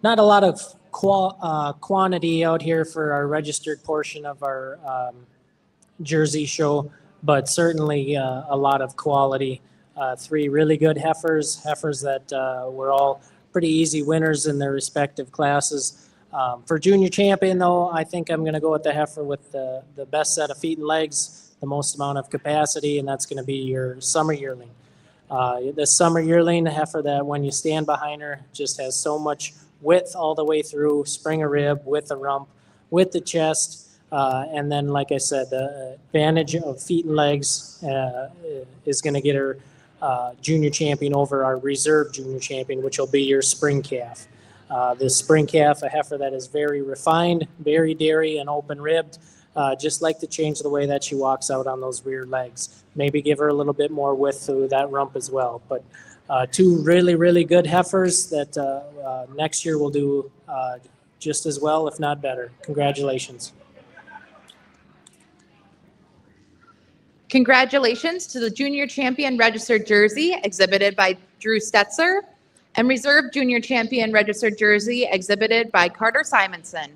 Not a lot of quantity out here for our registered portion of our Jersey show, but certainly a lot of quality. Three really good heifers that were all pretty easy winners in their respective classes. For junior champion, though, I think I'm going to go with the heifer with the best set of feet and legs, the most amount of capacity, and that's going to be your summer yearling. The summer yearling, a heifer that when you stand behind her just has so much width all the way through, spring a rib, with the rump, with the chest, and then, like I said, the advantage of feet and legs is going to get her junior champion over our reserve junior champion, which will be your spring calf. This spring calf, a heifer that is very refined, very dairy, and open-ribbed. Just like to change the way that she walks out on those rear legs. Maybe give her a little bit more width through that rump as well. But two really, really good heifers that next year will do just as well, if not better. Congratulations. Congratulations to the junior champion registered jersey exhibited by Drew Stetzer and reserve junior champion registered jersey exhibited by Carter Simonson.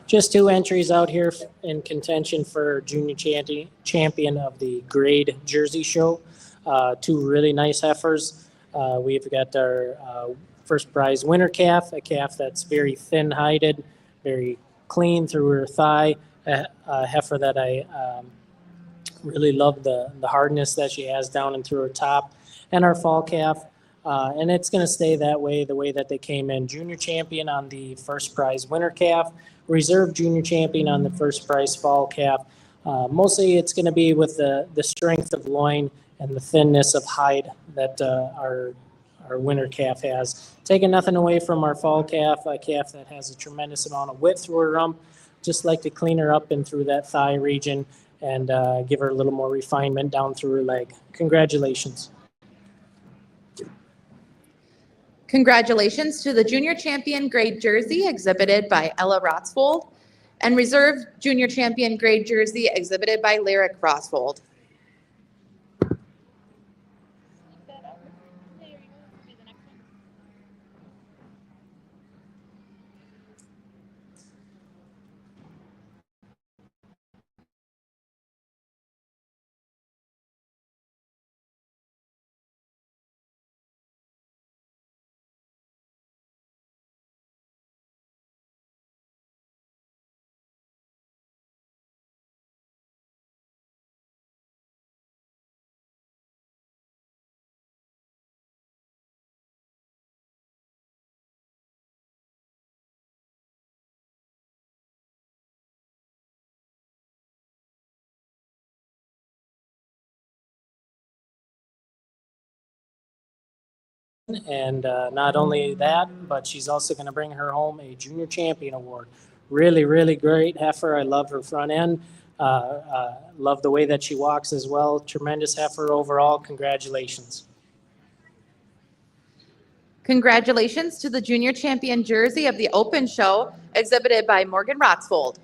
just two entries out here in contention for junior champion of the grade Jersey show. Two really nice heifers. We've got our first prize winner calf, a calf that's very thin-hided, very clean through her thigh, a heifer that I really love the hardness that she has down and through her top, and our fall calf. And it's going to stay that way, the way that they came in. Junior champion on the first prize winner calf, reserve junior champion on the first prize fall calf. Mostly it's going to be with the strength of loin and the thinness of hide that our winner calf has. Taking nothing away from our fall calf, a calf that has a tremendous amount of width through her rump. Just like to clean her up and through that thigh region and give her a little more refinement down through her leg. Congratulations. Congratulations to the junior champion grade jersey exhibited by Ella Rotsvold and reserve junior champion grade jersey exhibited by Lyric Rotsvold. And not only that, but she's also going to bring her home a junior champion award. Really, really great heifer. I love her front end. Love the way that she walks as well. Tremendous heifer overall. Congratulations. Congratulations to the junior champion jersey of the open show exhibited by Morgan Rotsvold.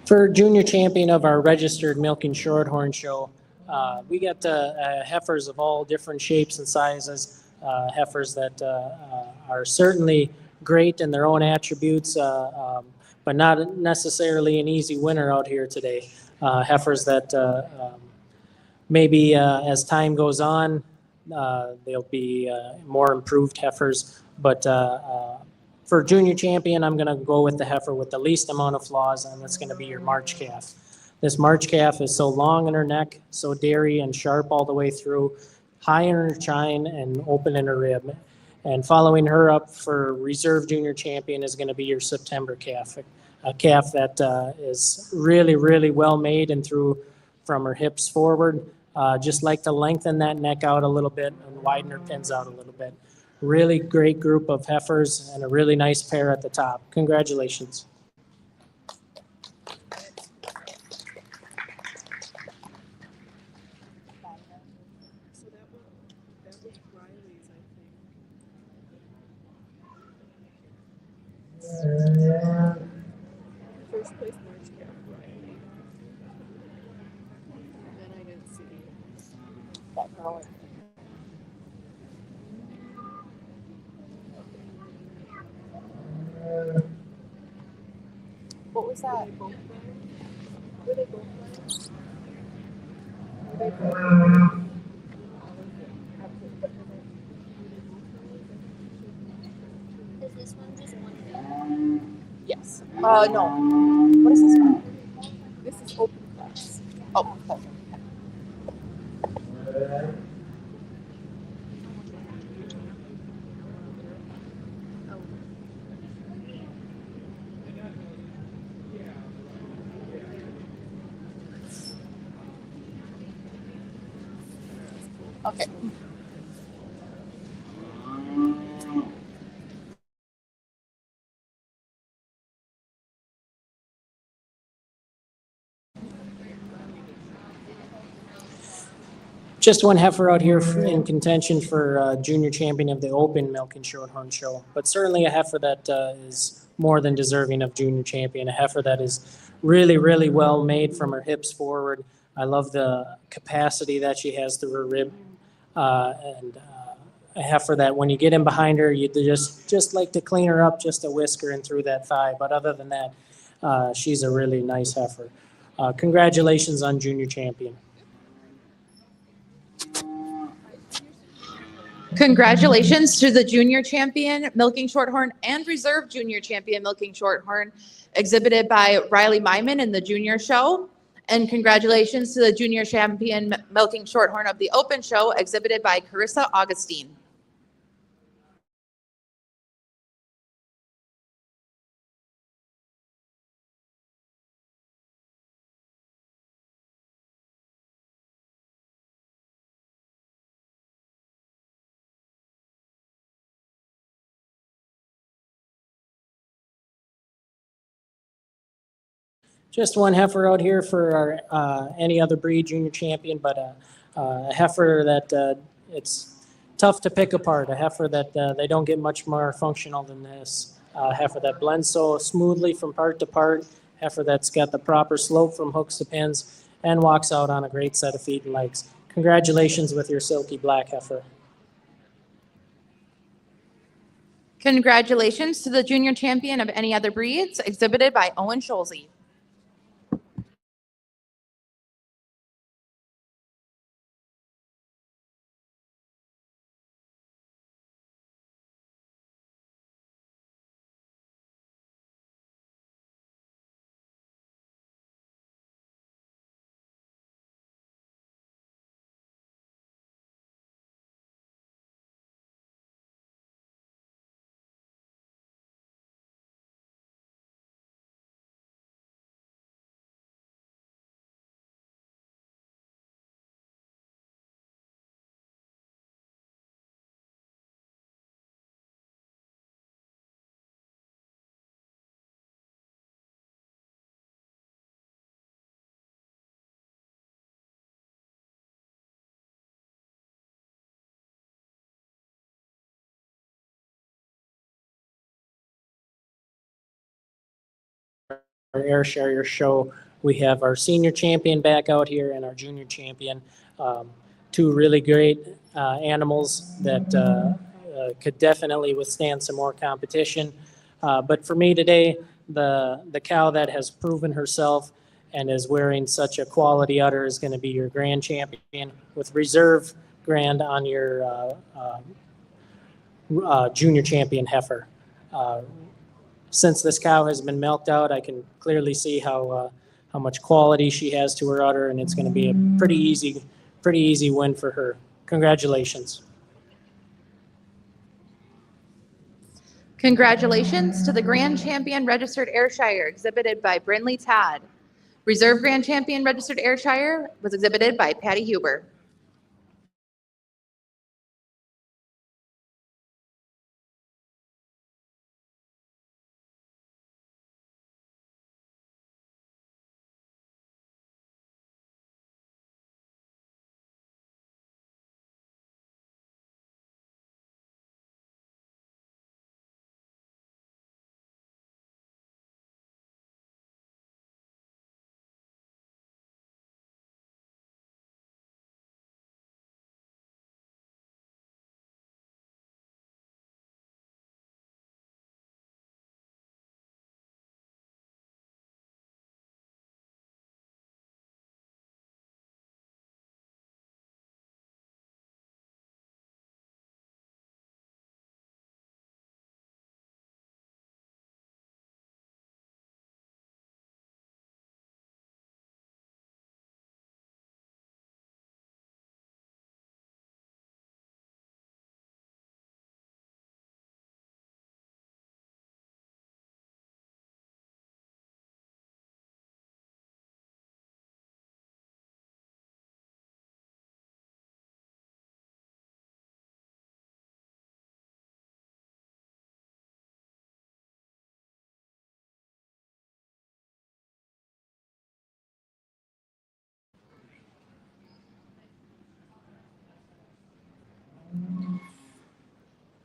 For junior champion of our registered milk and shorthorn show, we got heifers of all different shapes and sizes, heifers that are certainly great in their own attributes, but not necessarily an easy winner out here today. Heifers that maybe as time goes on, they'll be more improved heifers, but For junior champion, I'm gonna go with the heifer with the least amount of flaws, and that's gonna be your March calf. This March calf is so long in her neck, so dairy and sharp all the way through, high in her chine and open in her rib. And following her up for reserve junior champion is gonna be your September calf. A calf that is really, really well made and through from her hips forward. Just like to lengthen that neck out a little bit and widen her pins out a little bit. Really great group of heifers and a really nice pair at the top. Congratulations. So that was Riley's, I think. First place March calf, Riley. And then I didn't see that girl. What was that? Were they both Riley's? Is this one just one? Yes. No. What is this one? This is open class. Oh, okay. Okay. Just one heifer out here in contention for junior champion of the Open Milk and Shorthorn Show, but certainly a heifer that is more than deserving of junior champion. A heifer that is really, really well made from her hips forward. I love the capacity that she has through her rib, and a heifer that when you get in behind her, you just like to clean her up just a whisker and through that thigh. But other than that, she's a really nice heifer. Congratulations on junior champion. Congratulations to the junior champion milking shorthorn and reserve junior champion milking shorthorn exhibited by Riley Myman in the junior show. And congratulations to the junior champion milking shorthorn of the open show exhibited by Carissa Augustine. Just one heifer out here for our any other breed junior champion, but a heifer that it's tough to pick apart. A heifer that they don't get much more functional than this. A heifer that blends so smoothly from part to part. Heifer that's got the proper slope from hooks to pins and walks out on a great set of feet and legs. Congratulations with your silky black heifer. Congratulations to the junior champion of any other breeds exhibited by Owen Scholze. Our Ayrshire show, we have our senior champion back out here and our junior champion. Two really great animals that could definitely withstand some more competition. But for me today, the cow that has proven herself and is wearing such a quality udder is going to be your grand champion with reserve grand on your junior champion heifer. Since this cow has been milked out, I can clearly see how much quality she has to her udder, and it's going to be a pretty easy win for her. Congratulations. Congratulations to the Grand Champion Registered Ayrshire exhibited by Brinley Todd. Reserve Grand Champion Registered Ayrshire was exhibited by Patty Huber.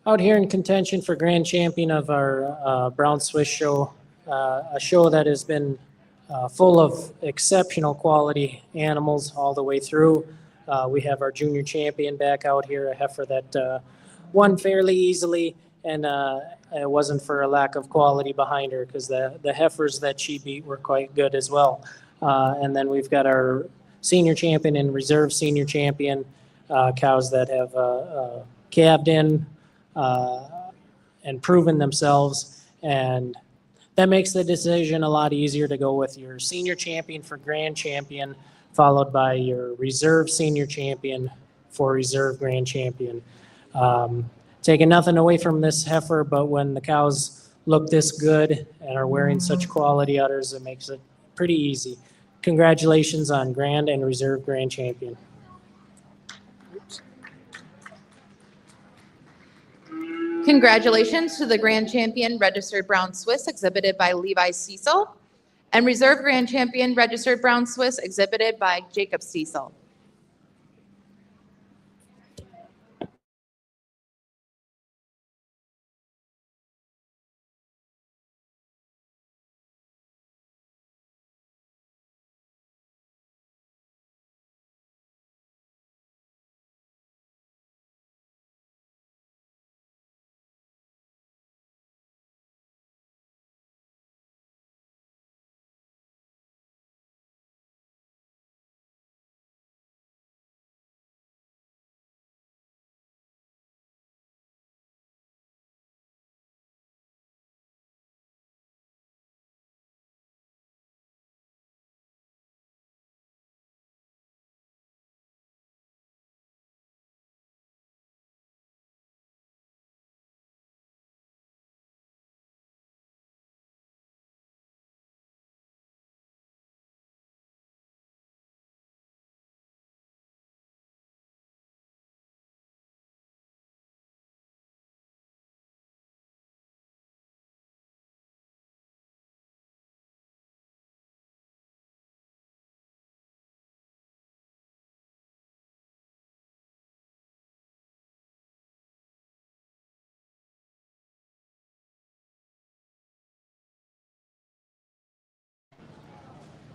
Out here in contention for grand champion of our Brown Swiss show, a show that has been full of exceptional quality animals all the way through. We have our junior champion back out here, a heifer that won fairly easily, and it wasn't for a lack of quality behind her, because the heifers that she beat were quite good as well. And then we've got our senior champion and reserve senior champion cows that have calved in and proven themselves, and that makes the decision a lot easier to go with your senior champion for grand champion, followed by your reserve senior champion for reserve grand champion. Taking nothing away from this heifer, but when the cows look this good and are wearing such quality udders, it makes it pretty easy. Congratulations on grand and reserve grand champion. Congratulations to the Grand Champion Registered Brown Swiss exhibited by Levi Cecil and Reserve Grand Champion Registered Brown Swiss exhibited by Jacob Cecil.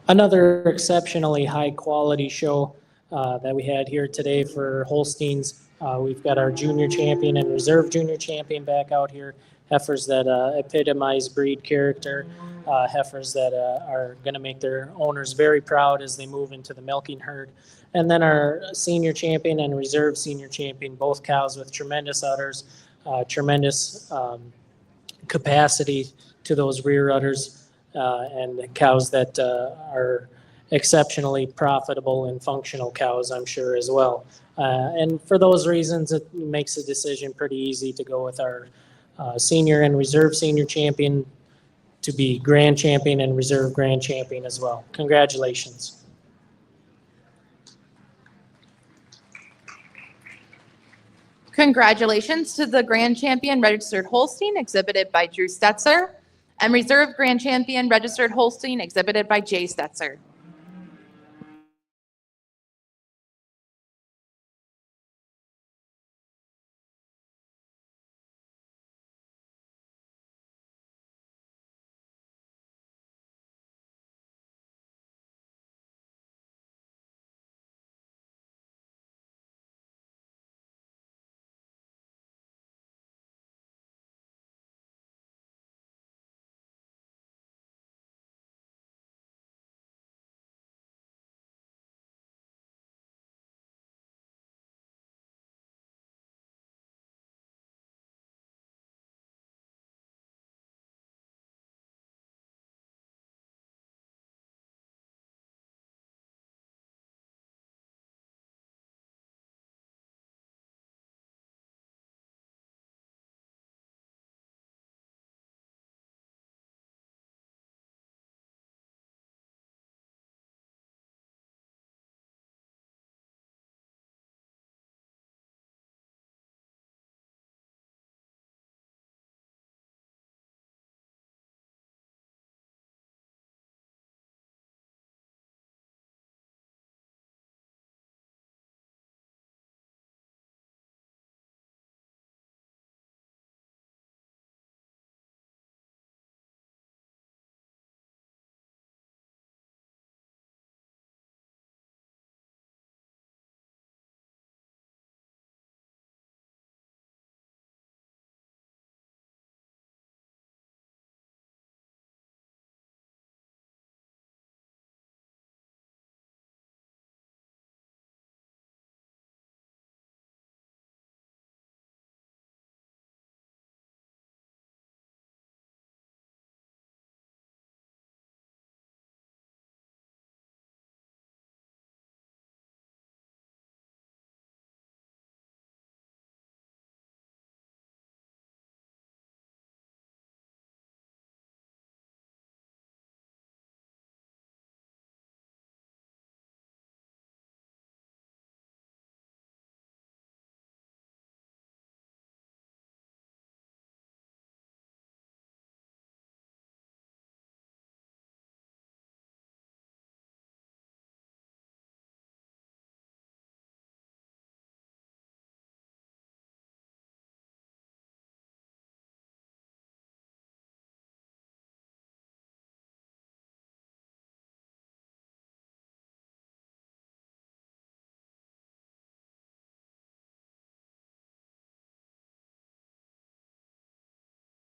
Another exceptionally high quality show that we had here today for Holsteins. We've got our junior champion and reserve junior champion back out here. Heifers that epitomize breed character. Heifers that are going to make their owners very proud as they move into the milking herd. And then our senior champion and reserve senior champion, both cows with tremendous udders, tremendous capacity to those rear udders and cows that are exceptionally profitable and functional cows, I'm sure, as well. And for those reasons, it makes the decision pretty easy to go with our senior and reserve senior champion to be grand champion and reserve grand champion as well. Congratulations. Congratulations to the grand champion registered Holstein exhibited by Drew Stetzer and reserve grand champion registered Holstein exhibited by Jay Stetzer.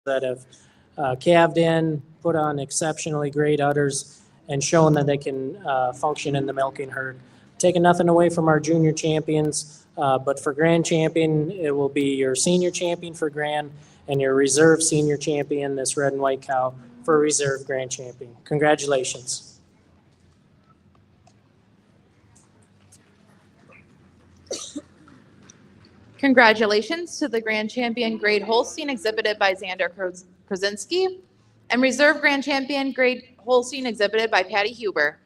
That have calved in, put on exceptionally great udders, and shown that they can function in the milking herd. Taking nothing away from our junior champions, but for grand champion, it will be your senior champion for grand and your reserve senior champion, this red and white cow, for reserve grand champion. Congratulations. Congratulations to the grand champion grade Holstein exhibited by Xander Krasinski and reserve grand champion grade Holstein exhibited by Patty Huber.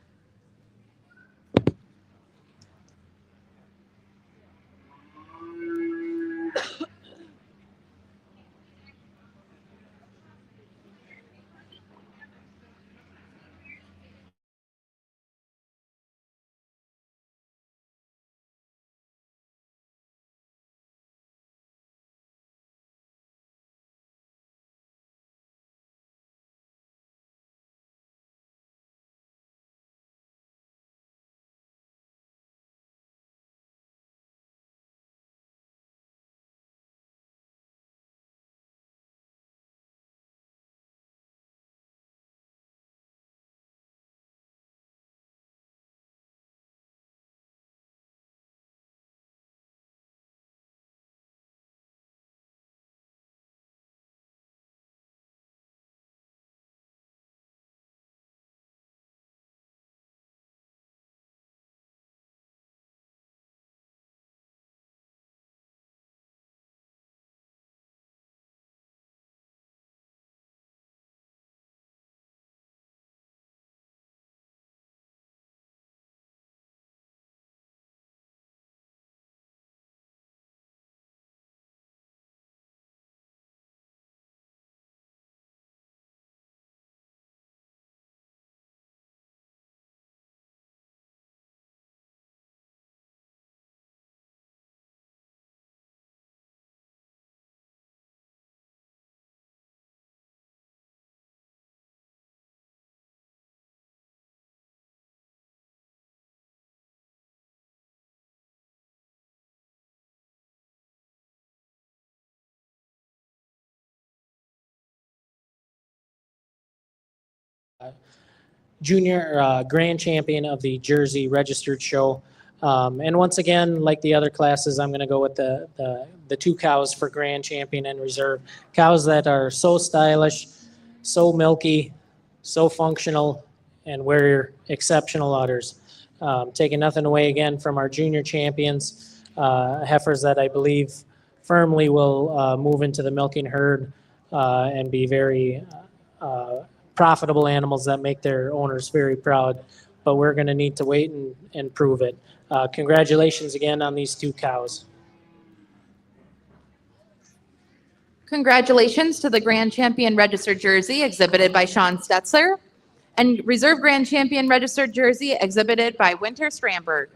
junior grand champion of the Jersey Registered Show. And once again, like the other classes, I'm going to go with the two cows for grand champion and reserve. Cows that are so stylish, so milky, so functional, and wear exceptional udders. Taking nothing away again from our junior champions, heifers that I believe firmly will move into the milking herd and be very profitable animals that make their owners very proud. But we're going to need to wait and prove it. Congratulations again on these two cows. Congratulations to the Grand Champion Registered Jersey exhibited by Sean Stetzler and Reserve Grand Champion Registered Jersey exhibited by Winter Stramberg.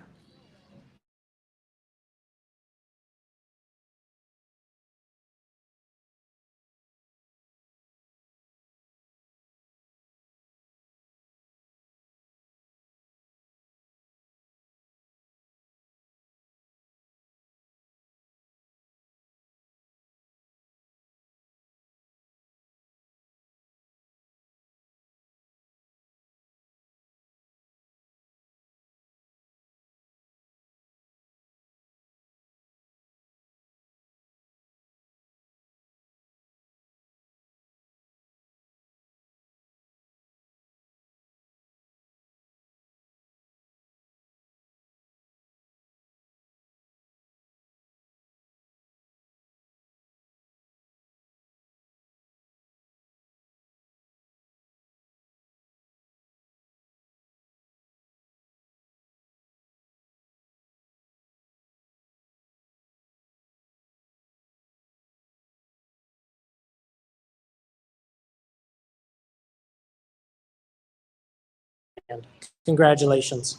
Congratulations.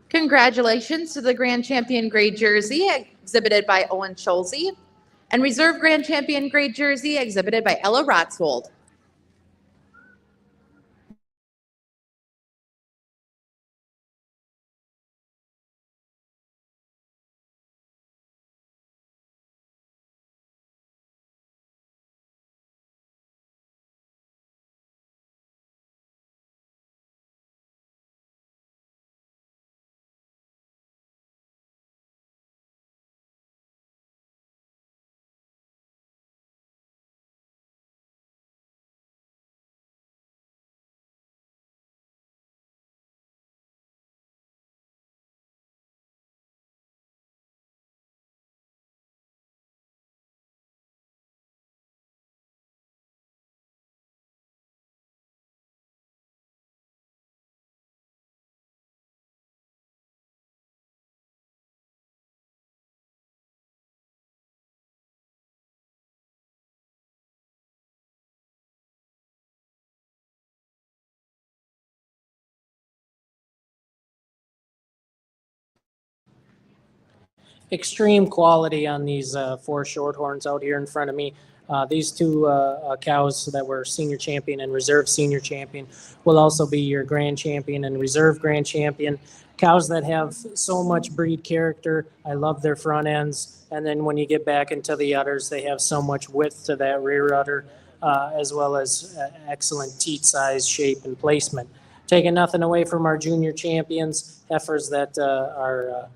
Congratulations to the Grand Champion Grade Jersey exhibited by Owen Schulze and Reserve Grand Champion Grade Jersey exhibited by Ella Rotswold. Extreme quality on these four shorthorns out here in front of me. These two cows that were senior champion and reserve senior champion will also be your grand champion and reserve grand champion. Cows that have so much breed character. I love their front ends. And then when you get back into the udders, they have so much width to that rear udder, as well as excellent teat size, shape, and placement. Taking nothing away from our junior champions, heifers that are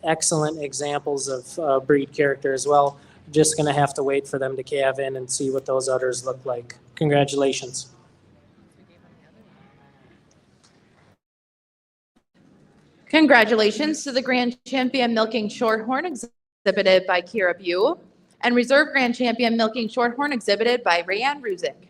excellent examples of breed character as well. Just going to have to wait for them to calve in and see what those udders look like. Congratulations. Congratulations to the Grand Champion Milking Shorthorn exhibited by Kira Bew and Reserve Grand Champion Milking Shorthorn exhibited by Rayanne Ruzick.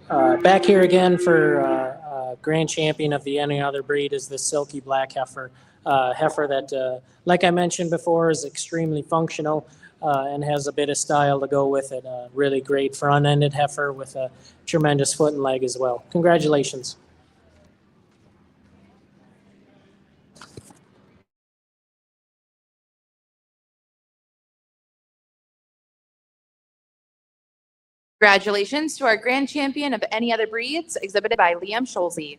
Back here again for grand champion of the any other breed is the silky black heifer. Heifer that, like I mentioned before, is extremely functional and has a bit of style to go with it. Really great front-ended heifer with a tremendous foot and leg as well. Congratulations. Congratulations to our grand champion of any other breeds, exhibited by Liam Scholze.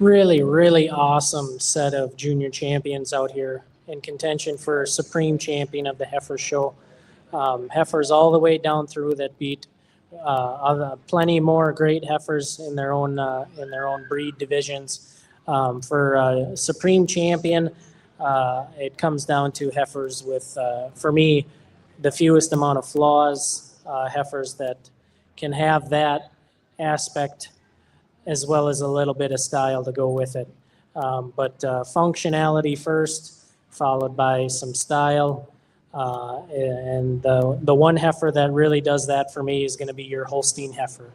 Really, really awesome set of junior champions out here in contention for supreme champion of the heifer show. Heifers all the way down through that beat plenty more great heifers in their own breed divisions. For supreme champion, it comes down to heifers with, for me, the fewest amount of flaws. Heifers that can have that aspect as well as a little bit of style to go with it. But functionality first, followed by some style. And the one heifer that really does that for me is going to be your Holstein heifer.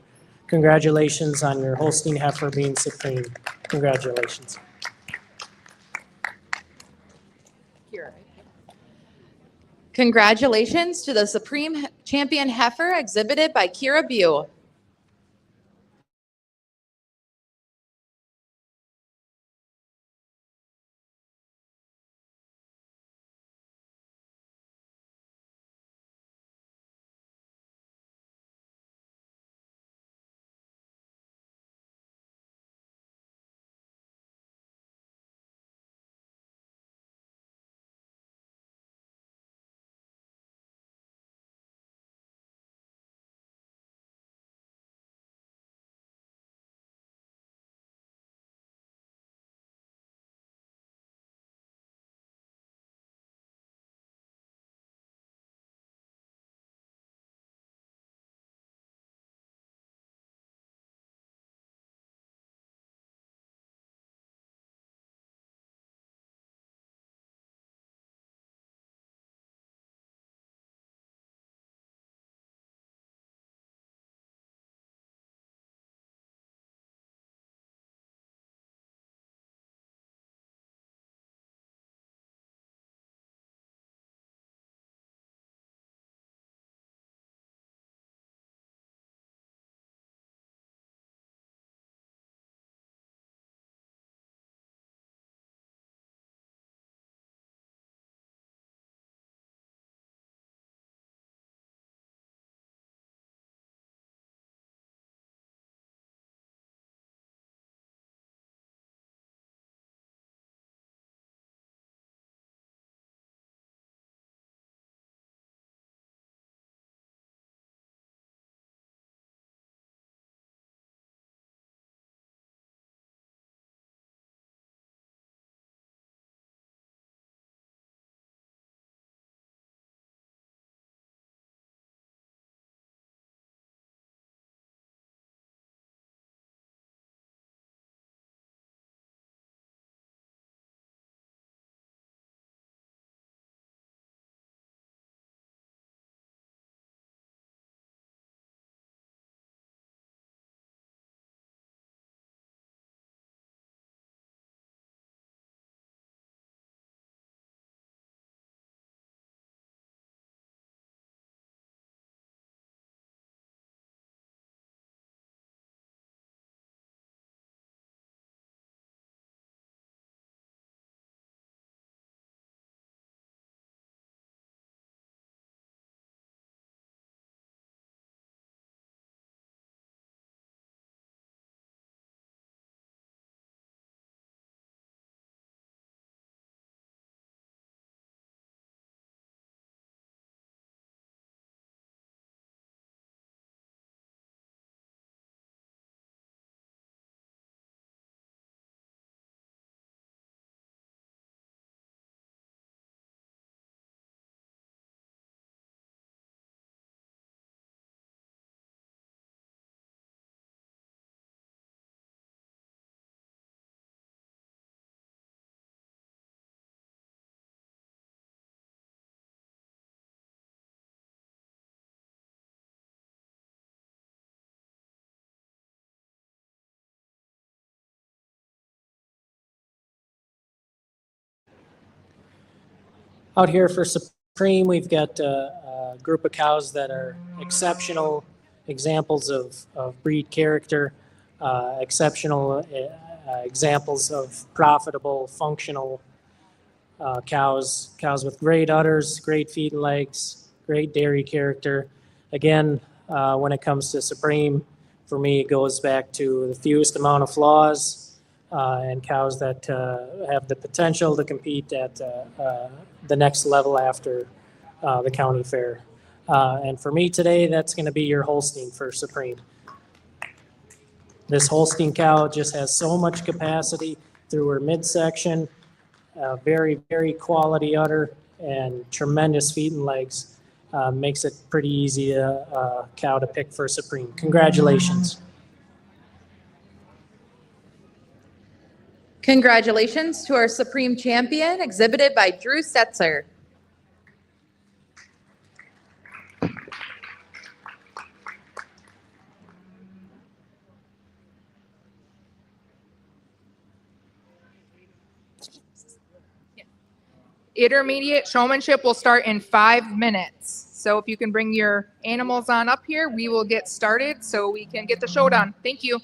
Congratulations on your Holstein heifer being supreme. Congratulations. Congratulations to the supreme champion heifer exhibited by Kira Bew. Out here for Supreme, we've got a group of cows that are exceptional examples of breed character, exceptional examples of profitable, functional cows with great udders, great feet and legs, great dairy character. Again, when it comes to Supreme, for me, it goes back to the fewest amount of flaws and cows that have the potential to compete at the next level after the county fair. And for me today, that's going to be your Holstein for Supreme. This Holstein cow just has so much capacity through her midsection, very, very quality udder, and tremendous feet and legs. Makes it pretty easy cow to pick for Supreme. Congratulations. Congratulations to our Supreme Champion exhibited by Drew Stetzer. Intermediate showmanship will start in 5 minutes. So if you can bring your animals on up here, we will get started so we can get the show done. Thank you.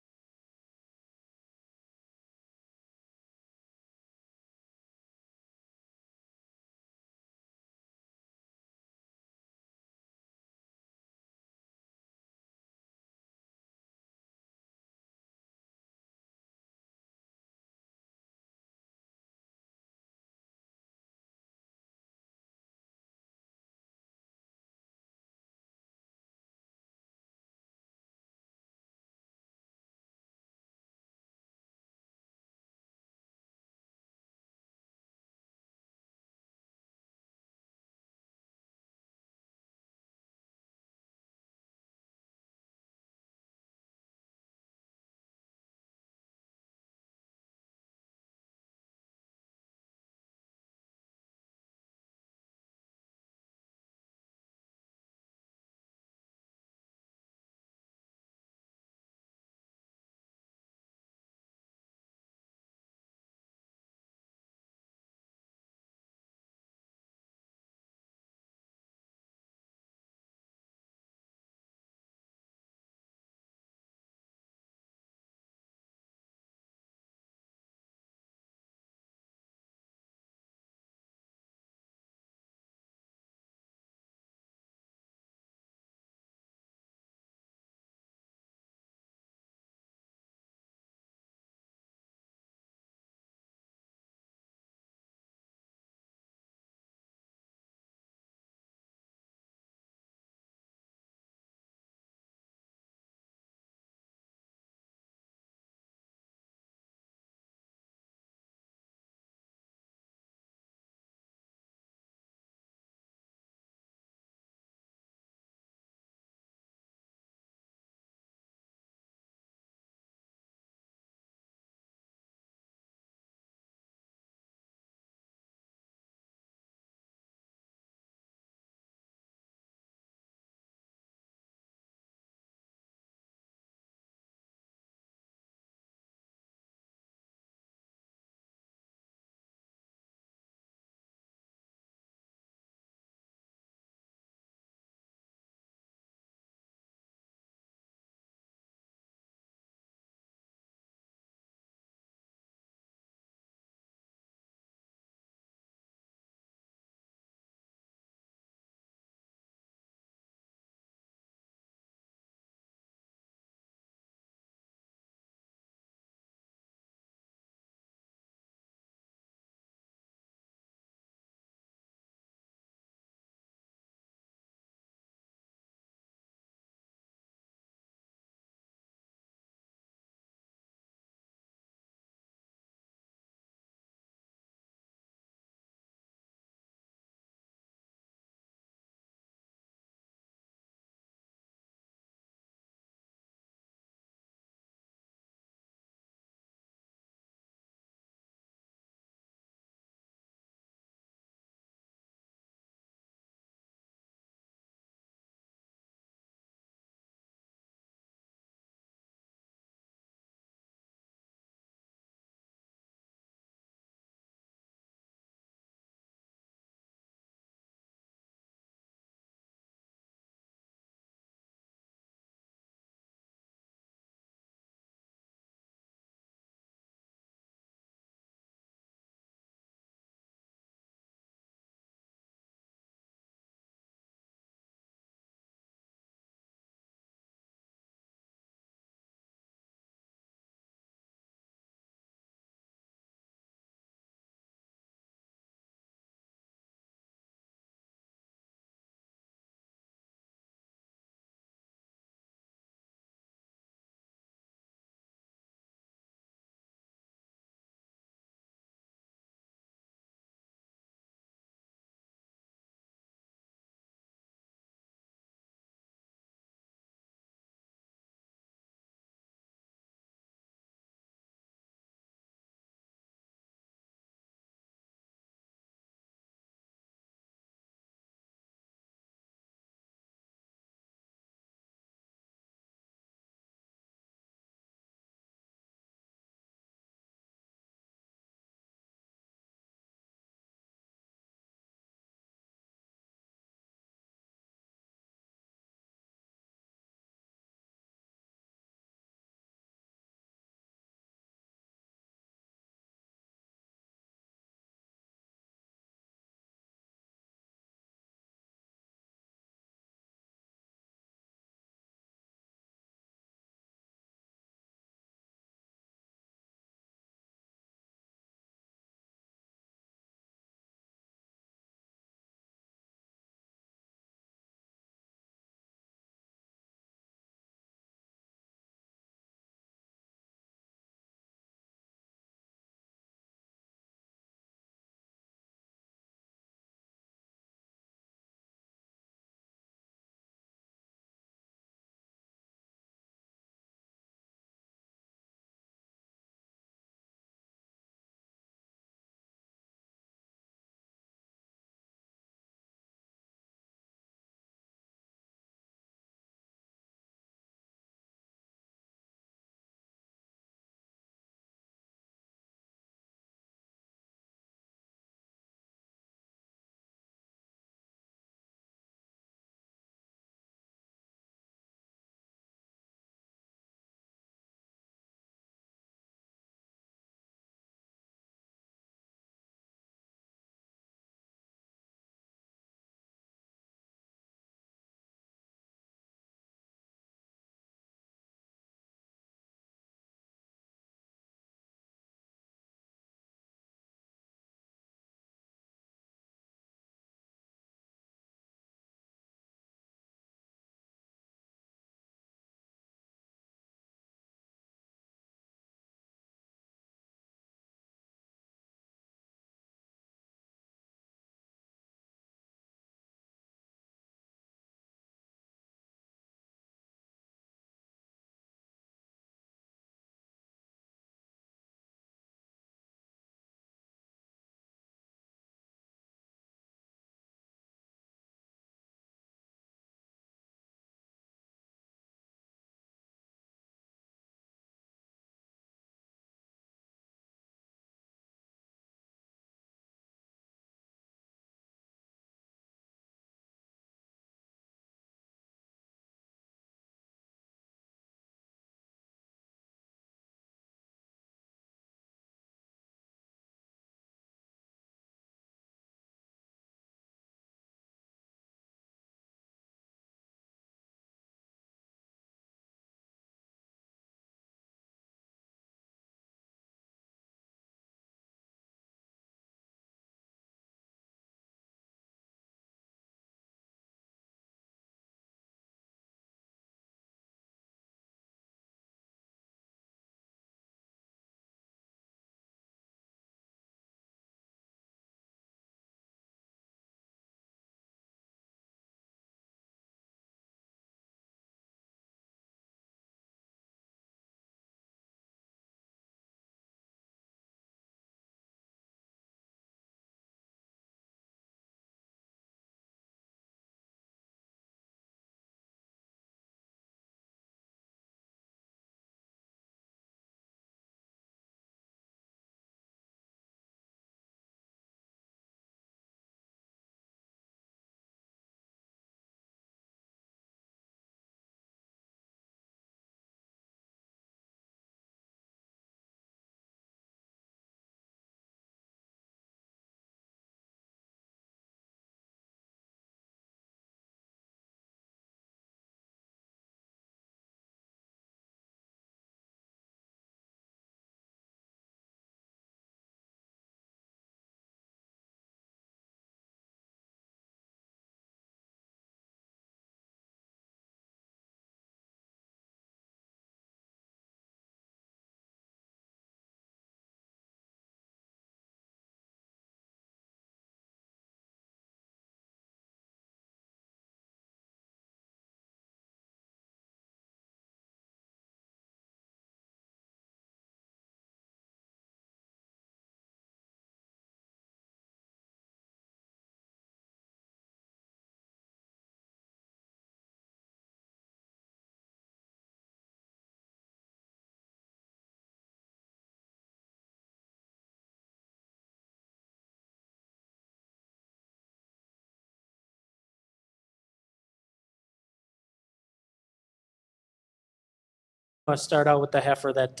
I'll start out with the heifer that,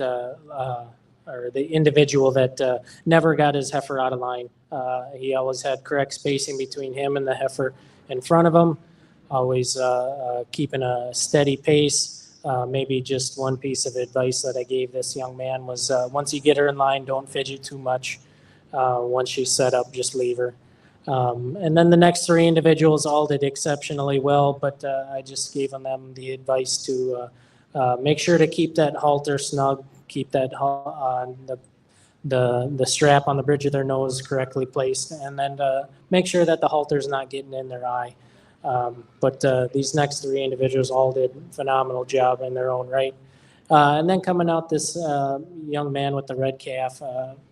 or the individual that never got his heifer out of line. He always had correct spacing between him and the heifer in front of him, always keeping a steady pace. Maybe just one piece of advice that I gave this young man was once you get her in line, don't fidget too much. Once she's set up, just leave her. And then the next three individuals all did exceptionally well, but I just gave them the advice to make sure to keep that halter snug, keep that the strap on the bridge of their nose correctly placed, and then make sure that the halter's not getting in their eye. But these next three individuals all did a phenomenal job in their own right. And then coming out this young man with the red calf,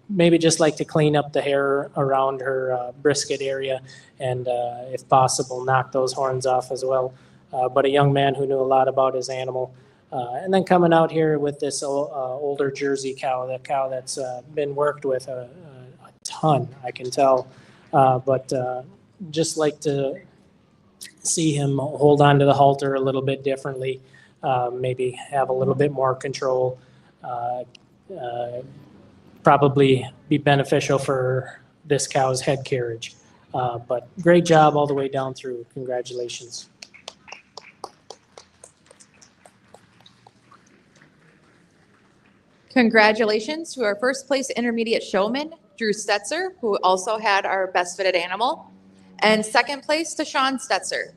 maybe just like to clean up the hair around her brisket area and if possible, knock those horns off as well. But a young man who knew a lot about his animal. And then coming out here with this older Jersey cow, the cow that's been worked with a ton, I can tell. But just like to see him hold on to the halter a little bit differently, maybe have a little bit more control. Probably be beneficial for this cow's head carriage. But great job all the way down through. Congratulations. Congratulations to our first place intermediate showman, Drew Stetzer, who also had our best fitted animal. And second place to Sean Stetzer.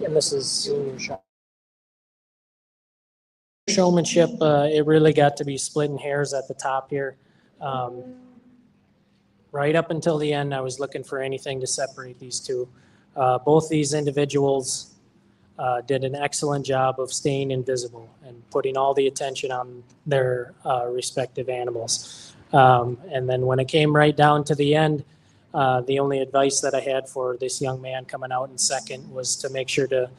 And this is senior showmanship. It really got to be splitting hairs at the top here. Right up until the end, I was looking for anything to separate these two. Both these individuals did an excellent job of staying invisible and putting all the attention on their respective animals. And then when it came right down to the end, the only advice that I had for this young man coming out in second was to make sure to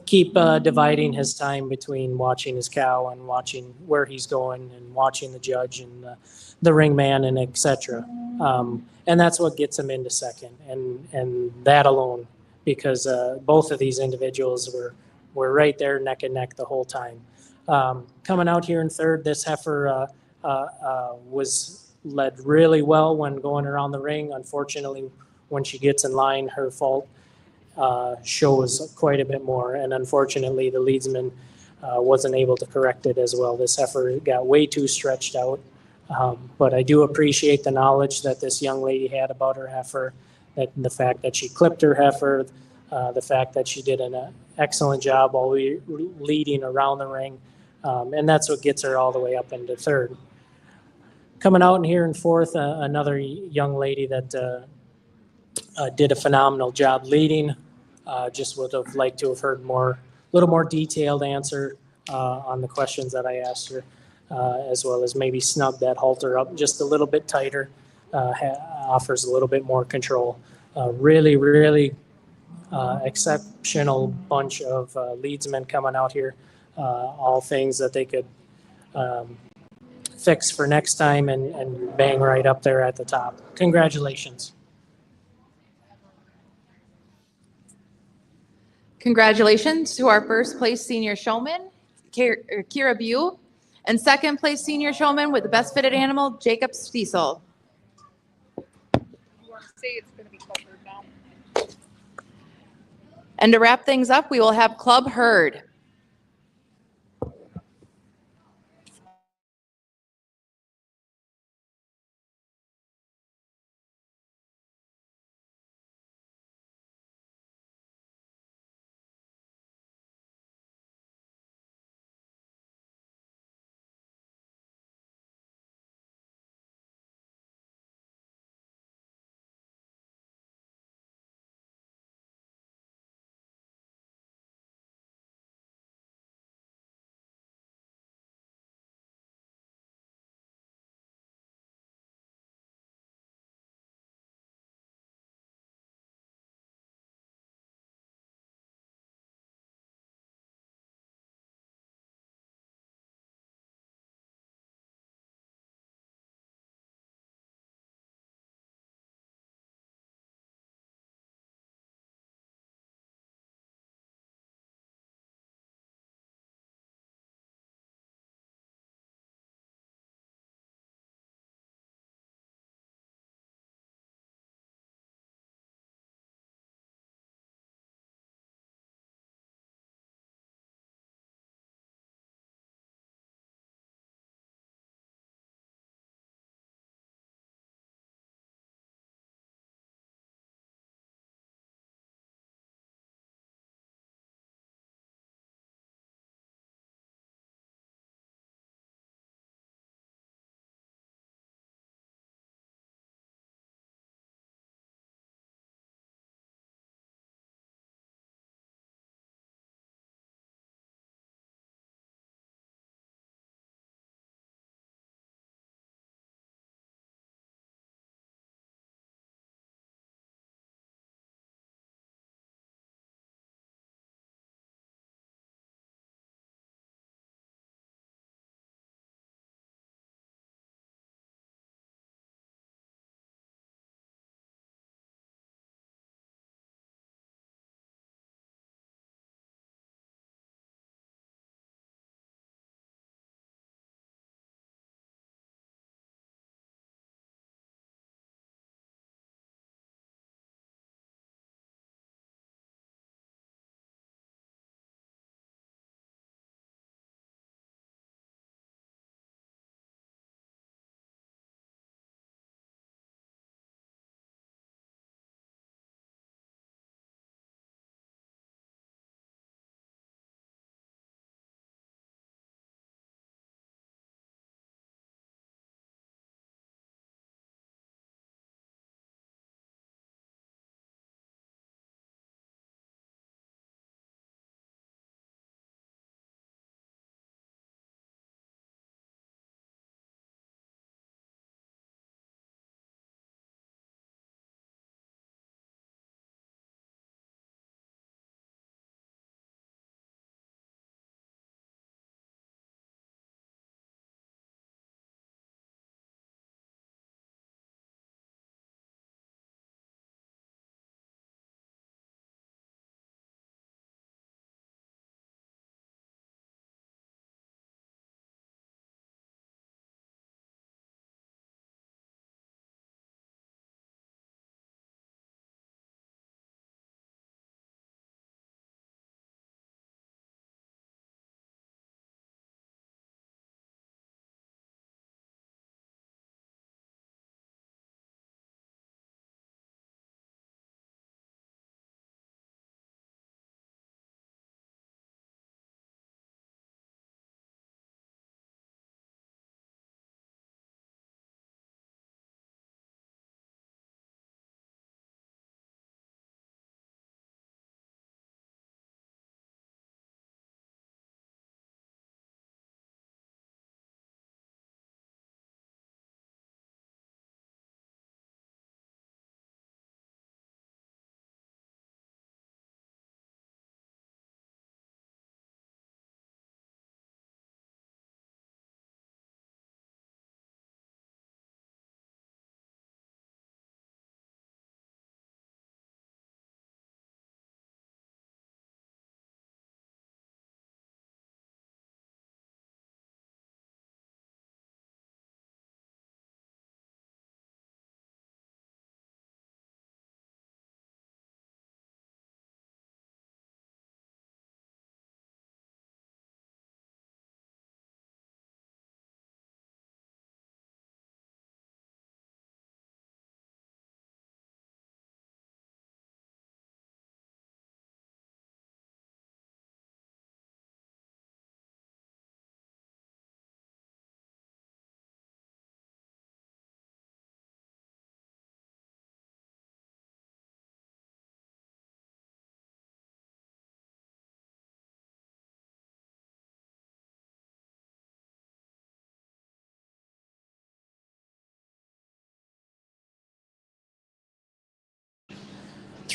keep dividing his time between watching his cow and watching where he's going and watching the judge and the ring man and etc. And that's what gets him into second, and that alone, because both of these individuals were right there neck and neck the whole time. Coming out here in third, this heifer was led really well when going around the ring. Unfortunately, when she gets in line, her fault shows quite a bit more, and unfortunately, the leadsman wasn't able to correct it as well. This heifer got way too stretched out. But I do appreciate the knowledge that this young lady had about her heifer, that the fact that she clipped her heifer, the fact that she did an excellent job while leading around the ring, and that's what gets her all the way up into third. Coming out in here in fourth, another young lady that did a phenomenal job leading. Just would have liked to have heard a little more detailed answer on the questions that I asked her. As well as maybe snug that halter up just a little bit tighter, offers a little bit more control. Really exceptional bunch of leadsmen coming out here, all things that they could fix for next time and bang right up there at the top. Congratulations. Congratulations to our first place senior showman, Kira Bew, and second place senior showman with the best fitted animal, Jacob Stiesel. You want to say it's going to be covered now? And to wrap things up, we will have Club Herd.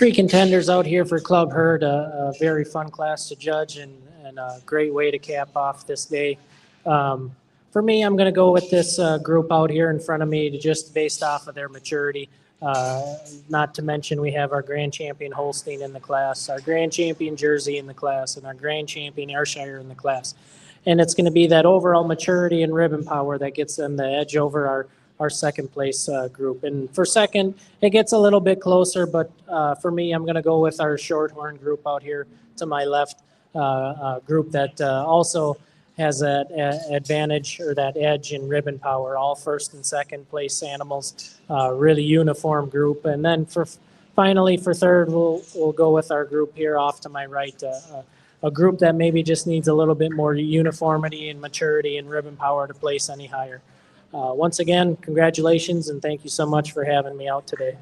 three contenders out here for Club Herd, a very fun class to judge and a great way to cap off this day. For me, I'm going to go with this group out here in front of me just based off of their maturity. Not to mention we have our grand champion Holstein in the class, our grand champion Jersey in the class, and our grand champion Ayrshire in the class. And it's going to be that overall maturity and ribbon power that gets them the edge over our second place group. And for second, it gets a little bit closer, but for me, I'm going to go with our Shorthorn group out here to my left, group that also has that advantage or that edge in ribbon power, all first and second place animals, really uniform group. And then finally for third, we'll go with our group here off to my right, a group that maybe just needs a little bit more uniformity and maturity and ribbon power to place any higher. Once again, congratulations and thank you so much for having me out today.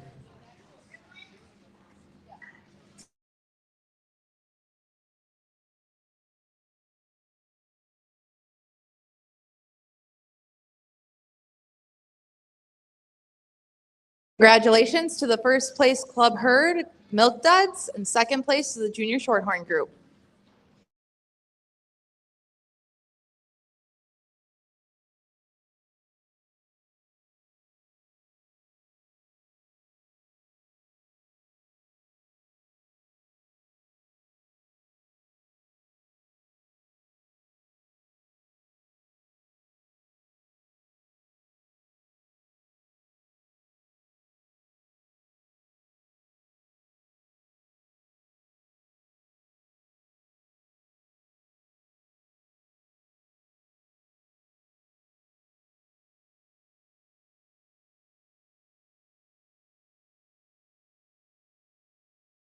Congratulations to the first place Club Herd, Milk Duds, and second place to the Junior Shorthorn Group.